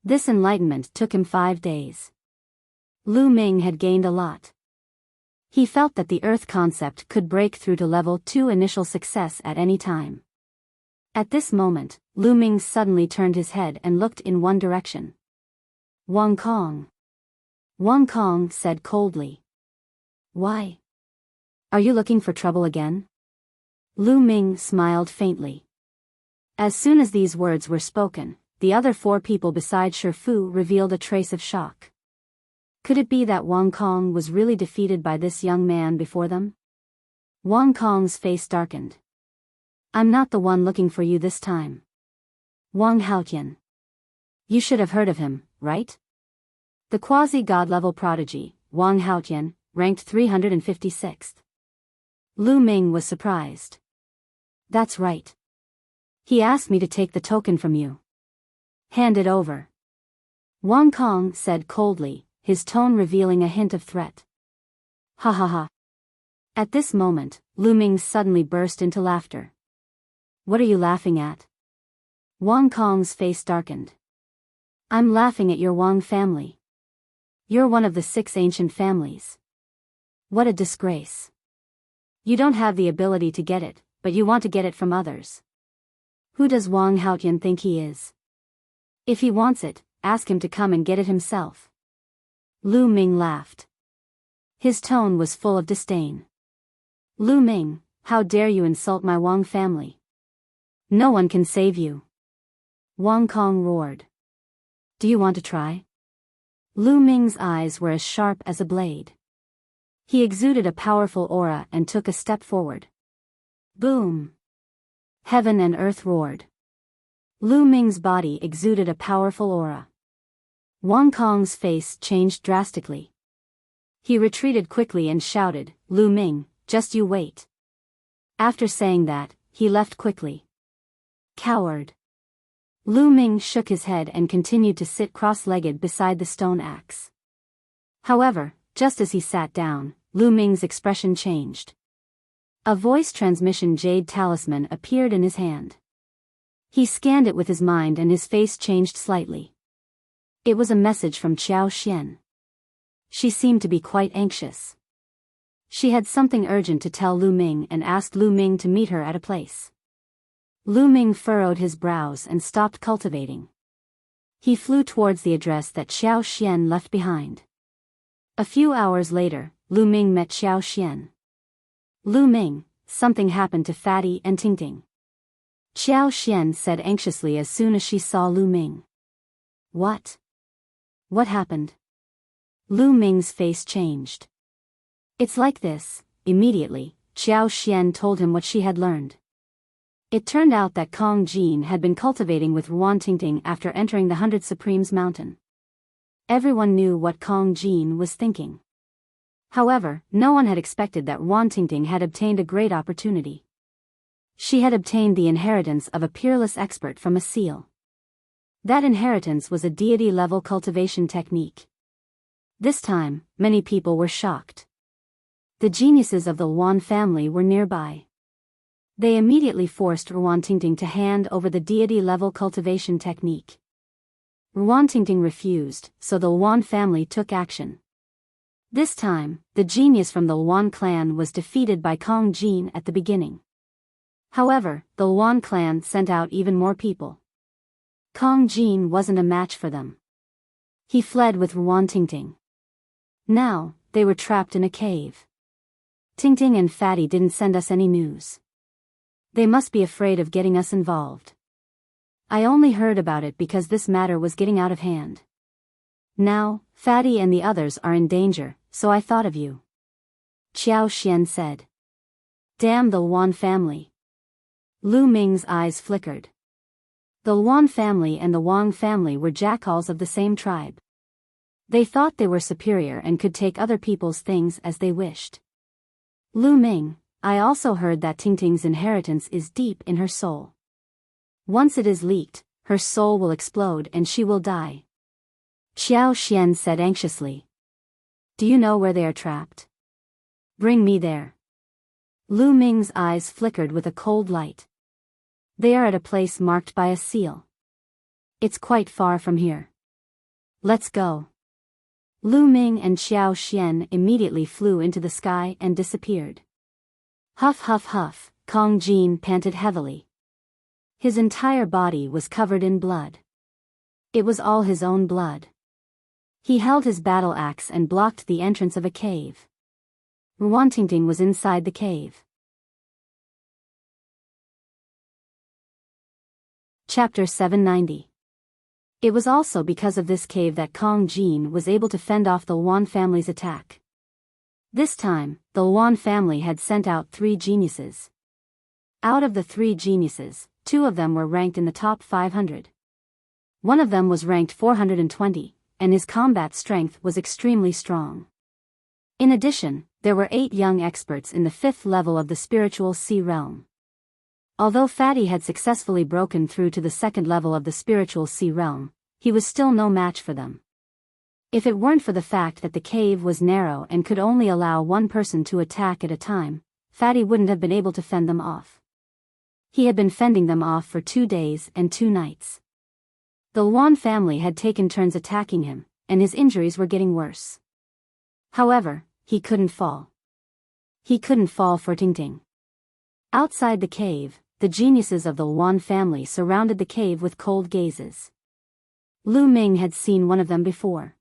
This enlightenment took him 5 days. Lu Ming had gained a lot. He felt that the Earth concept could break through to level 2 initial success at any time. At this moment, Lu Ming suddenly turned his head and looked in one direction. Wang Kong. Wang Kong said coldly. Why? Are you looking for trouble again? Lu Ming smiled faintly. As soon as these words were spoken, the other 4 people beside Shi Fu revealed a trace of shock. Could it be that Wang Kong was really defeated by this young man before them? Wang Kong's face darkened. I'm not the one looking for you this time. Wang Haotian. You should have heard of him, right? The quasi-god-level prodigy, Wang Haotian, ranked 356th. Lu Ming was surprised. That's right. He asked me to take the token from you. Hand it over. Wang Kong said coldly, his tone revealing a hint of threat. Ha ha ha. At this moment, Lu Ming suddenly burst into laughter. What are you laughing at? Wang Kong's face darkened. I'm laughing at your Wang family. You're one of the 6 ancient families. What a disgrace. You don't have the ability to get it, but you want to get it from others. Who does Wang Haotian think he is? If he wants it, ask him to come and get it himself. Lu Ming laughed. His tone was full of disdain. Lu Ming, how dare you insult my Wang family? No one can save you. Wang Kong roared. Do you want to try? Lu Ming's eyes were as sharp as a blade. He exuded a powerful aura and took a step forward. Boom! Heaven and earth roared. Lu Ming's body exuded a powerful aura. Wang Kong's face changed drastically. He retreated quickly and shouted, Lu Ming, just you wait. After saying that, he left quickly. Coward. Lu Ming shook his head and continued to sit cross-legged beside the stone axe. However, just as he sat down, Lu Ming's expression changed. A voice transmission jade talisman appeared in his hand. He scanned it with his mind and his face changed slightly. It was a message from Qiao Xian. She seemed to be quite anxious. She had something urgent to tell Lu Ming and asked Lu Ming to meet her at a place. Lu Ming furrowed his brows and stopped cultivating. He flew towards the address that Qiao Xian left behind. A few hours later, Lu Ming met Qiao Xian. Lu Ming, something happened to Fatty and Tingting. Qiao Xian said anxiously as soon as she saw Lu Ming. What? What happened? Lu Ming's face changed. It's like this. Immediately, Qiao Xian told him what she had learned. It turned out that Kong Jin had been cultivating with Ruan Tingting after entering the 100 Supremes Mountain. Everyone knew what Kong Jin was thinking. However, no one had expected that Ruan Tingting had obtained a great opportunity. She had obtained the inheritance of a peerless expert from a seal. That inheritance was a deity-level cultivation technique. This time, many people were shocked. The geniuses of the Wan family were nearby. They immediately forced Ruantingting to hand over the deity-level cultivation technique. Ruantingting refused, so the Wan family took action. This time, the genius from the Wan clan was defeated by Kong Jin at the beginning. However, the Wan clan sent out even more people. Kong Jin wasn't a match for them. He fled with Ruantingting. Now, they were trapped in a cave. Tingting and Fatty didn't send us any news. They must be afraid of getting us involved. I only heard about it because this matter was getting out of hand. Now, Fatty and the others are in danger, so I thought of you. Qiao Xian said. Damn the Wan family. Lu Ming's eyes flickered. The Wan family and the Wang family were jackals of the same tribe. They thought they were superior and could take other people's things as they wished. Lu Ming, I also heard that Tingting's inheritance is deep in her soul. Once it is leaked, her soul will explode and she will die. Qiao Xian said anxiously. Do you know where they are trapped? Bring me there. Lu Ming's eyes flickered with a cold light. They are at a place marked by a seal. It's quite far from here. Let's go. Lu Ming and Qiao Xian immediately flew into the sky and disappeared. Huff huff huff, Kong Jin panted heavily. His entire body was covered in blood. It was all his own blood. He held his battle axe and blocked the entrance of a cave. Ruantingting was inside the cave. Chapter 790. It was also because of this cave that Kong Jin was able to fend off the Wan family's attack. This time, the Wan family had sent out 3 geniuses. Out of the 3 geniuses, 2 of them were ranked in the top 500. One of them was ranked 420, and his combat strength was extremely strong. In addition, there were 8 young experts in the 5th level of the spiritual sea realm. Although Fatty had successfully broken through to the 2nd level of the spiritual sea realm, he was still no match for them. If it weren't for the fact that the cave was narrow and could only allow one person to attack at a time, Fatty wouldn't have been able to fend them off. He had been fending them off for 2 days and 2 nights. The Wan family had taken turns attacking him, and his injuries were getting worse. However, he couldn't fall. He couldn't fall for Tingting. Outside the cave, the geniuses of the Wan family surrounded the cave with cold gazes. Lu Ming had seen one of them before.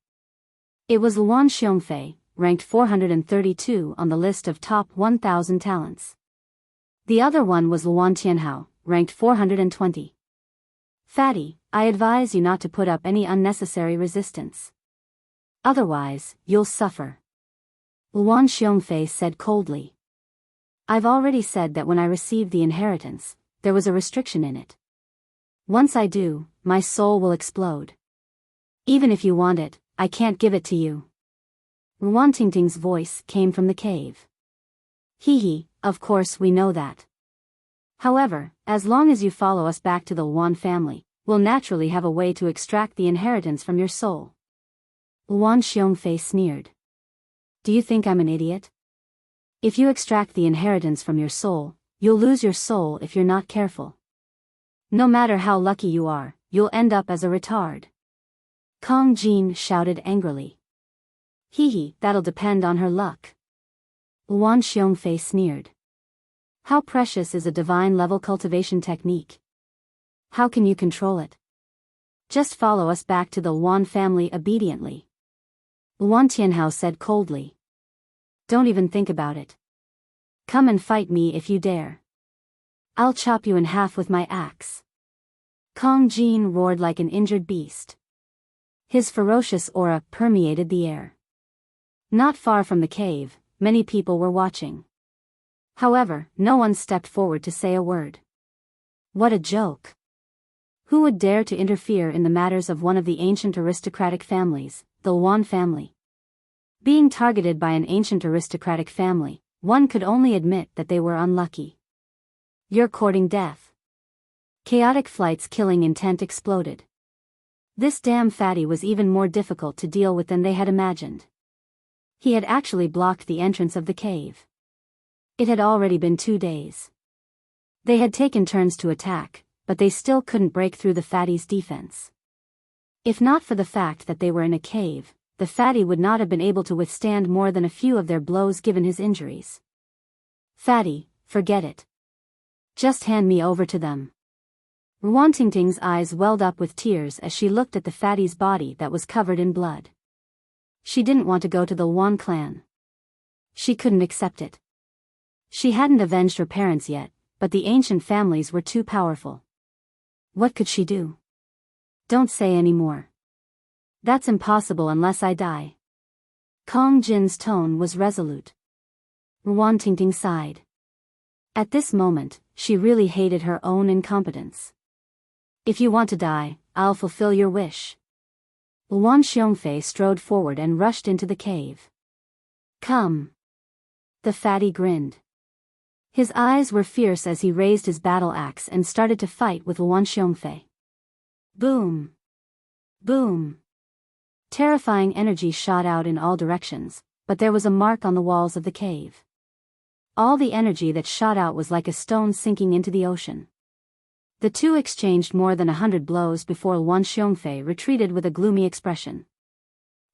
It was Luan Xiongfei, ranked 432 on the list of top 1,000 talents. The other one was Luan Tianhao, ranked 420. Fatty, I advise you not to put up any unnecessary resistance. Otherwise, you'll suffer. Luan Xiongfei said coldly. I've already said that when I received the inheritance, there was a restriction in it. Once I do, my soul will explode. Even if you want it, I can't give it to you. Ruantingting's voice came from the cave. Hee, of course we know that. However, as long as you follow us back to the Wan family, we'll naturally have a way to extract the inheritance from your soul. Luan Xiongfei sneered. Do you think I'm an idiot? If you extract the inheritance from your soul, you'll lose your soul if you're not careful. No matter how lucky you are, you'll end up as a retard. Kong Jin shouted angrily. Hee, that'll depend on her luck. Luan Xiongfei sneered. How precious is a divine-level cultivation technique? How can you control it? Just follow us back to the Wan family obediently. Luan Tianhao said coldly. Don't even think about it. Come and fight me if you dare. I'll chop you in half with my axe. Kong Jin roared like an injured beast. His ferocious aura permeated the air. Not far from the cave, many people were watching. However, no one stepped forward to say a word. What a joke. Who would dare to interfere in the matters of one of the ancient aristocratic families, the Wan family? Being targeted by an ancient aristocratic family, one could only admit that they were unlucky. You're courting death. Chaotic Flight's killing intent exploded. This damn fatty was even more difficult to deal with than they had imagined. He had actually blocked the entrance of the cave. It had already been 2 days. They had taken turns to attack, but they still couldn't break through the fatty's defense. If not for the fact that they were in a cave, the fatty would not have been able to withstand more than a few of their blows given his injuries. Fatty, forget it. Just hand me over to them. Ruantingting's eyes welled up with tears as she looked at the fatty's body that was covered in blood. She didn't want to go to the Luan clan. She couldn't accept it. She hadn't avenged her parents yet, but the ancient families were too powerful. What could she do? Don't say any more. That's impossible unless I die. Kong Jin's tone was resolute. Ruantingting sighed. At this moment, she really hated her own incompetence. If you want to die, I'll fulfill your wish. Luan Xiongfei strode forward and rushed into the cave. Come. The fatty grinned. His eyes were fierce as he raised his battle axe and started to fight with Luan Xiongfei. Boom. Boom. Terrifying energy shot out in all directions, but there was a mark on the walls of the cave. All the energy that shot out was like a stone sinking into the ocean. The two exchanged more than 100 blows before Luan Xiongfei retreated with a gloomy expression.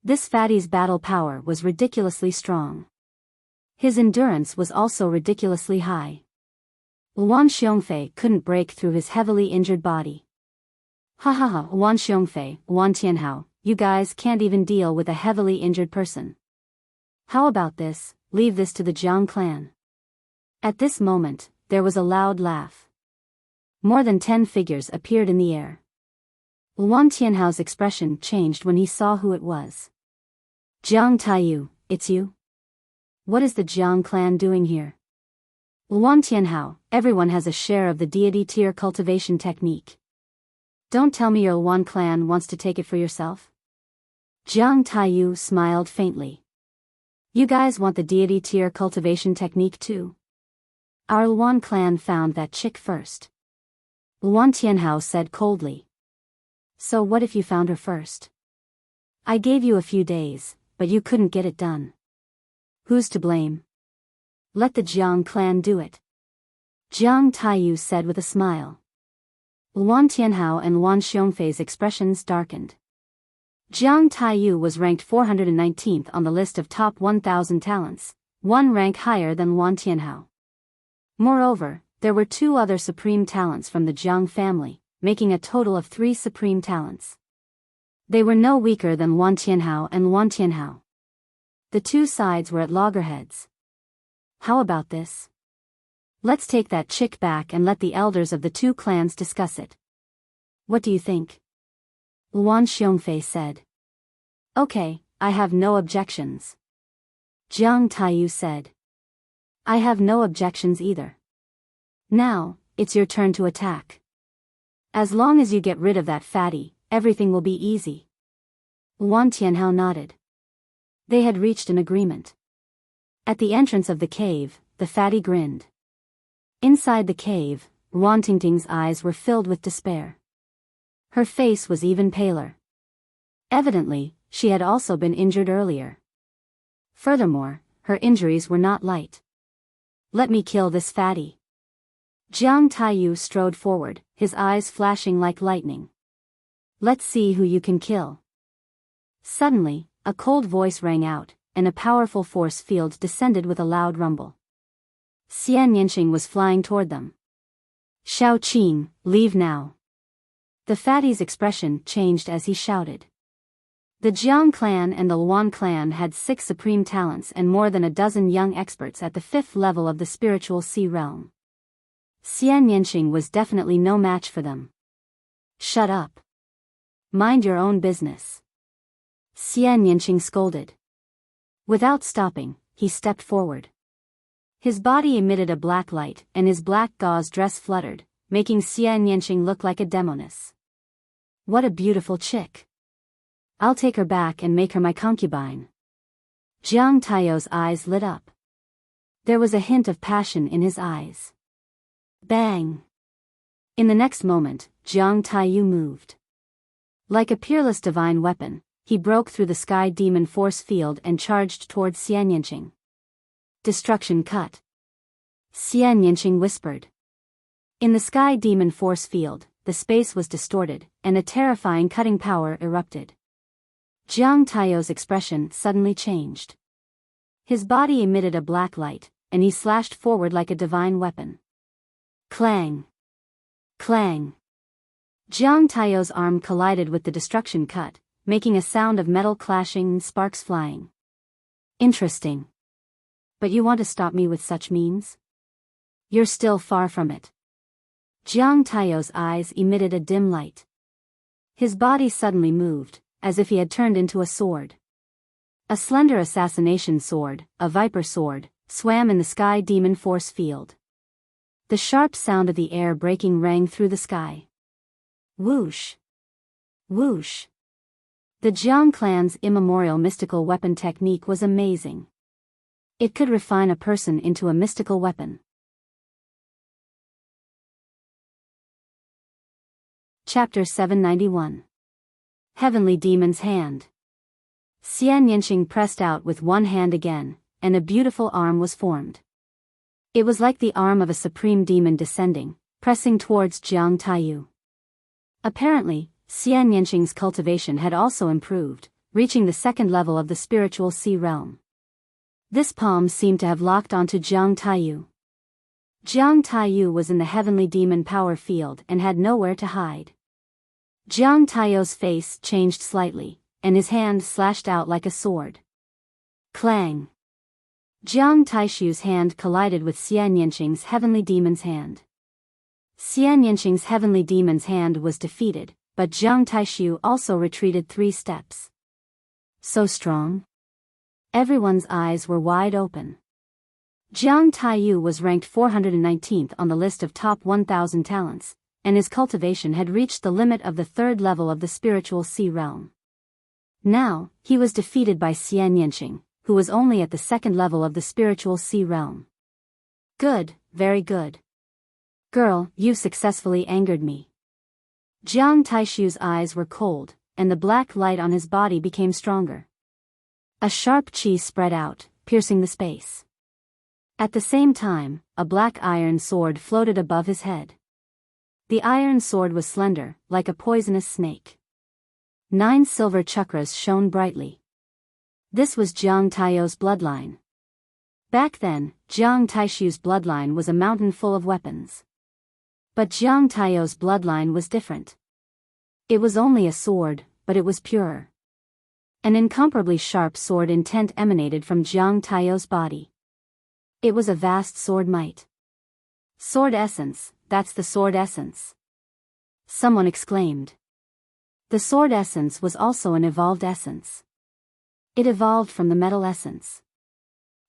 This fatty's battle power was ridiculously strong. His endurance was also ridiculously high. Luan Xiongfei couldn't break through his heavily injured body. Ha ha ha, Luan Xiongfei, Luan Tianhao, you guys can't even deal with a heavily injured person. How about this, leave this to the Jiang clan. At this moment, there was a loud laugh. More than 10 figures appeared in the air. Luan Tianhao's expression changed when he saw who it was. Jiang Taiyu, it's you? What is the Jiang clan doing here? Luan Tianhao, everyone has a share of the deity tier cultivation technique. Don't tell me your Luan clan wants to take it for yourself? Jiang Taiyu smiled faintly. You guys want the deity tier cultivation technique too? Our Luan clan found that chick first. Luan Tianhao said coldly. So what if you found her first? I gave you a few days, but you couldn't get it done. Who's to blame? Let the Jiang clan do it. Jiang Taiyu said with a smile. Luan Tianhao and Luan Xiongfei's expressions darkened. Jiang Taiyu was ranked 419th on the list of top 1,000 talents, one rank higher than Luan Tianhao. Moreover, there were 2 other supreme talents from the Jiang family, making a total of 3 supreme talents. They were no weaker than Luan Tianhao and Luan Tianhao. The 2 sides were at loggerheads. How about this? Let's take that chick back and let the elders of the 2 clans discuss it. What do you think? Luan Xiongfei said. Okay, I have no objections. Jiang Taiyu said. I have no objections either. Now, it's your turn to attack. As long as you get rid of that fatty, everything will be easy. Luan Tianhao nodded. They had reached an agreement. At the entrance of the cave, the fatty grinned. Inside the cave, Ruantingting's eyes were filled with despair. Her face was even paler. Evidently, she had also been injured earlier. Furthermore, her injuries were not light. Let me kill this fatty. Jiang Taiyu strode forward, his eyes flashing like lightning. Let's see who you can kill. Suddenly, a cold voice rang out, and a powerful force field descended with a loud rumble. Xian Yanqing was flying toward them. Shao Qing, leave now. The fatty's expression changed as he shouted. The Jiang clan and the Luan clan had 6 supreme talents and more than a dozen young experts at the 5th level of the spiritual sea realm. Xian Yanqing was definitely no match for them. Shut up. Mind your own business. Xian Yanqing scolded. Without stopping, he stepped forward. His body emitted a black light and his black gauze dress fluttered, making Xian Yanqing look like a demoness. What a beautiful chick. I'll take her back and make her my concubine. Jiang Taiyu's eyes lit up. There was a hint of passion in his eyes. Bang! In the next moment, Jiang Taiyu moved. Like a peerless divine weapon, he broke through the sky demon force field and charged towards Xian Yanqing. Destruction cut. Xian Yanqing whispered. In the sky demon force field, the space was distorted, and a terrifying cutting power erupted. Jiang Taiyou's expression suddenly changed. His body emitted a black light, and he slashed forward like a divine weapon. Clang! Clang! Jiang Taiyou's arm collided with the destruction cut, making a sound of metal clashing and sparks flying. Interesting. But you want to stop me with such means? You're still far from it. Jiang Taiyou's eyes emitted a dim light. His body suddenly moved, as if he had turned into a sword. A slender assassination sword, a viper sword, swam in the sky demon force field. The sharp sound of the air breaking rang through the sky. Whoosh! Whoosh! The Jiang clan's immemorial mystical weapon technique was amazing. It could refine a person into a mystical weapon. Chapter 791. Heavenly Demon's Hand. Xian Yanqing pressed out with one hand again, and a beautiful arm was formed. It was like the arm of a supreme demon descending, pressing towards Jiang Taiyou. Apparently, Xian Yanqing's cultivation had also improved, reaching the second level of the spiritual sea realm. This palm seemed to have locked onto Jiang Taiyou. Jiang Taiyou was in the heavenly demon power field and had nowhere to hide. Jiang Taiyou's face changed slightly, and his hand slashed out like a sword. Clang! Jiang Taishu's hand collided with Xian Yanqing's heavenly demon's hand. Xian Yanqing's heavenly demon's hand was defeated, but Jiang Taishu also retreated 3 steps. So strong? Everyone's eyes were wide open. Jiang Taiyou was ranked 419th on the list of top 1,000 talents, and his cultivation had reached the limit of the 3rd level of the spiritual sea realm. Now, he was defeated by Xian Yanqing, who was only at the 2nd level of the spiritual sea realm. Good, very good. Girl, you successfully angered me. Jiang Taishu's eyes were cold, and the black light on his body became stronger. A sharp qi spread out, piercing the space. At the same time, a black iron sword floated above his head. The iron sword was slender, like a poisonous snake. 9 silver chakras shone brightly. This was Jiang Taiyou's bloodline. Back then, Jiang Taishu's bloodline was a mountain full of weapons. But Jiang Taiyou's bloodline was different. It was only a sword, but it was purer. An incomparably sharp sword intent emanated from Jiang Taiyou's body. It was a vast sword might. Sword essence, that's the sword essence. Someone exclaimed. The sword essence was also an evolved essence. It evolved from the metal essence.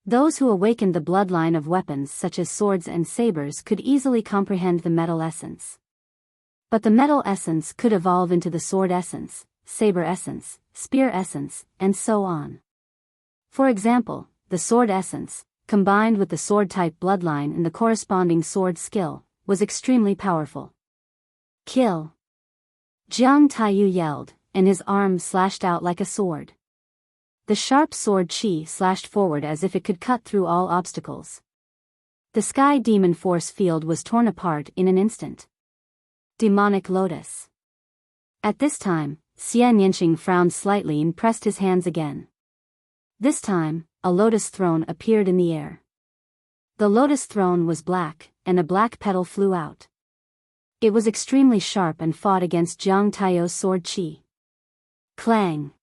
Those who awakened the bloodline of weapons such as swords and sabers could easily comprehend the metal essence. But the metal essence could evolve into the sword essence, saber essence, spear essence, and so on. For example, the sword essence, combined with the sword-type bloodline and the corresponding sword skill, was extremely powerful. Kill! Jiang Taiyou yelled, and his arm slashed out like a sword. The sharp sword qi slashed forward as if it could cut through all obstacles. The sky demon force field was torn apart in an instant. Demonic Lotus. At this time, Xian Yanqing frowned slightly and pressed his hands again. This time, a lotus throne appeared in the air. The lotus throne was black, and a black petal flew out. It was extremely sharp and fought against Jiang Taiyou's sword qi. Clang!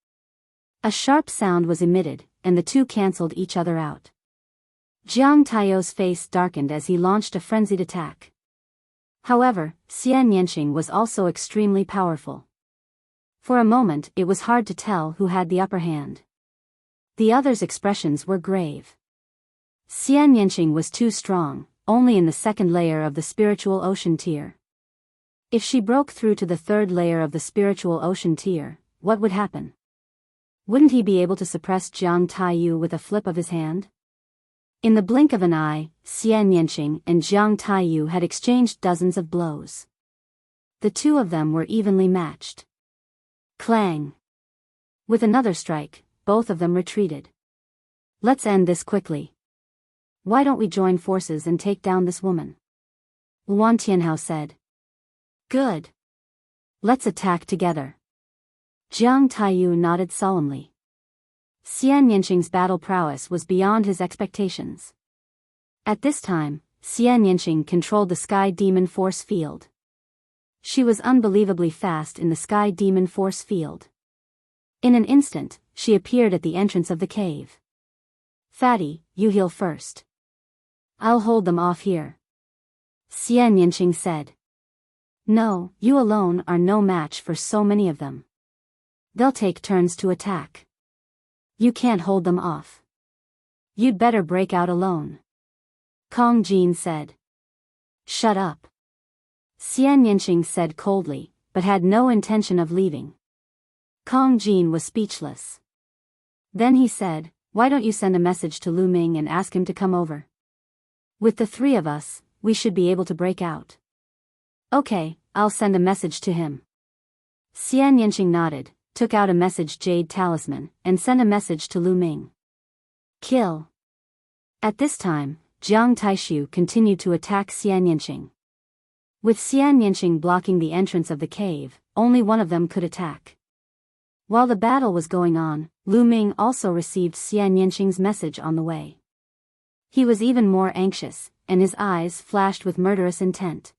A sharp sound was emitted, and the two cancelled each other out. Jiang Taiyou's face darkened as he launched a frenzied attack. However, Xian Yanqing was also extremely powerful. For a moment it was hard to tell who had the upper hand. The others' expressions were grave. Xian Yanqing was too strong, only in the 2nd layer of the spiritual ocean tier. If she broke through to the 3rd layer of the spiritual ocean tier, what would happen? Wouldn't he be able to suppress Jiang Taiyou with a flip of his hand? In the blink of an eye, Xian Yanqing and Jiang Taiyou had exchanged dozens of blows. The two of them were evenly matched. Clang! With another strike, both of them retreated. Let's end this quickly. Why don't we join forces and take down this woman? Luan Tianhao said. Good. Let's attack together. Jiang Taiyu nodded solemnly. Xian Yanqing's battle prowess was beyond his expectations. At this time, Xian Yanqing controlled the Sky Demon Force field. She was unbelievably fast in the Sky Demon Force field. In an instant, she appeared at the entrance of the cave. Fatty, you heal first. I'll hold them off here. Xian Yanqing said. No, you alone are no match for so many of them. They'll take turns to attack. You can't hold them off. You'd better break out alone. Kong Jin said. Shut up. Xian Yanqing said coldly, but had no intention of leaving. Kong Jin was speechless. Then he said, why don't you send a message to Lu Ming and ask him to come over? With the three of us, we should be able to break out. Okay, I'll send a message to him. Xian Yanqing nodded, took out a message jade talisman, and sent a message to Lu Ming. Kill. At this time, Jiang Taishu continued to attack Xian Yanqing. With Xian Yanqing blocking the entrance of the cave, only one of them could attack. While the battle was going on, Lu Ming also received Xian Yanqing's message on the way. He was even more anxious, and his eyes flashed with murderous intent.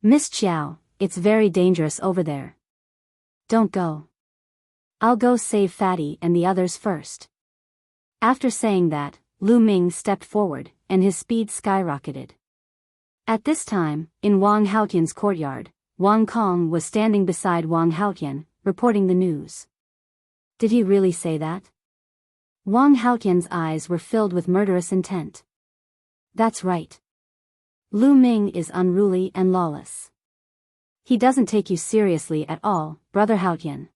Miss Qiao, it's very dangerous over there. Don't go. I'll go save Fatty and the others first. After saying that, Lu Ming stepped forward, and his speed skyrocketed. At this time, in Wang Haotian's courtyard, Wang Kong was standing beside Wang Haotian, reporting the news. Did he really say that? Wang Haotian's eyes were filled with murderous intent. That's right. Lu Ming is unruly and lawless. He doesn't take you seriously at all, Brother Haotian.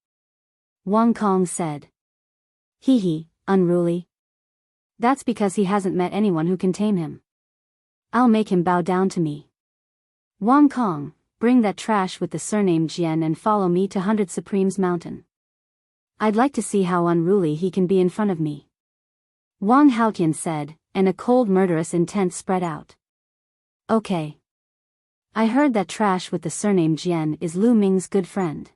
Wang Kong said. Hee, unruly. That's because he hasn't met anyone who can tame him. I'll make him bow down to me. Wang Kong, bring that trash with the surname Jian and follow me to 100 Supremes Mountain. I'd like to see how unruly he can be in front of me. Wang Haotian said, and a cold murderous intent spread out. Okay. I heard that trash with the surname Jian is Lu Ming's good friend.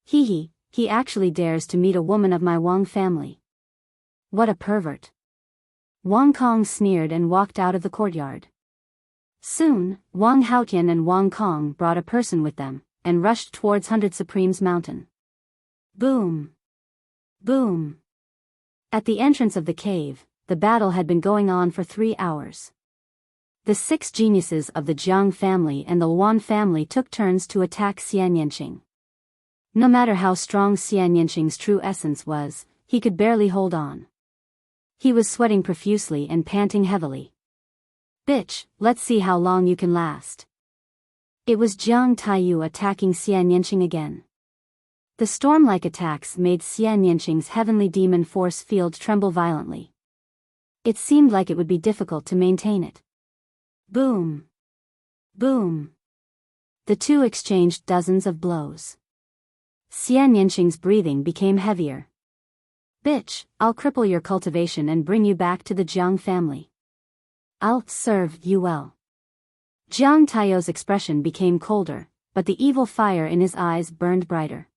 He actually dares to meet a woman of my Wang family. What a pervert. Wang Kong sneered and walked out of the courtyard. Soon, Wang Haotian and Wang Kong brought a person with them, and rushed towards 100 Supremes Mountain. Boom! Boom! At the entrance of the cave, the battle had been going on for 3 hours. The 6 geniuses of the Jiang family and the Luan family took turns to attack Xian Yanqing. No matter how strong Xian Yanqing's true essence was, he could barely hold on. He was sweating profusely and panting heavily. Bitch, let's see how long you can last. It was Jiang Taiyu attacking Xian Yanqing again. The storm-like attacks made Xian Yanqing's heavenly demon force field tremble violently. It seemed like it would be difficult to maintain it. Boom! Boom! The two exchanged dozens of blows. Xian Yanqing's breathing became heavier. Bitch, I'll cripple your cultivation and bring you back to the Jiang family. I'll serve you well. Jiang Taiyu's expression became colder, but the evil fire in his eyes burned brighter.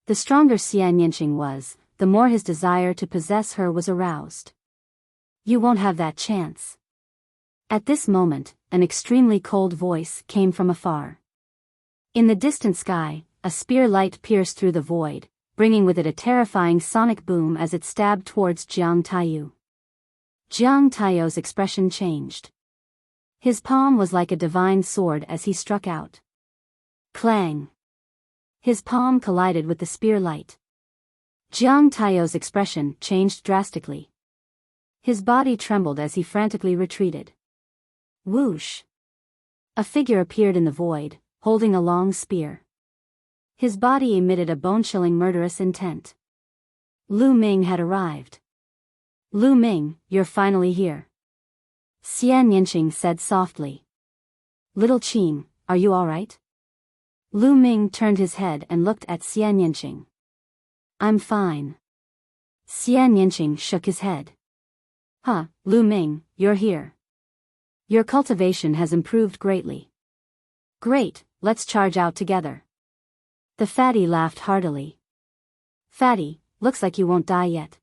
The stronger Xian Yanqing was, the more his desire to possess her was aroused. You won't have that chance. At this moment, an extremely cold voice came from afar. In the distant sky, a spear light pierced through the void, bringing with it a terrifying sonic boom as it stabbed towards Jiang Taiyu. Jiang Taiyu's expression changed. His palm was like a divine sword as he struck out. Clang! His palm collided with the spear light. Jiang Taiyu's expression changed drastically. His body trembled as he frantically retreated. Whoosh! A figure appeared in the void, holding a long spear. His body emitted a bone-chilling murderous intent. Lu Ming had arrived. Lu Ming, you're finally here. Xian Yanqing said softly. Little Qin, are you all right? Lu Ming turned his head and looked at Xian Yanqing. I'm fine. Xian Yanqing shook his head. Huh, Lu Ming, you're here. Your cultivation has improved greatly. Great, let's charge out together. The fatty laughed heartily. Fatty, looks like you won't die yet.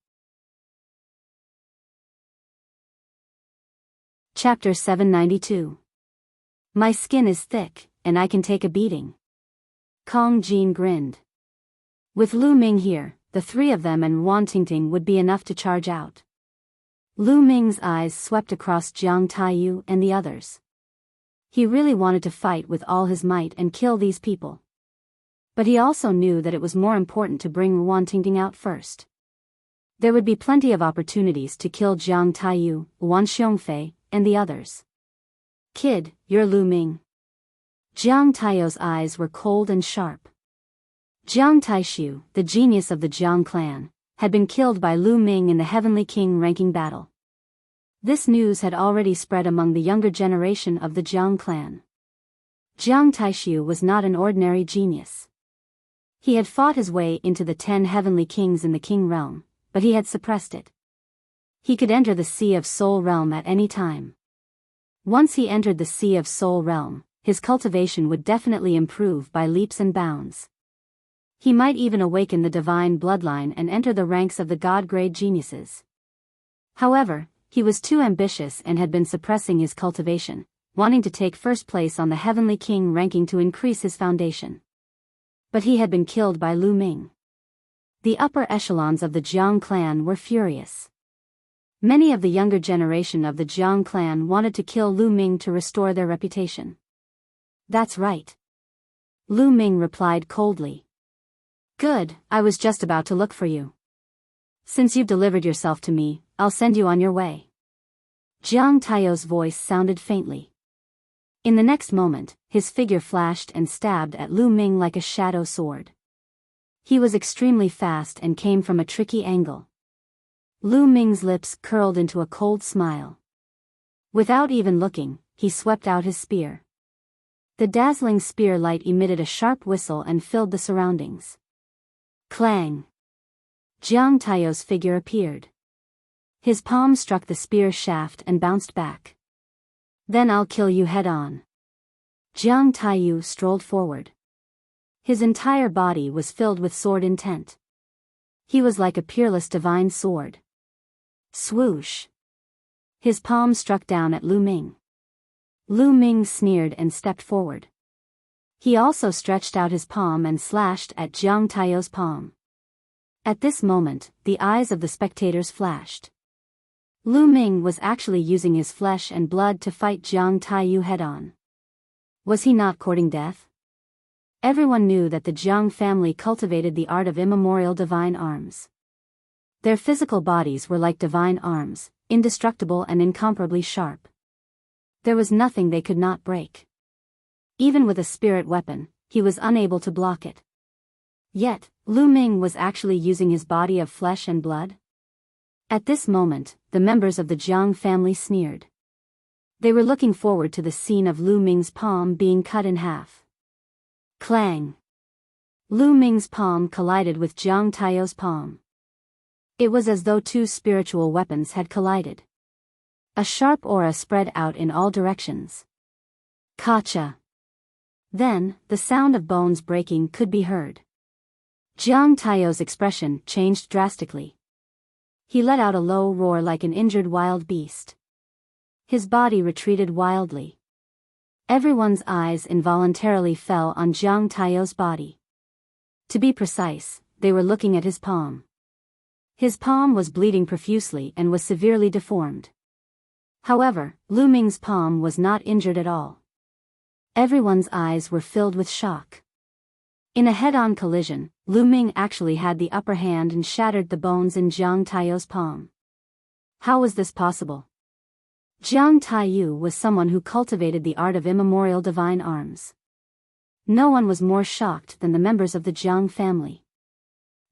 Chapter 792. My skin is thick, and I can take a beating. Kong Jin grinned. With Lu Ming here, the three of them and Wan Tingting would be enough to charge out. Lu Ming's eyes swept across Jiang Taiyu and the others. He really wanted to fight with all his might and kill these people. But he also knew that it was more important to bring Wan Tingting out first. There would be plenty of opportunities to kill Jiang Taiyu, Wan Xiongfei, and the others. Kid, you're Lu Ming. Jiang Taiyu's eyes were cold and sharp. Jiang Taishu, the genius of the Jiang clan, had been killed by Lu Ming in the Heavenly King ranking battle. This news had already spread among the younger generation of the Jiang clan. Jiang Taishu was not an ordinary genius. He had fought his way into the 10 Heavenly Kings in the King realm, but he had suppressed it. He could enter the Sea of Soul realm at any time. Once he entered the Sea of Soul realm, his cultivation would definitely improve by leaps and bounds. He might even awaken the divine bloodline and enter the ranks of the god-grade geniuses. However, he was too ambitious and had been suppressing his cultivation, wanting to take first place on the Heavenly King ranking to increase his foundation. But he had been killed by Lu Ming. The upper echelons of the Jiang clan were furious. Many of the younger generation of the Jiang clan wanted to kill Lu Ming to restore their reputation. That's right. Lu Ming replied coldly. Good, I was just about to look for you. Since you've delivered yourself to me, I'll send you on your way. Jiang Taiyu's voice sounded faintly. In the next moment, his figure flashed and stabbed at Lu Ming like a shadow sword. He was extremely fast and came from a tricky angle. Lu Ming's lips curled into a cold smile. Without even looking, he swept out his spear. The dazzling spear light emitted a sharp whistle and filled the surroundings. Clang! Jiang Taiyu's figure appeared. His palm struck the spear shaft and bounced back. Then I'll kill you head-on. Jiang Taiyu strolled forward. His entire body was filled with sword intent. He was like a peerless divine sword. Swoosh! His palm struck down at Lu Ming. Lu Ming sneered and stepped forward. He also stretched out his palm and slashed at Jiang Taiyu's palm. At this moment, the eyes of the spectators flashed. Lu Ming was actually using his flesh and blood to fight Jiang Taiyu head-on. Was he not courting death? Everyone knew that the Jiang family cultivated the art of immemorial divine arms. Their physical bodies were like divine arms, indestructible and incomparably sharp. There was nothing they could not break. Even with a spirit weapon, he was unable to block it. Yet, Lu Ming was actually using his body of flesh and blood? At this moment, the members of the Jiang family sneered. They were looking forward to the scene of Lu Ming's palm being cut in half. Clang! Lu Ming's palm collided with Jiang Taiyu's palm. It was as though two spiritual weapons had collided. A sharp aura spread out in all directions. Kacha! Then, the sound of bones breaking could be heard. Jiang Taiyu's expression changed drastically. He let out a low roar like an injured wild beast. His body retreated wildly. Everyone's eyes involuntarily fell on Jiang Taiyu's body. To be precise, they were looking at his palm. His palm was bleeding profusely and was severely deformed. However, Lu Ming's palm was not injured at all. Everyone's eyes were filled with shock. In a head-on collision, Lu Ming actually had the upper hand and shattered the bones in Jiang Taiyu's palm. How was this possible? Jiang Taiyu was someone who cultivated the art of immemorial divine arms. No one was more shocked than the members of the Jiang family.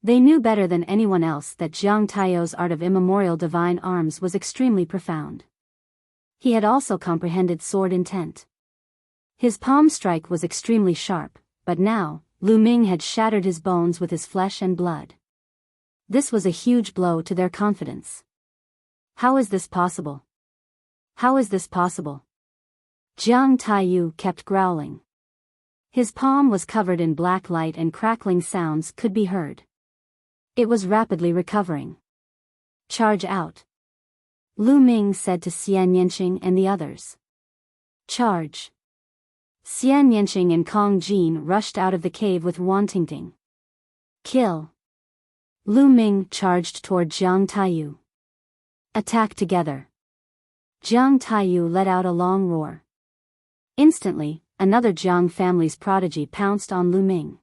They knew better than anyone else that Jiang Taiyu's art of immemorial divine arms was extremely profound. He had also comprehended sword intent. His palm strike was extremely sharp, but now, Lu Ming had shattered his bones with his flesh and blood. This was a huge blow to their confidence. How is this possible? How is this possible? Jiang Taiyu kept growling. His palm was covered in black light and crackling sounds could be heard. It was rapidly recovering. Charge out. Lu Ming said to Xian Yanqing and the others. Charge. Xian Yanqing and Kong Jin rushed out of the cave with Wan Tingting. Kill. Lu Ming charged toward Jiang Taiyu. Attack together. Jiang Taiyu let out a long roar. Instantly, another Jiang family's prodigy pounced on Lu Ming.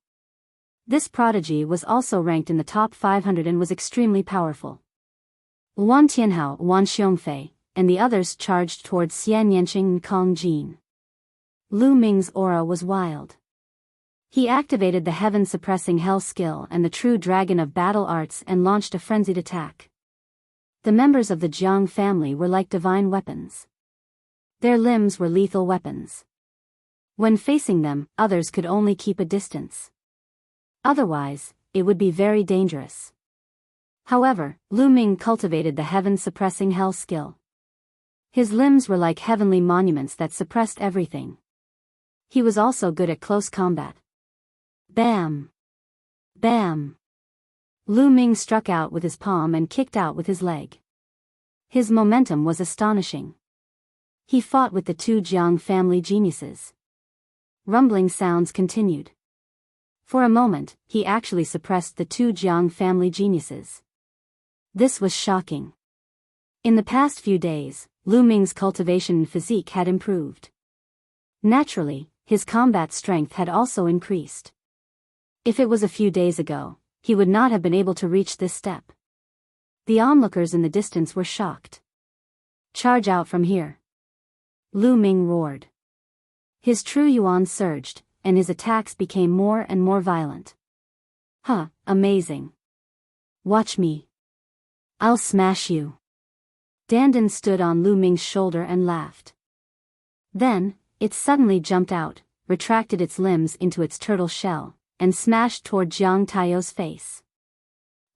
This prodigy was also ranked in the top 500 and was extremely powerful. Wan Tianhao, Wan Xiongfei, and the others charged towards Xian Yanqing and Kong Jin. Lu Ming's aura was wild. He activated the heaven-suppressing hell skill and the true dragon of battle arts and launched a frenzied attack. The members of the Jiang family were like divine weapons. Their limbs were lethal weapons. When facing them, others could only keep a distance. Otherwise, it would be very dangerous. However, Lu Ming cultivated the heaven-suppressing hell skill. His limbs were like heavenly monuments that suppressed everything. He was also good at close combat. Bam! Bam! Lu Ming struck out with his palm and kicked out with his leg. His momentum was astonishing. He fought with the two Jiang family geniuses. Rumbling sounds continued. For a moment, he actually suppressed the two Jiang family geniuses. This was shocking. In the past few days, Lu Ming's cultivation and physique had improved. Naturally, his combat strength had also increased. If it was a few days ago, he would not have been able to reach this step. The onlookers in the distance were shocked. Charge out from here. Lu Ming roared. His true yuan surged, and his attacks became more and more violent. Huh, amazing. Watch me. I'll smash you. Dandan stood on Lu Ming's shoulder and laughed. Then, it suddenly jumped out, retracted its limbs into its turtle shell, and smashed toward Jiang Taiyu's face.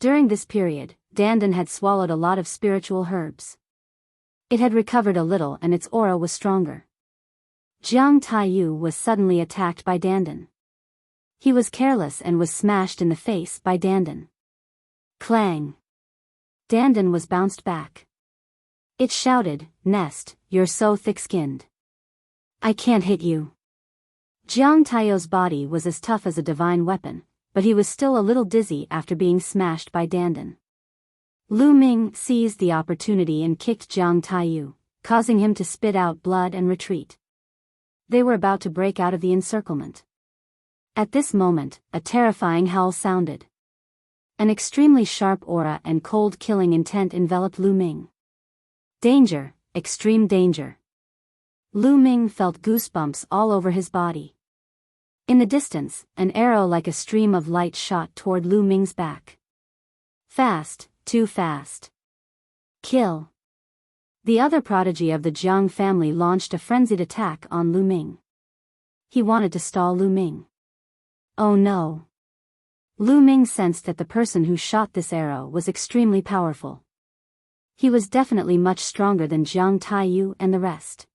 During this period, Dandan had swallowed a lot of spiritual herbs. It had recovered a little and its aura was stronger. Jiang Taiyu was suddenly attacked by Dandan. He was careless and was smashed in the face by Dandan. Clang! Dandan was bounced back. It shouted, "Nest, you're so thick-skinned. I can't hit you." Jiang Taiyu's body was as tough as a divine weapon, but he was still a little dizzy after being smashed by Dandan. Lu Ming seized the opportunity and kicked Jiang Taiyu, causing him to spit out blood and retreat. They were about to break out of the encirclement. At this moment, a terrifying howl sounded. An extremely sharp aura and cold killing intent enveloped Lu Ming. Danger, extreme danger. Lu Ming felt goosebumps all over his body. In the distance, an arrow like a stream of light shot toward Lu Ming's back. Fast, too fast. Kill. The other prodigy of the Jiang family launched a frenzied attack on Lu Ming. He wanted to stall Lu Ming. Oh no. Lu Ming sensed that the person who shot this arrow was extremely powerful. He was definitely much stronger than Jiang Taiyu and the rest.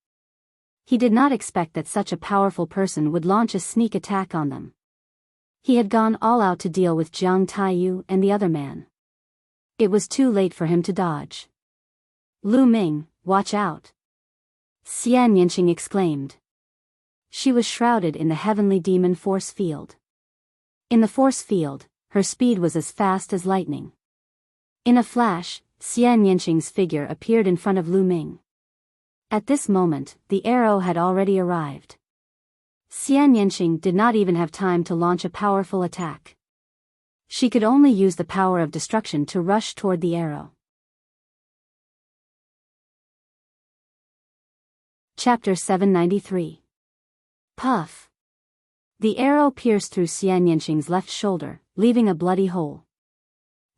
He did not expect that such a powerful person would launch a sneak attack on them. He had gone all out to deal with Jiang Taiyu and the other man. It was too late for him to dodge. Lu Ming, watch out! Xian Yanqing exclaimed. She was shrouded in the heavenly demon force field. In the force field, her speed was as fast as lightning. In a flash, Xian Yanqing's figure appeared in front of Lu Ming. At this moment, the arrow had already arrived. Xian Yanqing did not even have time to launch a powerful attack. She could only use the power of destruction to rush toward the arrow. Chapter 793. Puff. The arrow pierced through Xian Yanqing's left shoulder, leaving a bloody hole.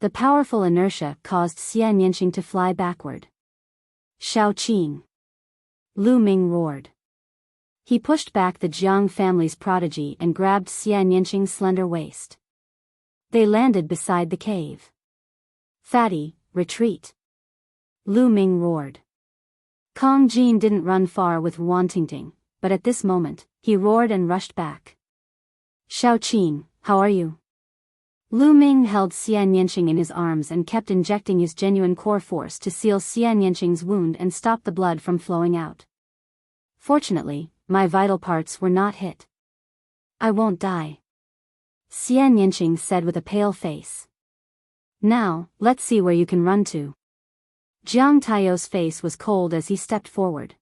The powerful inertia caused Xian Yanqing to fly backward. Shao Qing. Lu Ming roared. He pushed back the Jiang family's prodigy and grabbed Xian Yanqing's slender waist. They landed beside the cave. "Fatty, retreat!" Lu Ming roared. Kong Jin didn't run far with Wan Tingting, but at this moment, he roared and rushed back. "Shao Qing, how are you?" Lu Ming held Xian Yanqing in his arms and kept injecting his genuine core force to seal Xian Yanqing's wound and stop the blood from flowing out. "Fortunately, my vital parts were not hit. I won't die," Xian Yanqing said with a pale face. "Now, let's see where you can run to." Jiang Taiyo's face was cold as he stepped forward.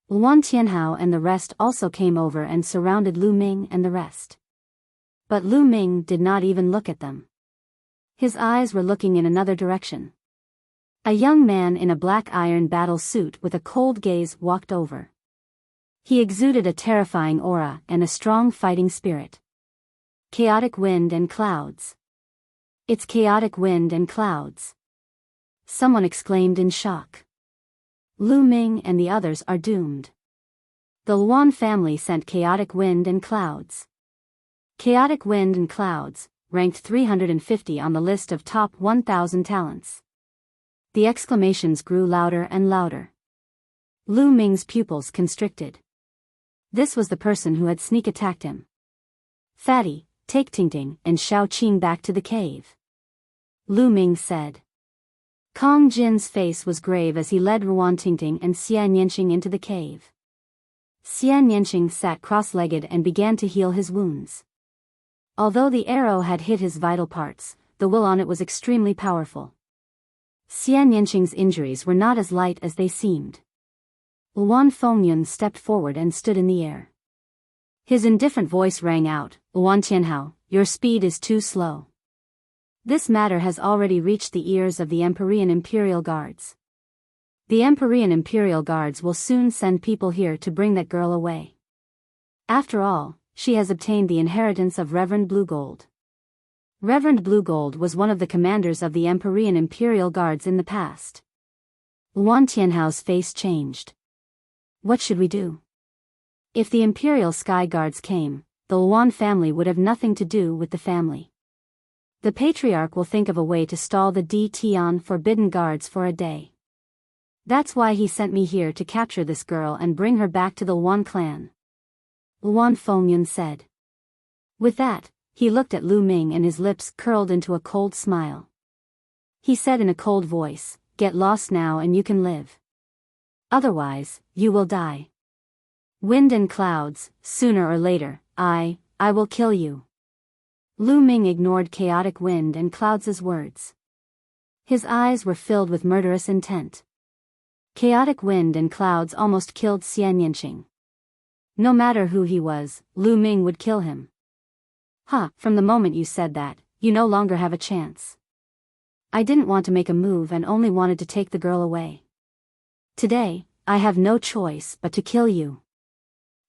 Luan Tianhao and the rest also came over and surrounded Lu Ming and the rest. But Lu Ming did not even look at them. His eyes were looking in another direction. A young man in a black iron battle suit with a cold gaze walked over. He exuded a terrifying aura and a strong fighting spirit. Chaotic wind and clouds. "It's chaotic wind and clouds," someone exclaimed in shock. "Lu Ming and the others are doomed." The Luan family sent chaotic wind and clouds. Chaotic wind and clouds, ranked 350 on the list of top 1,000 talents. The exclamations grew louder and louder. Lu Ming's pupils constricted. This was the person who had sneak attacked him. "Fatty, take Tingting and Shao Qing back to the cave," Lu Ming said. Kong Jin's face was grave as he led Ruan Tingting and Xian Yanqing into the cave. Xian Yanqing sat cross-legged and began to heal his wounds. Although the arrow had hit his vital parts, the will on it was extremely powerful. Xian Yanqing's injuries were not as light as they seemed. Luan Fengyun stepped forward and stood in the air. His indifferent voice rang out, "Luan Tianhao, your speed is too slow. This matter has already reached the ears of the Empyrean Imperial Guards. The Empyrean Imperial Guards will soon send people here to bring that girl away. After all, she has obtained the inheritance of Reverend Bluegold." Reverend Bluegold was one of the commanders of the Empyrean Imperial Guards in the past. Luan Tianhao's face changed. "What should we do?" If the Imperial Sky Guards came, the Luan family would have nothing to do with the family. The Patriarch will think of a way to stall the D Tian Forbidden Guards for a day. That's why he sent me here to capture this girl and bring her back to the Luan clan, Luan Fengyun said. With that, he looked at Lu Ming and his lips curled into a cold smile. He said in a cold voice, "Get lost now and you can live. Otherwise, you will die. Wind and clouds, sooner or later, I will kill you." Lu Ming ignored chaotic wind and clouds' words. His eyes were filled with murderous intent. Chaotic wind and clouds almost killed Xian Yanqing. No matter who he was, Lu Ming would kill him. From the moment you said that, you no longer have a chance. I didn't want to make a move and only wanted to take the girl away. Today, I have no choice but to kill you.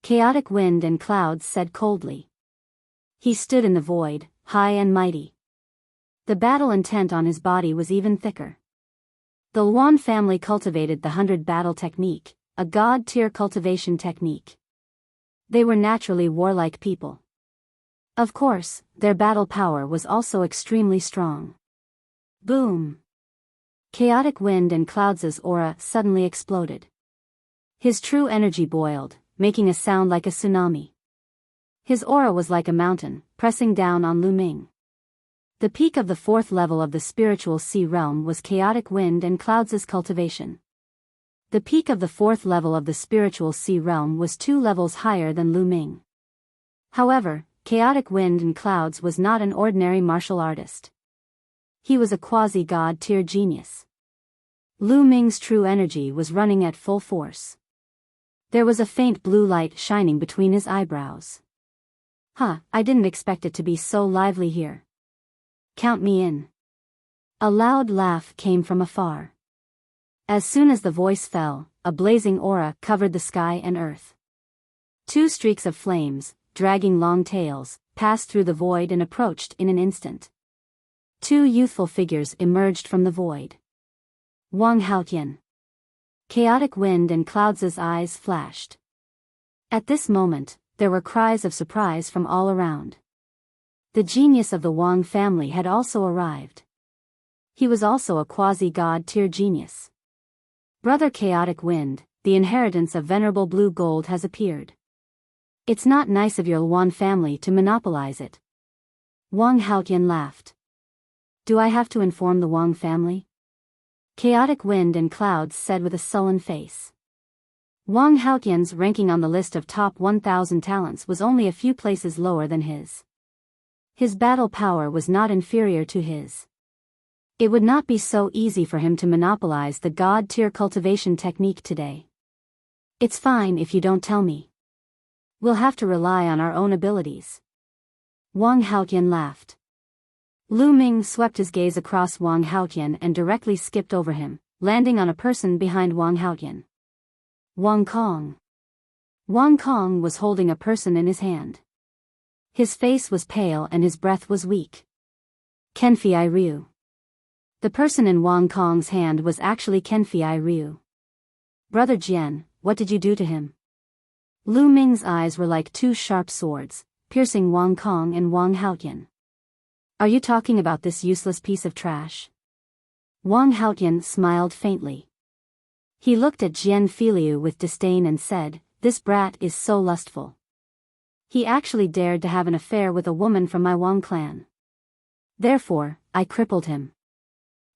Chaotic wind and clouds said coldly. He stood in the void, high and mighty. The battle intent on his body was even thicker. The Luan family cultivated the 100 battle technique, a god-tier cultivation technique. They were naturally warlike people. Of course, their battle power was also extremely strong. Boom! Chaotic wind and clouds' aura suddenly exploded. His true energy boiled, making a sound like a tsunami. His aura was like a mountain, pressing down on Lu Ming. The peak of the 4th level of the spiritual sea realm was chaotic wind and clouds' cultivation. The peak of the 4th level of the spiritual sea realm was 2 levels higher than Lu Ming. However, chaotic wind and clouds was not an ordinary martial artist. He was a quasi-god tier genius. Lu Ming's true energy was running at full force. There was a faint blue light shining between his eyebrows. I didn't expect it to be so lively here. Count me in. A loud laugh came from afar. As soon as the voice fell, a blazing aura covered the sky and earth. 2 streaks of flames, dragging long tails, passed through the void and approached in an instant. 2 youthful figures emerged from the void. Wang Haotian. Chaotic wind and clouds' eyes flashed. At this moment, there were cries of surprise from all around. The genius of the Wang family had also arrived. He was also a quasi-god tier genius. Brother Chaotic Wind, the inheritance of venerable blue gold has appeared. It's not nice of your Wang family to monopolize it. Wang Haotian laughed. Do I have to inform the Wang family? Chaotic Wind and Clouds said with a sullen face. Wang Haotian's ranking on the list of top 1,000 talents was only a few places lower than his. His battle power was not inferior to his. It would not be so easy for him to monopolize the god-tier cultivation technique today. It's fine if you don't tell me. We'll have to rely on our own abilities. Wang Haotian laughed. Lu Ming swept his gaze across Wang Haotian and directly skipped over him, landing on a person behind Wang Haotian. Wang Kong. Wang Kong was holding a person in his hand. His face was pale and his breath was weak. Kenfei Ryu. The person in Wang Kong's hand was actually Kenfei Ryu. Brother Jian, what did you do to him? Lu Ming's eyes were like two sharp swords, piercing Wang Kong and Wang Haotian. Are you talking about this useless piece of trash? Wang Haotian smiled faintly. He looked at Jian Filiu with disdain and said, this brat is so lustful. He actually dared to have an affair with a woman from my Wang clan. Therefore, I crippled him.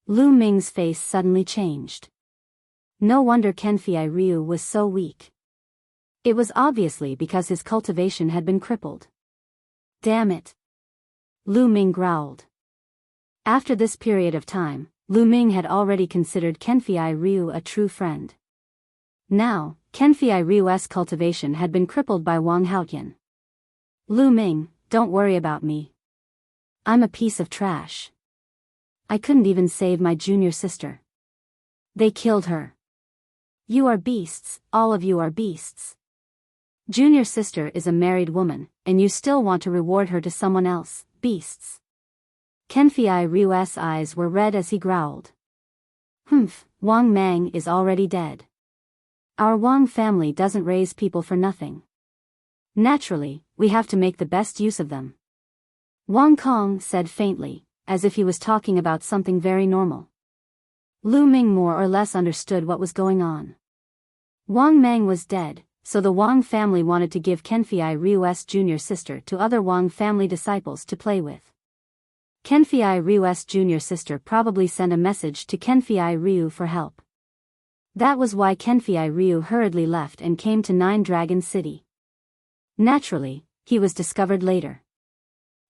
Lu Ming's face suddenly changed. No wonder Kenfei Ryu was so weak. It was obviously because his cultivation had been crippled. Damn it. Lu Ming growled. After this period of time, Lu Ming had already considered Kenfei Ryu a true friend. Now, Kenfei Ryu's cultivation had been crippled by Wang Haotian. Lu Ming, don't worry about me. I'm a piece of trash. I couldn't even save my junior sister. They killed her. You are beasts, all of you are beasts. Junior sister is a married woman, and you still want to reward her to someone else, beasts. Kenfei Ryu's eyes were red as he growled. Humph, Wang Mang is already dead. Our Wang family doesn't raise people for nothing. Naturally, we have to make the best use of them. Wang Kong said faintly, as if he was talking about something very normal. Lu Ming more or less understood what was going on. Wang Mang was dead, so the Wang family wanted to give Kenfei Ryu's junior sister to other Wang family disciples to play with. Kenfei Ryu's junior sister probably sent a message to Kenfei Ryu for help. That was why Kenfei Ryu hurriedly left and came to Nine Dragon City. Naturally, he was discovered later.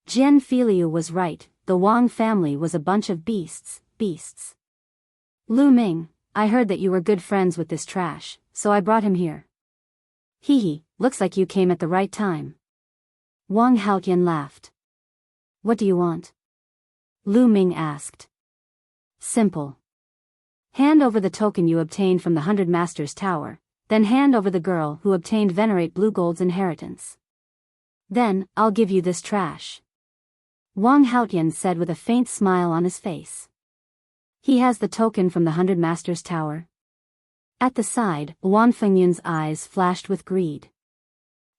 Jian Filiu was right, the Wang family was a bunch of beasts. Lu Ming, I heard that you were good friends with this trash, so I brought him here. Hee, looks like you came at the right time. Wang Haotian laughed. What do you want? Lu Ming asked. Simple. Hand over the token you obtained from the 100 Masters Tower, then hand over the girl who obtained Venerate Blue Gold's inheritance. Then, I'll give you this trash. Wang Haotian said with a faint smile on his face. He has the token from the 100 Masters Tower. At the side, Wan Fengyun's eyes flashed with greed.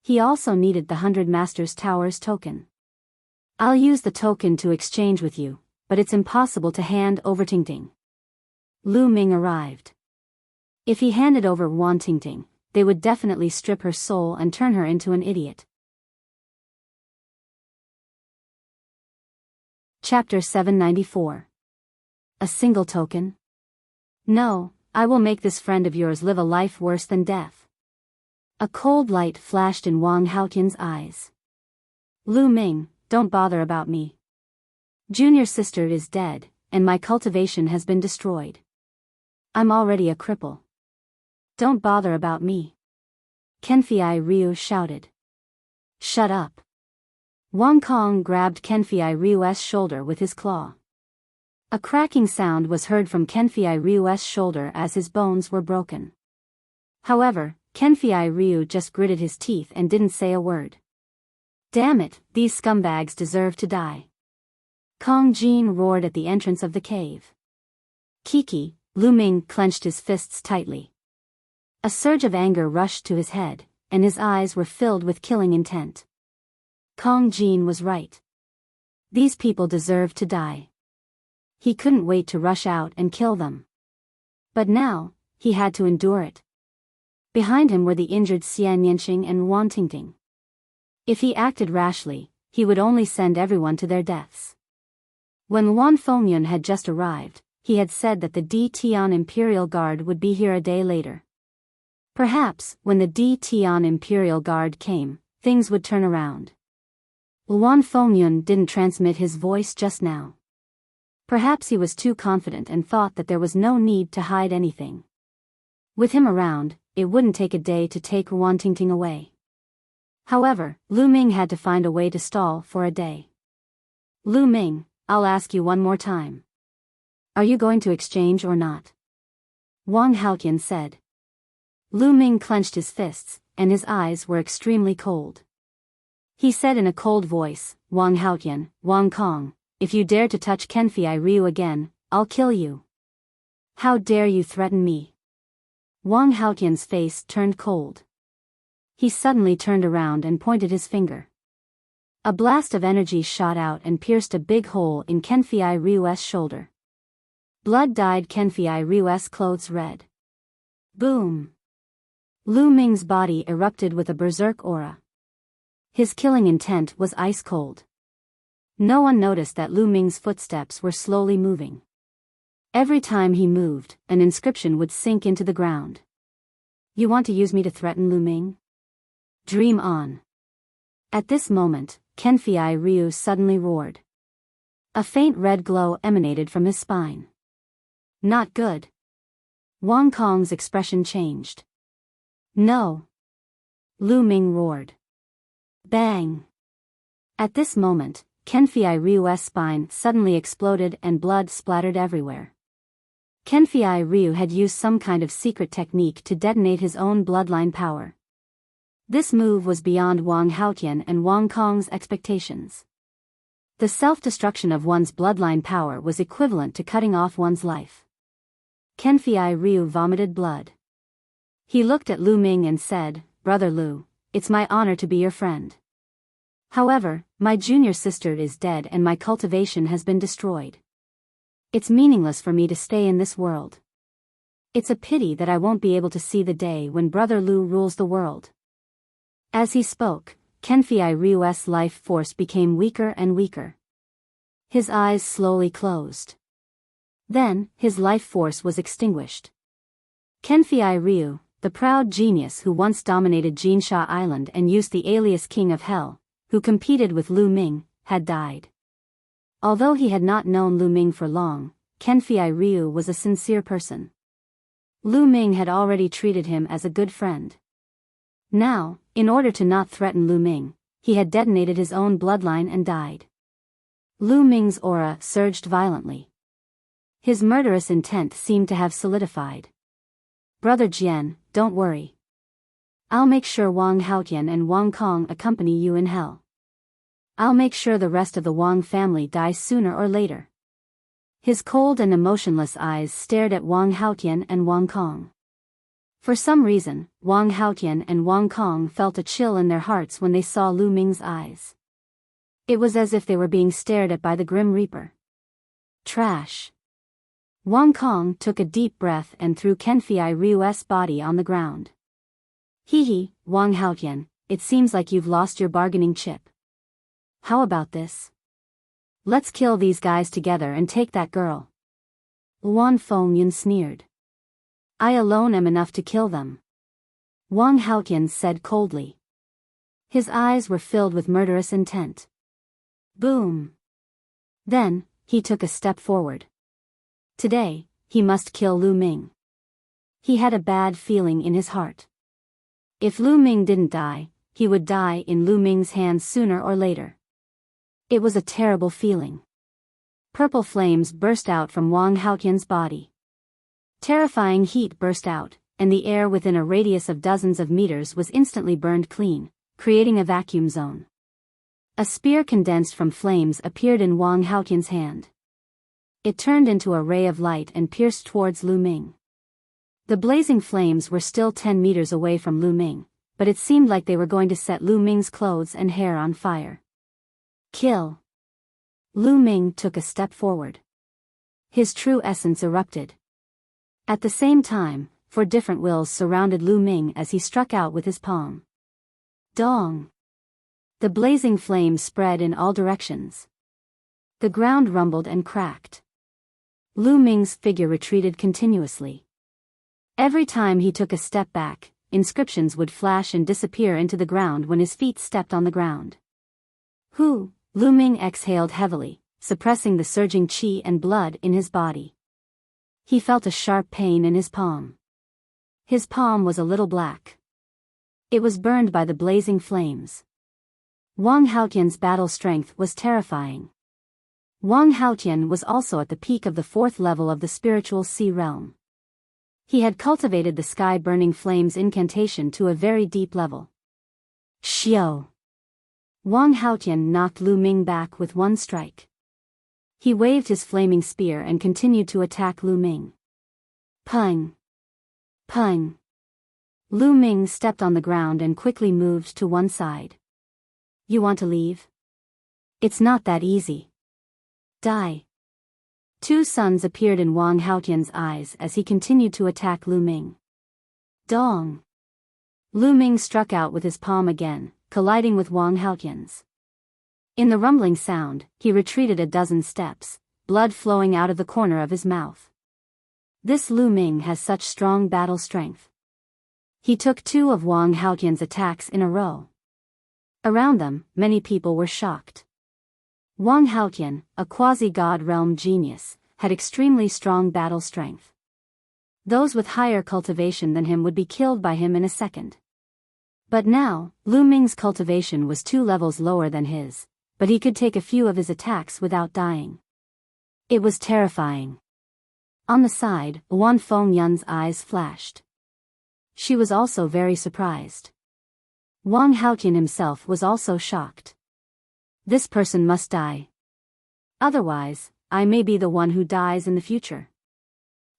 He also needed the 100 Masters Tower's token. I'll use the token to exchange with you, but it's impossible to hand over Tingting. Lu Ming arrived. If he handed over Wan Tingting, they would definitely strip her soul and turn her into an idiot. Chapter 794. A single token? No, I will make this friend of yours live a life worse than death. A cold light flashed in Wang Haotian's eyes. Lu Ming, don't bother about me. Junior sister is dead, and my cultivation has been destroyed. I'm already a cripple. Don't bother about me. Kenfei Ryu shouted. Shut up. Wang Kong grabbed Kenfei Ryu's shoulder with his claw. A cracking sound was heard from Kenfei Ryu's shoulder as his bones were broken. However, Kenfei Ryu just gritted his teeth and didn't say a word. Damn it, these scumbags deserve to die. Kong Jin roared at the entrance of the cave. Kiki, Lu Ming clenched his fists tightly. A surge of anger rushed to his head, and his eyes were filled with killing intent. Kong Jin was right. These people deserved to die. He couldn't wait to rush out and kill them. But now, he had to endure it. Behind him were the injured Xian Yanqing and Wan Tingting. If he acted rashly, he would only send everyone to their deaths. When Wan Fengyun had just arrived, he had said that the D Tian Imperial Guard would be here a day later. Perhaps, when the D Tian Imperial Guard came, things would turn around. Wan Fengyun didn't transmit his voice just now. Perhaps he was too confident and thought that there was no need to hide anything. With him around, it wouldn't take a day to take Wan Tingting away. However, Lu Ming had to find a way to stall for a day. Lu Ming, I'll ask you one more time. Are you going to exchange or not? Wang Haotian said. Lu Ming clenched his fists, and his eyes were extremely cold. He said in a cold voice, Wang Haotian, Wang Kong, if you dare to touch Kenfei Ryu again, I'll kill you. How dare you threaten me? Wang Haotian's face turned cold. He suddenly turned around and pointed his finger. A blast of energy shot out and pierced a big hole in Kenfei Ryu's shoulder. Blood dyed Kenfei Ryu's clothes red. Boom! Lu Ming's body erupted with a berserk aura. His killing intent was ice cold. No one noticed that Lu Ming's footsteps were slowly moving. Every time he moved, an inscription would sink into the ground. You want to use me to threaten Lu Ming? Dream on. At this moment, Kenfei Ryu suddenly roared. A faint red glow emanated from his spine. Not good. Wang Kong's expression changed. No. Lu Ming roared. Bang. At this moment, Kenfei Ryu's spine suddenly exploded and blood splattered everywhere. Kenfei Ryu had used some kind of secret technique to detonate his own bloodline power. This move was beyond Wang Haotian and Wang Kong's expectations. The self-destruction of one's bloodline power was equivalent to cutting off one's life. Kenfei Ryu vomited blood. He looked at Lu Ming and said, Brother Lu, it's my honor to be your friend. However, my junior sister is dead and my cultivation has been destroyed. It's meaningless for me to stay in this world. It's a pity that I won't be able to see the day when Brother Lu rules the world. As he spoke, Kenfei Ryu's life force became weaker and weaker. His eyes slowly closed. Then, his life force was extinguished. Kenfei Ryu, the proud genius who once dominated Jinsha Island and used the alias King of Hell, who competed with Lu Ming, had died. Although he had not known Lu Ming for long, Kenfei Ryu was a sincere person. Lu Ming had already treated him as a good friend. Now, in order to not threaten Lu Ming, he had detonated his own bloodline and died. Lu Ming's aura surged violently. His murderous intent seemed to have solidified. Brother Jian, don't worry. I'll make sure Wang Haotian and Wang Kong accompany you in hell. I'll make sure the rest of the Wang family dies sooner or later. His cold and emotionless eyes stared at Wang Haotian and Wang Kong. For some reason, Wang Haotian and Wang Kong felt a chill in their hearts when they saw Lu Ming's eyes. It was as if they were being stared at by the Grim Reaper. Trash. Wang Kong took a deep breath and threw Kenfei Ryu's body on the ground. Hee, Wang Haotian, it seems like you've lost your bargaining chip. How about this? Let's kill these guys together and take that girl. Wan Fengyun sneered. I alone am enough to kill them. Wang Haotian said coldly. His eyes were filled with murderous intent. Boom. Then, he took a step forward. Today, he must kill Lu Ming. He had a bad feeling in his heart. If Lu Ming didn't die, he would die in Lu Ming's hands sooner or later. It was a terrible feeling. Purple flames burst out from Wang Haotian's body. Terrifying heat burst out, and the air within a radius of dozens of meters was instantly burned clean, creating a vacuum zone. A spear condensed from flames appeared in Wang Haotian's hand. It turned into a ray of light and pierced towards Lu Ming. The blazing flames were still 10 meters away from Lu Ming, but but it seemed like they were going to set Lu Ming's clothes and hair on fire. Kill! Lu Ming took a step forward. His true essence erupted. At the same time, 4 different wills surrounded Lu Ming as he struck out with his palm. Dong! The blazing flame spread in all directions. The ground rumbled and cracked. Lu Ming's figure retreated continuously. Every time he took a step back, inscriptions would flash and disappear into the ground when his feet stepped on the ground. Hu! Lu Ming exhaled heavily, suppressing the surging qi and blood in his body. He felt a sharp pain in his palm. His palm was a little black. It was burned by the blazing flames. Wang Haotian's battle strength was terrifying. Wang Haotian was also at the peak of the 4th level of the spiritual sea realm. He had cultivated the sky-burning flames incantation to a very deep level. Xiao! Wang Haotian knocked Lu Ming back with one strike. He waved his flaming spear and continued to attack Lu Ming. Pung! Pung! Lu Ming stepped on the ground and quickly moved to one side. You want to leave? It's not that easy. Die! 2 suns appeared in Wang Haotian's eyes as he continued to attack Lu Ming. Dong! Lu Ming struck out with his palm again, colliding with Wang Haotian's. In the rumbling sound, he retreated a dozen steps, blood flowing out of the corner of his mouth. This Lu Ming has such strong battle strength. He took 2 of Wang Haotian's attacks in a row. Around them, many people were shocked. Wang Haotian, a quasi-god realm genius, had extremely strong battle strength. Those with higher cultivation than him would be killed by him in a second. But now, Lu Ming's cultivation was 2 levels lower than his, but he could take a few of his attacks without dying. It was terrifying. On the side, Wan Fengyun's eyes flashed. She was also very surprised. Wang Haotian himself was also shocked. This person must die. Otherwise, I may be the one who dies in the future.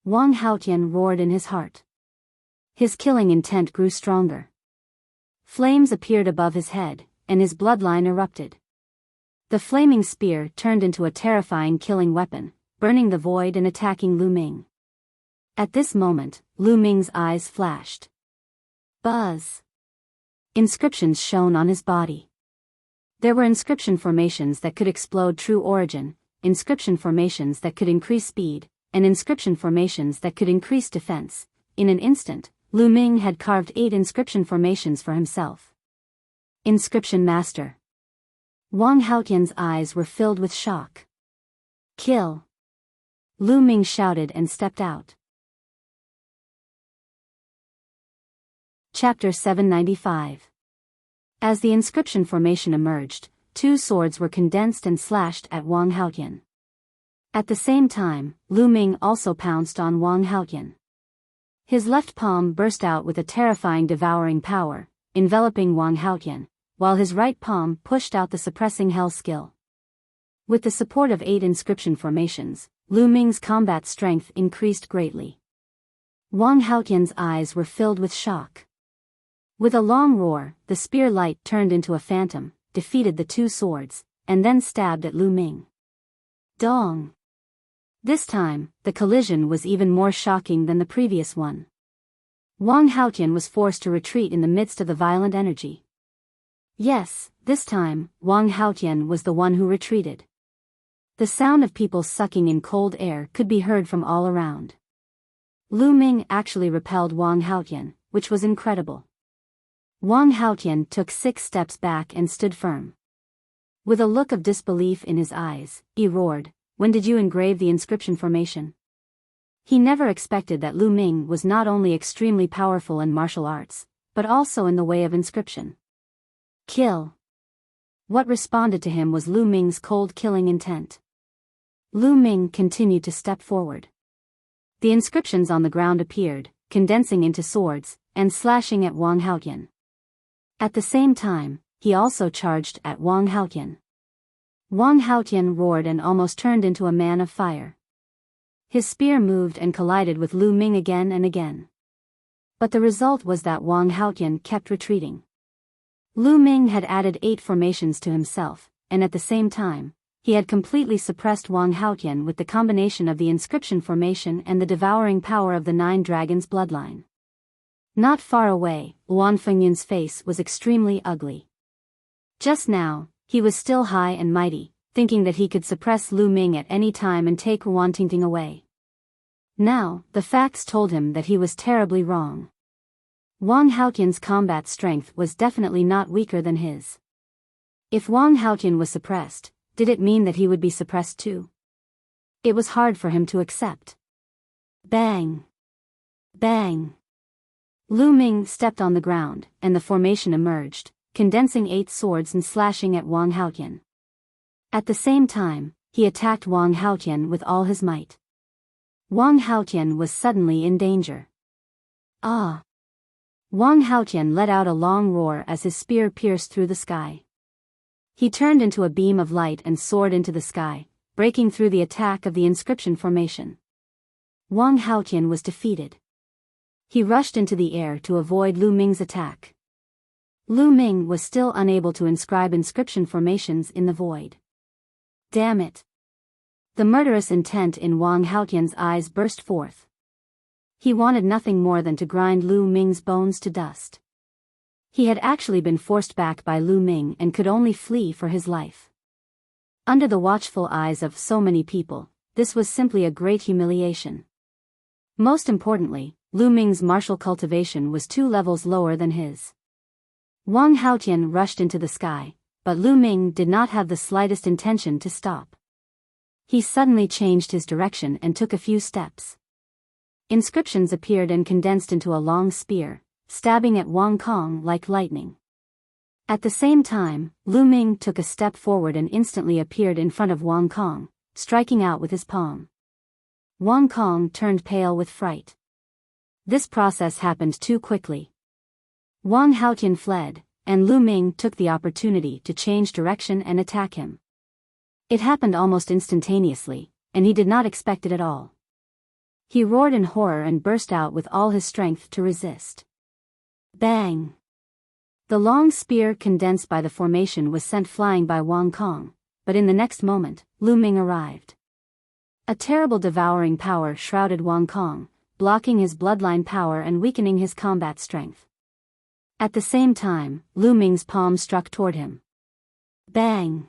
Wang Haotian roared in his heart. His killing intent grew stronger. Flames appeared above his head, and his bloodline erupted. The flaming spear turned into a terrifying killing weapon, burning the void and attacking Lu Ming. At this moment, Lu Ming's eyes flashed. Buzz! Inscriptions shone on his body. There were inscription formations that could explode true origin, inscription formations that could increase speed, and inscription formations that could increase defense. In an instant, Lu Ming had carved 8 inscription formations for himself. Inscription Master. Wang Haotian's eyes were filled with shock. Kill! Lu Ming shouted and stepped out. Chapter 795. As the inscription formation emerged, 2 swords were condensed and slashed at Wang Haotian. At the same time, Lu Ming also pounced on Wang Haotian. His left palm burst out with a terrifying devouring power, enveloping Wang Haotian, while his right palm pushed out the suppressing hell skill. With the support of 8 inscription formations, Lu Ming's combat strength increased greatly. Wang Haotian's eyes were filled with shock. With a long roar, the spear light turned into a phantom, defeated the 2 swords, and then stabbed at Lu Ming. Dong! This time, the collision was even more shocking than the previous one. Wang Haotian was forced to retreat in the midst of the violent energy. Yes, this time, Wang Haotian was the one who retreated. The sound of people sucking in cold air could be heard from all around. Lu Ming actually repelled Wang Haotian, which was incredible. Wang Haotian took 6 steps back and stood firm. With a look of disbelief in his eyes, he roared, "When did you engrave the inscription formation?" He never expected that Lu Ming was not only extremely powerful in martial arts, but also in the way of inscription. Kill! What responded to him was Lu Ming's cold killing intent. Lu Ming continued to step forward. The inscriptions on the ground appeared, condensing into swords, and slashing at Wang Haotian. At the same time, he also charged at Wang Haotian. Wang Haotian roared and almost turned into a man of fire. His spear moved and collided with Lu Ming again and again. But the result was that Wang Haotian kept retreating. Lu Ming had added 8 formations to himself, and at the same time, he had completely suppressed Wang Haotian with the combination of the inscription formation and the devouring power of the 9 dragons' bloodline. Not far away, Wan Fengyun's face was extremely ugly. Just now, he was still high and mighty, thinking that he could suppress Lu Ming at any time and take Wan Tingting away. Now, the facts told him that he was terribly wrong. Wang Haotian's combat strength was definitely not weaker than his. If Wang Haotian was suppressed, did it mean that he would be suppressed too? It was hard for him to accept. Bang! Bang! Lu Ming stepped on the ground, and the formation emerged, condensing 8 swords and slashing at Wang Haotian. At the same time, he attacked Wang Haotian with all his might. Wang Haotian was suddenly in danger. Ah! Wang Haotian let out a long roar as his spear pierced through the sky. He turned into a beam of light and soared into the sky, breaking through the attack of the inscription formation. Wang Haotian was defeated. He rushed into the air to avoid Lu Ming's attack. Lu Ming was still unable to inscribe inscription formations in the void. Damn it! The murderous intent in Wang Haotian's eyes burst forth. He wanted nothing more than to grind Lu Ming's bones to dust. He had actually been forced back by Lu Ming and could only flee for his life. Under the watchful eyes of so many people, this was simply a great humiliation. Most importantly, Lu Ming's martial cultivation was 2 levels lower than his. Wang Haotian rushed into the sky, but Lu Ming did not have the slightest intention to stop. He suddenly changed his direction and took a few steps. Inscriptions appeared and condensed into a long spear, stabbing at Wang Kong like lightning. At the same time, Lu Ming took a step forward and instantly appeared in front of Wang Kong, striking out with his palm. Wang Kong turned pale with fright. This process happened too quickly. Wang Haotian fled, and Lu Ming took the opportunity to change direction and attack him. It happened almost instantaneously, and he did not expect it at all. He roared in horror and burst out with all his strength to resist. Bang! The long spear condensed by the formation was sent flying by Wang Kong, but in the next moment, Lu Ming arrived. A terrible devouring power shrouded Wang Kong, blocking his bloodline power and weakening his combat strength. At the same time, Lu Ming's palm struck toward him. Bang!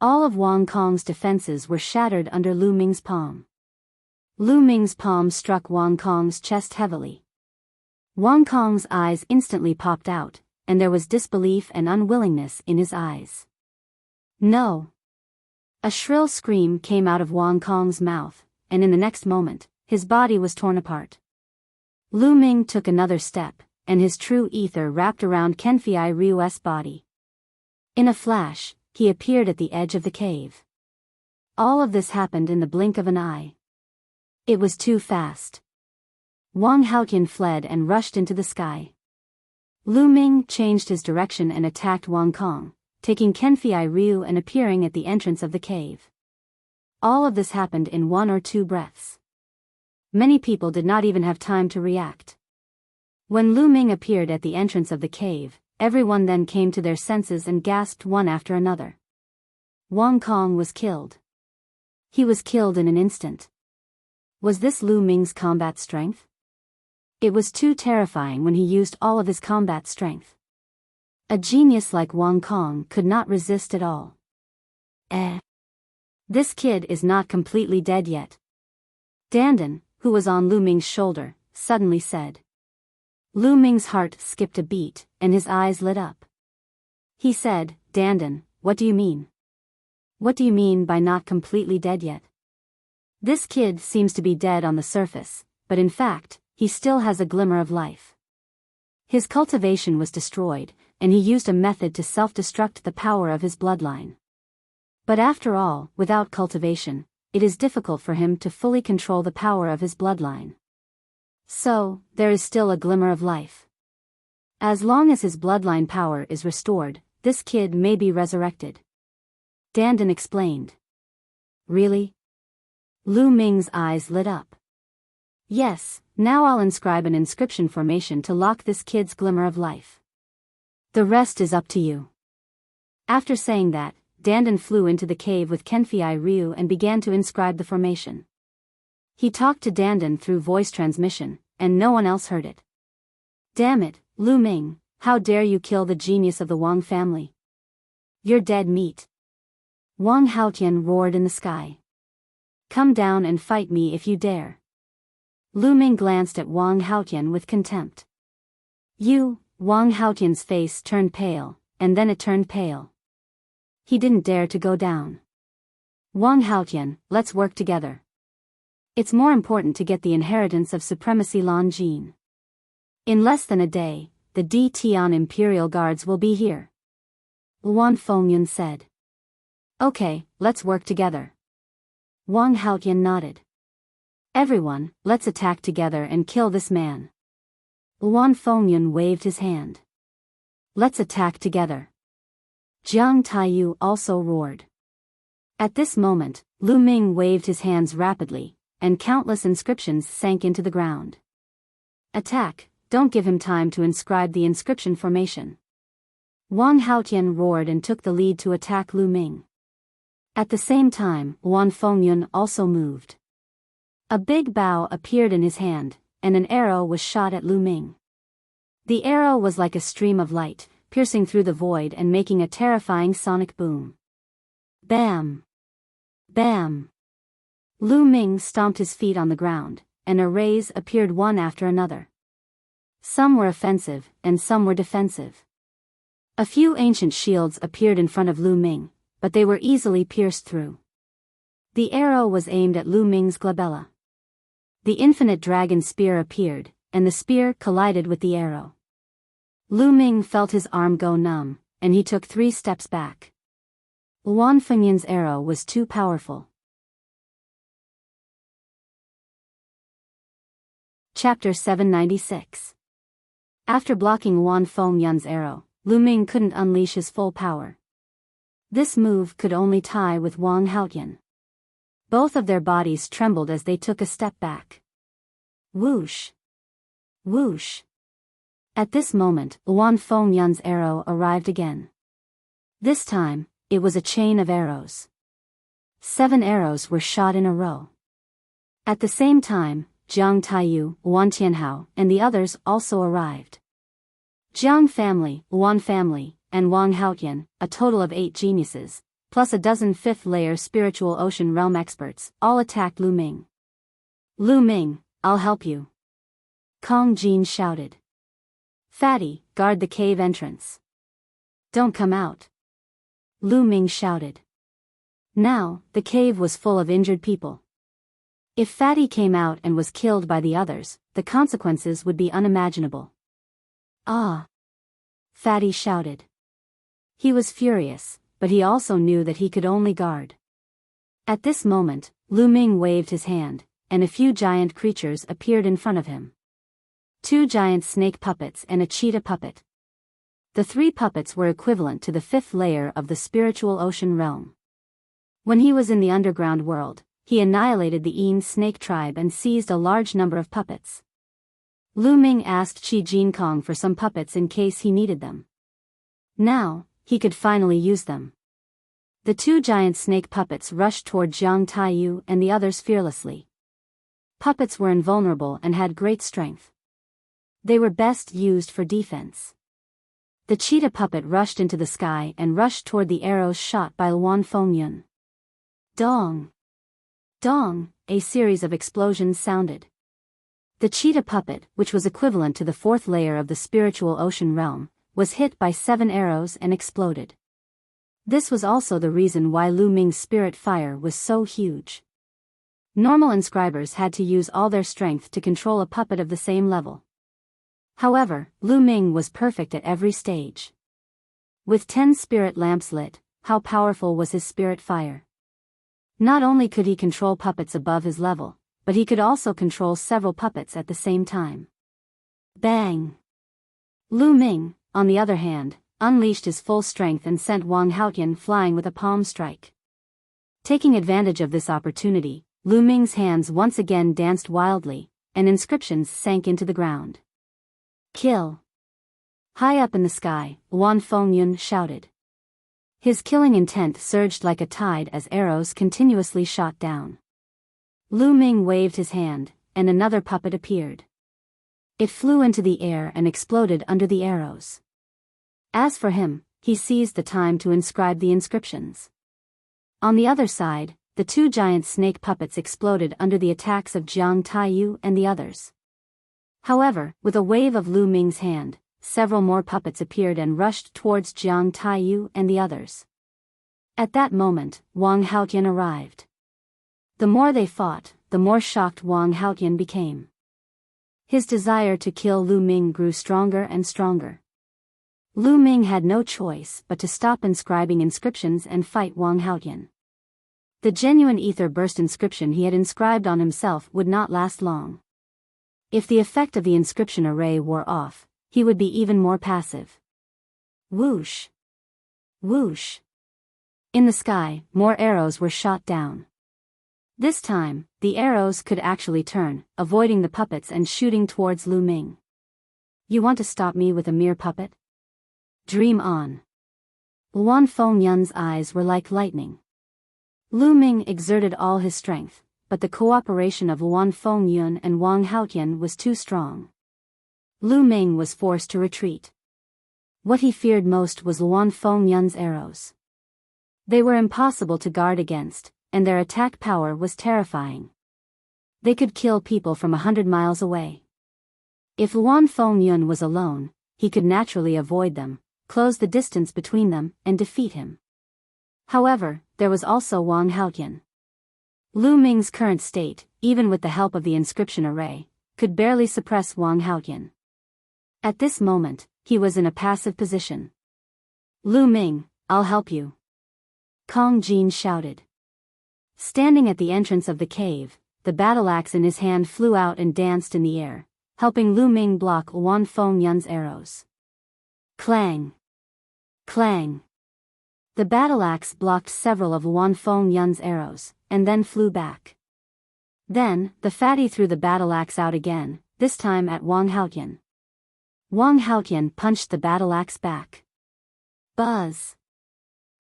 All of Wang Kong's defenses were shattered under Lu Ming's palm. Lu Ming's palm struck Wang Kong's chest heavily. Wang Kong's eyes instantly popped out, and there was disbelief and unwillingness in his eyes. No! A shrill scream came out of Wang Kong's mouth, and in the next moment, his body was torn apart. Lu Ming took another step, and his true ether wrapped around Kenfei Ryu's body. In a flash, he appeared at the edge of the cave. All of this happened in the blink of an eye. It was too fast. Wang Haotian fled and rushed into the sky. Lu Ming changed his direction and attacked Wang Kong, taking Kenfei Ryu and appearing at the entrance of the cave. All of this happened in 1 or 2 breaths. Many people did not even have time to react. When Lu Ming appeared at the entrance of the cave, everyone then came to their senses and gasped one after another. Wang Kong was killed. He was killed in an instant. Was this Lu Ming's combat strength? It was too terrifying when he used all of his combat strength. A genius like Wang Kong could not resist at all. This kid is not completely dead yet. Dandan, who was on Lu Ming's shoulder, suddenly said. Lu Ming's heart skipped a beat, and his eyes lit up. He said, Dandan, what do you mean? What do you mean by not completely dead yet? This kid seems to be dead on the surface, but in fact, he still has a glimmer of life. His cultivation was destroyed, and he used a method to self-destruct the power of his bloodline. But after all, without cultivation, it is difficult for him to fully control the power of his bloodline. So, there is still a glimmer of life. As long as his bloodline power is restored, this kid may be resurrected. Dandan explained. Really? Lu Ming's eyes lit up. Yes, now I'll inscribe an inscription formation to lock this kid's glimmer of life. The rest is up to you. After saying that, Dandan flew into the cave with Kenfei Ryu and began to inscribe the formation. He talked to Dandan through voice transmission, and no one else heard it. Damn it, Lu Ming, how dare you kill the genius of the Wang family? You're dead meat. Wang Haotian roared in the sky. Come down and fight me if you dare. Lu Ming glanced at Wang Haotian with contempt. Wang Haotian's face turned pale, and then it turned pale. He didn't dare to go down. Wang Haotian, let's work together. It's more important to get the inheritance of Supremacy Lan Jin. In less than a day, the D Tian Imperial Guards will be here. Luan Fengyun said. Okay, let's work together. Wang Haotian nodded. Everyone, let's attack together and kill this man. Luan Fengyun waved his hand. Let's attack together. Jiang Taiyu also roared. At this moment, Lu Ming waved his hands rapidly, and countless inscriptions sank into the ground. Attack, don't give him time to inscribe the inscription formation. Wang Haotian roared and took the lead to attack Lu Ming. At the same time, Luan Fengyun also moved. A big bow appeared in his hand, and an arrow was shot at Lu Ming. The arrow was like a stream of light, piercing through the void and making a terrifying sonic boom. Bam! Bam! Lu Ming stomped his feet on the ground, and arrays appeared one after another. Some were offensive, and some were defensive. A few ancient shields appeared in front of Lu Ming, but they were easily pierced through. The arrow was aimed at Lu Ming's glabella. The infinite dragon spear appeared, and the spear collided with the arrow. Lu Ming felt his arm go numb, and he took 3 steps back. Luan Fengyun's arrow was too powerful. Chapter 796. After blocking Luan Fengyun's arrow, Lu Ming couldn't unleash his full power. This move could only tie with Wang Haotian. Both of their bodies trembled as they took a step back. Whoosh! Whoosh! At this moment, Luan Fengyun's arrow arrived again. This time, it was a chain of arrows. 7 arrows were shot in a row. At the same time, Jiang Taiyu, Wan Tianhao, and the others also arrived. Jiang family, Luan family, and Wang Haotian, a total of 8 geniuses, plus a dozen 5th-layer spiritual ocean realm experts, all attacked Lu Ming. Lu Ming, I'll help you. Kong Jin shouted. Fatty, guard the cave entrance. Don't come out. Lu Ming shouted. Now, the cave was full of injured people. If Fatty came out and was killed by the others, the consequences would be unimaginable. Ah! Fatty shouted. He was furious, but he also knew that he could only guard. At this moment, Lu Ming waved his hand, and a few giant creatures appeared in front of him. 2 giant snake puppets and a cheetah puppet. The 3 puppets were equivalent to the 5th layer of the spiritual ocean realm. When he was in the underground world, he annihilated the Een snake tribe and seized a large number of puppets. Lu Ming asked Qi Jinkong for some puppets in case he needed them. Now, he could finally use them. The 2 giant snake puppets rushed toward Jiang Taiyu and the others fearlessly. Puppets were invulnerable and had great strength. They were best used for defense. The cheetah puppet rushed into the sky and rushed toward the arrows shot by Luan Fengyun. Dong! Dong! A series of explosions sounded. The cheetah puppet, which was equivalent to the 4th layer of the spiritual ocean realm, was hit by 7 arrows and exploded. This was also the reason why Lu Ming's spirit fire was so huge. Normal inscribers had to use all their strength to control a puppet of the same level. However, Lu Ming was perfect at every stage. With 10 spirit lamps lit, how powerful was his spirit fire? Not only could he control puppets above his level, but he could also control several puppets at the same time. Bang! Lu Ming, on the other hand, unleashed his full strength and sent Wang Haotian flying with a palm strike. Taking advantage of this opportunity, Lu Ming's hands once again danced wildly, and inscriptions sank into the ground. Kill! High up in the sky, Wan Fengyun shouted. His killing intent surged like a tide as arrows continuously shot down. Lu Ming waved his hand, and another puppet appeared. It flew into the air and exploded under the arrows. As for him, he seized the time to inscribe the inscriptions. On the other side, the two giant snake puppets exploded under the attacks of Jiang Taiyu and the others. However, with a wave of Lu Ming's hand, several more puppets appeared and rushed towards Jiang Taiyu and the others. At that moment, Wang Haotian arrived. The more they fought, the more shocked Wang Haotian became. His desire to kill Lu Ming grew stronger and stronger. Lu Ming had no choice but to stop inscribing inscriptions and fight Wang Haotian. The genuine ether burst inscription he had inscribed on himself would not last long. If the effect of the inscription array wore off, he would be even more passive. Whoosh! Whoosh! In the sky, more arrows were shot down. This time, the arrows could actually turn, avoiding the puppets and shooting towards Lu Ming. You want to stop me with a mere puppet? Dream on. Wan Fengyun's eyes were like lightning. Lu Ming exerted all his strength, but the cooperation of Wan Fengyun and Wang Haotian was too strong. Lu Ming was forced to retreat. What he feared most was Wan Fengyun's arrows. They were impossible to guard against, and their attack power was terrifying. They could kill people from 100 miles away. If Wan Fengyun was alone, he could naturally avoid them, close the distance between them, and defeat him. However, there was also Wang Haotian. Lu Ming's current state, even with the help of the inscription array, could barely suppress Wang Haotian. At this moment, he was in a passive position. Lu Ming, I'll help you. Kong Jin shouted. Standing at the entrance of the cave, the battle axe in his hand flew out and danced in the air, helping Lu Ming block Wan Fengyun's arrows. Clang! Clang! The battle axe blocked several of Wan Fengyun's arrows, and then flew back. Then, the fatty threw the battle axe out again, this time at Wang Haotian. Wang Haotian punched the battle axe back. Buzz!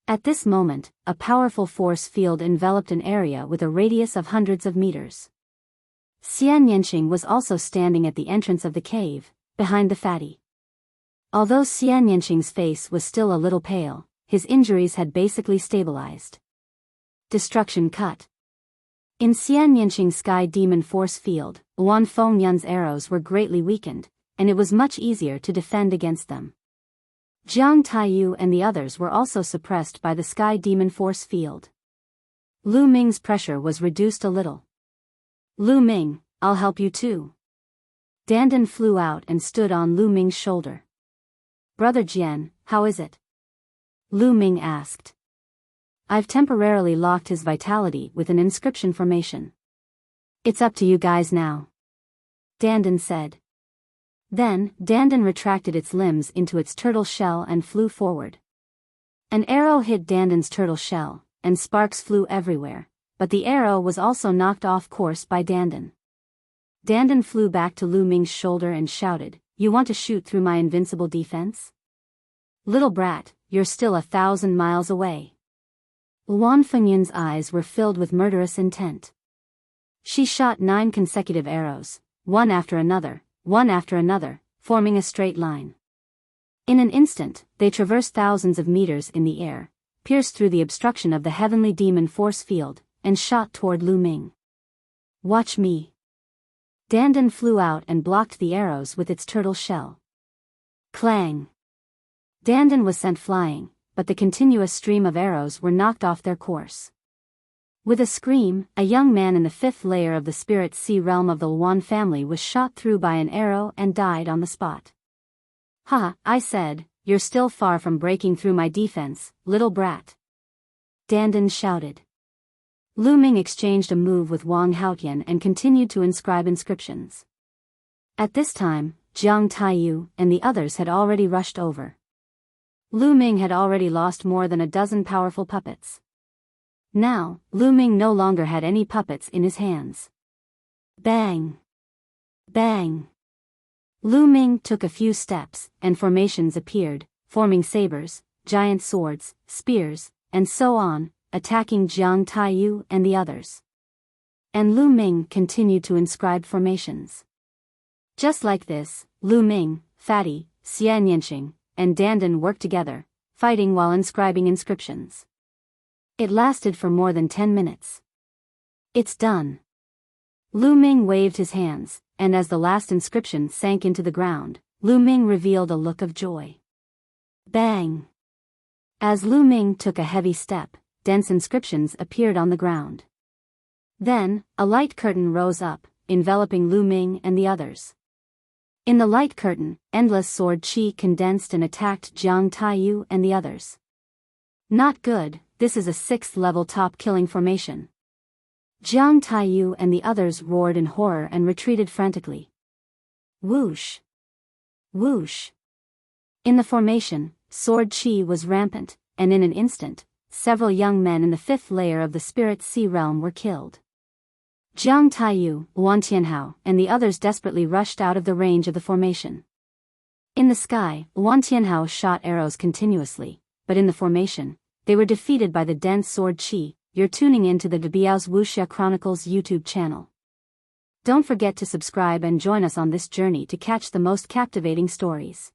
At this moment, a powerful force field enveloped an area with a radius of hundreds of meters. Xian Yanqing was also standing at the entrance of the cave, behind the fatty. Although Xian Yanqing's face was still a little pale, his injuries had basically stabilized. Destruction cut. In Xian Yanqing's sky demon force field, Wan Fengyun's arrows were greatly weakened, and it was much easier to defend against them. Jiang Taiyu and the others were also suppressed by the sky demon force field. Lu Ming's pressure was reduced a little. Lu Ming, I'll help you too. Dandan flew out and stood on Lu Ming's shoulder. Brother Jian, how is it? Lu Ming asked. I've temporarily locked his vitality with an inscription formation. It's up to you guys now. Dandan said. Then, Dandan retracted its limbs into its turtle shell and flew forward. An arrow hit Dandan's turtle shell, and sparks flew everywhere, but the arrow was also knocked off course by Dandan. Dandan flew back to Lu Ming's shoulder and shouted, You want to shoot through my invincible defense? Little brat, you're still 1,000 miles away. Wan Fengyun's eyes were filled with murderous intent. She shot 9 consecutive arrows, one after another, forming a straight line. In an instant, they traversed thousands of meters in the air, pierced through the obstruction of the heavenly demon force field, and shot toward Lu Ming. Watch me. Dandan flew out and blocked the arrows with its turtle shell. Clang. Dandan was sent flying, but the continuous stream of arrows were knocked off their course. With a scream, a young man in the 5th layer of the spirit sea realm of the Wan family was shot through by an arrow and died on the spot. Ha, I said, you're still far from breaking through my defense, little brat. Dandan shouted. Lu Ming exchanged a move with Wang Haotian and continued to inscribe inscriptions. At this time, Jiang Taiyu and the others had already rushed over. Lu Ming had already lost more than a dozen powerful puppets. Now, Lu Ming no longer had any puppets in his hands. Bang! Bang! Lu Ming took a few steps, and formations appeared, forming sabers, giant swords, spears, and so on, attacking Jiang Taiyu and the others. And Lu Ming continued to inscribe formations. Just like this, Lu Ming, Fatty, Xian Yanxing, and Dandan worked together, fighting while inscribing inscriptions. It lasted for more than 10 minutes. It's done. Lu Ming waved his hands, and as the last inscription sank into the ground, Lu Ming revealed a look of joy. Bang! As Lu Ming took a heavy step, dense inscriptions appeared on the ground. Then, a light curtain rose up, enveloping Lu Ming and the others. In the light curtain, endless sword qi condensed and attacked Jiang Taiyu and the others. Not good, this is a 6th-level top-killing formation. Jiang Taiyu and the others roared in horror and retreated frantically. Whoosh! Whoosh! In the formation, sword qi was rampant, and in an instant, several young men in the 5th layer of the Spirit Sea realm were killed. Jiang Taiyu, Wan Tianhao, and the others desperately rushed out of the range of the formation. In the sky, Wan Tianhao shot arrows continuously, but in the formation, they were defeated by the dense sword qi. You're tuning into the Biyao's Wuxia Chronicles YouTube channel. Don't forget to subscribe and join us on this journey to catch the most captivating stories.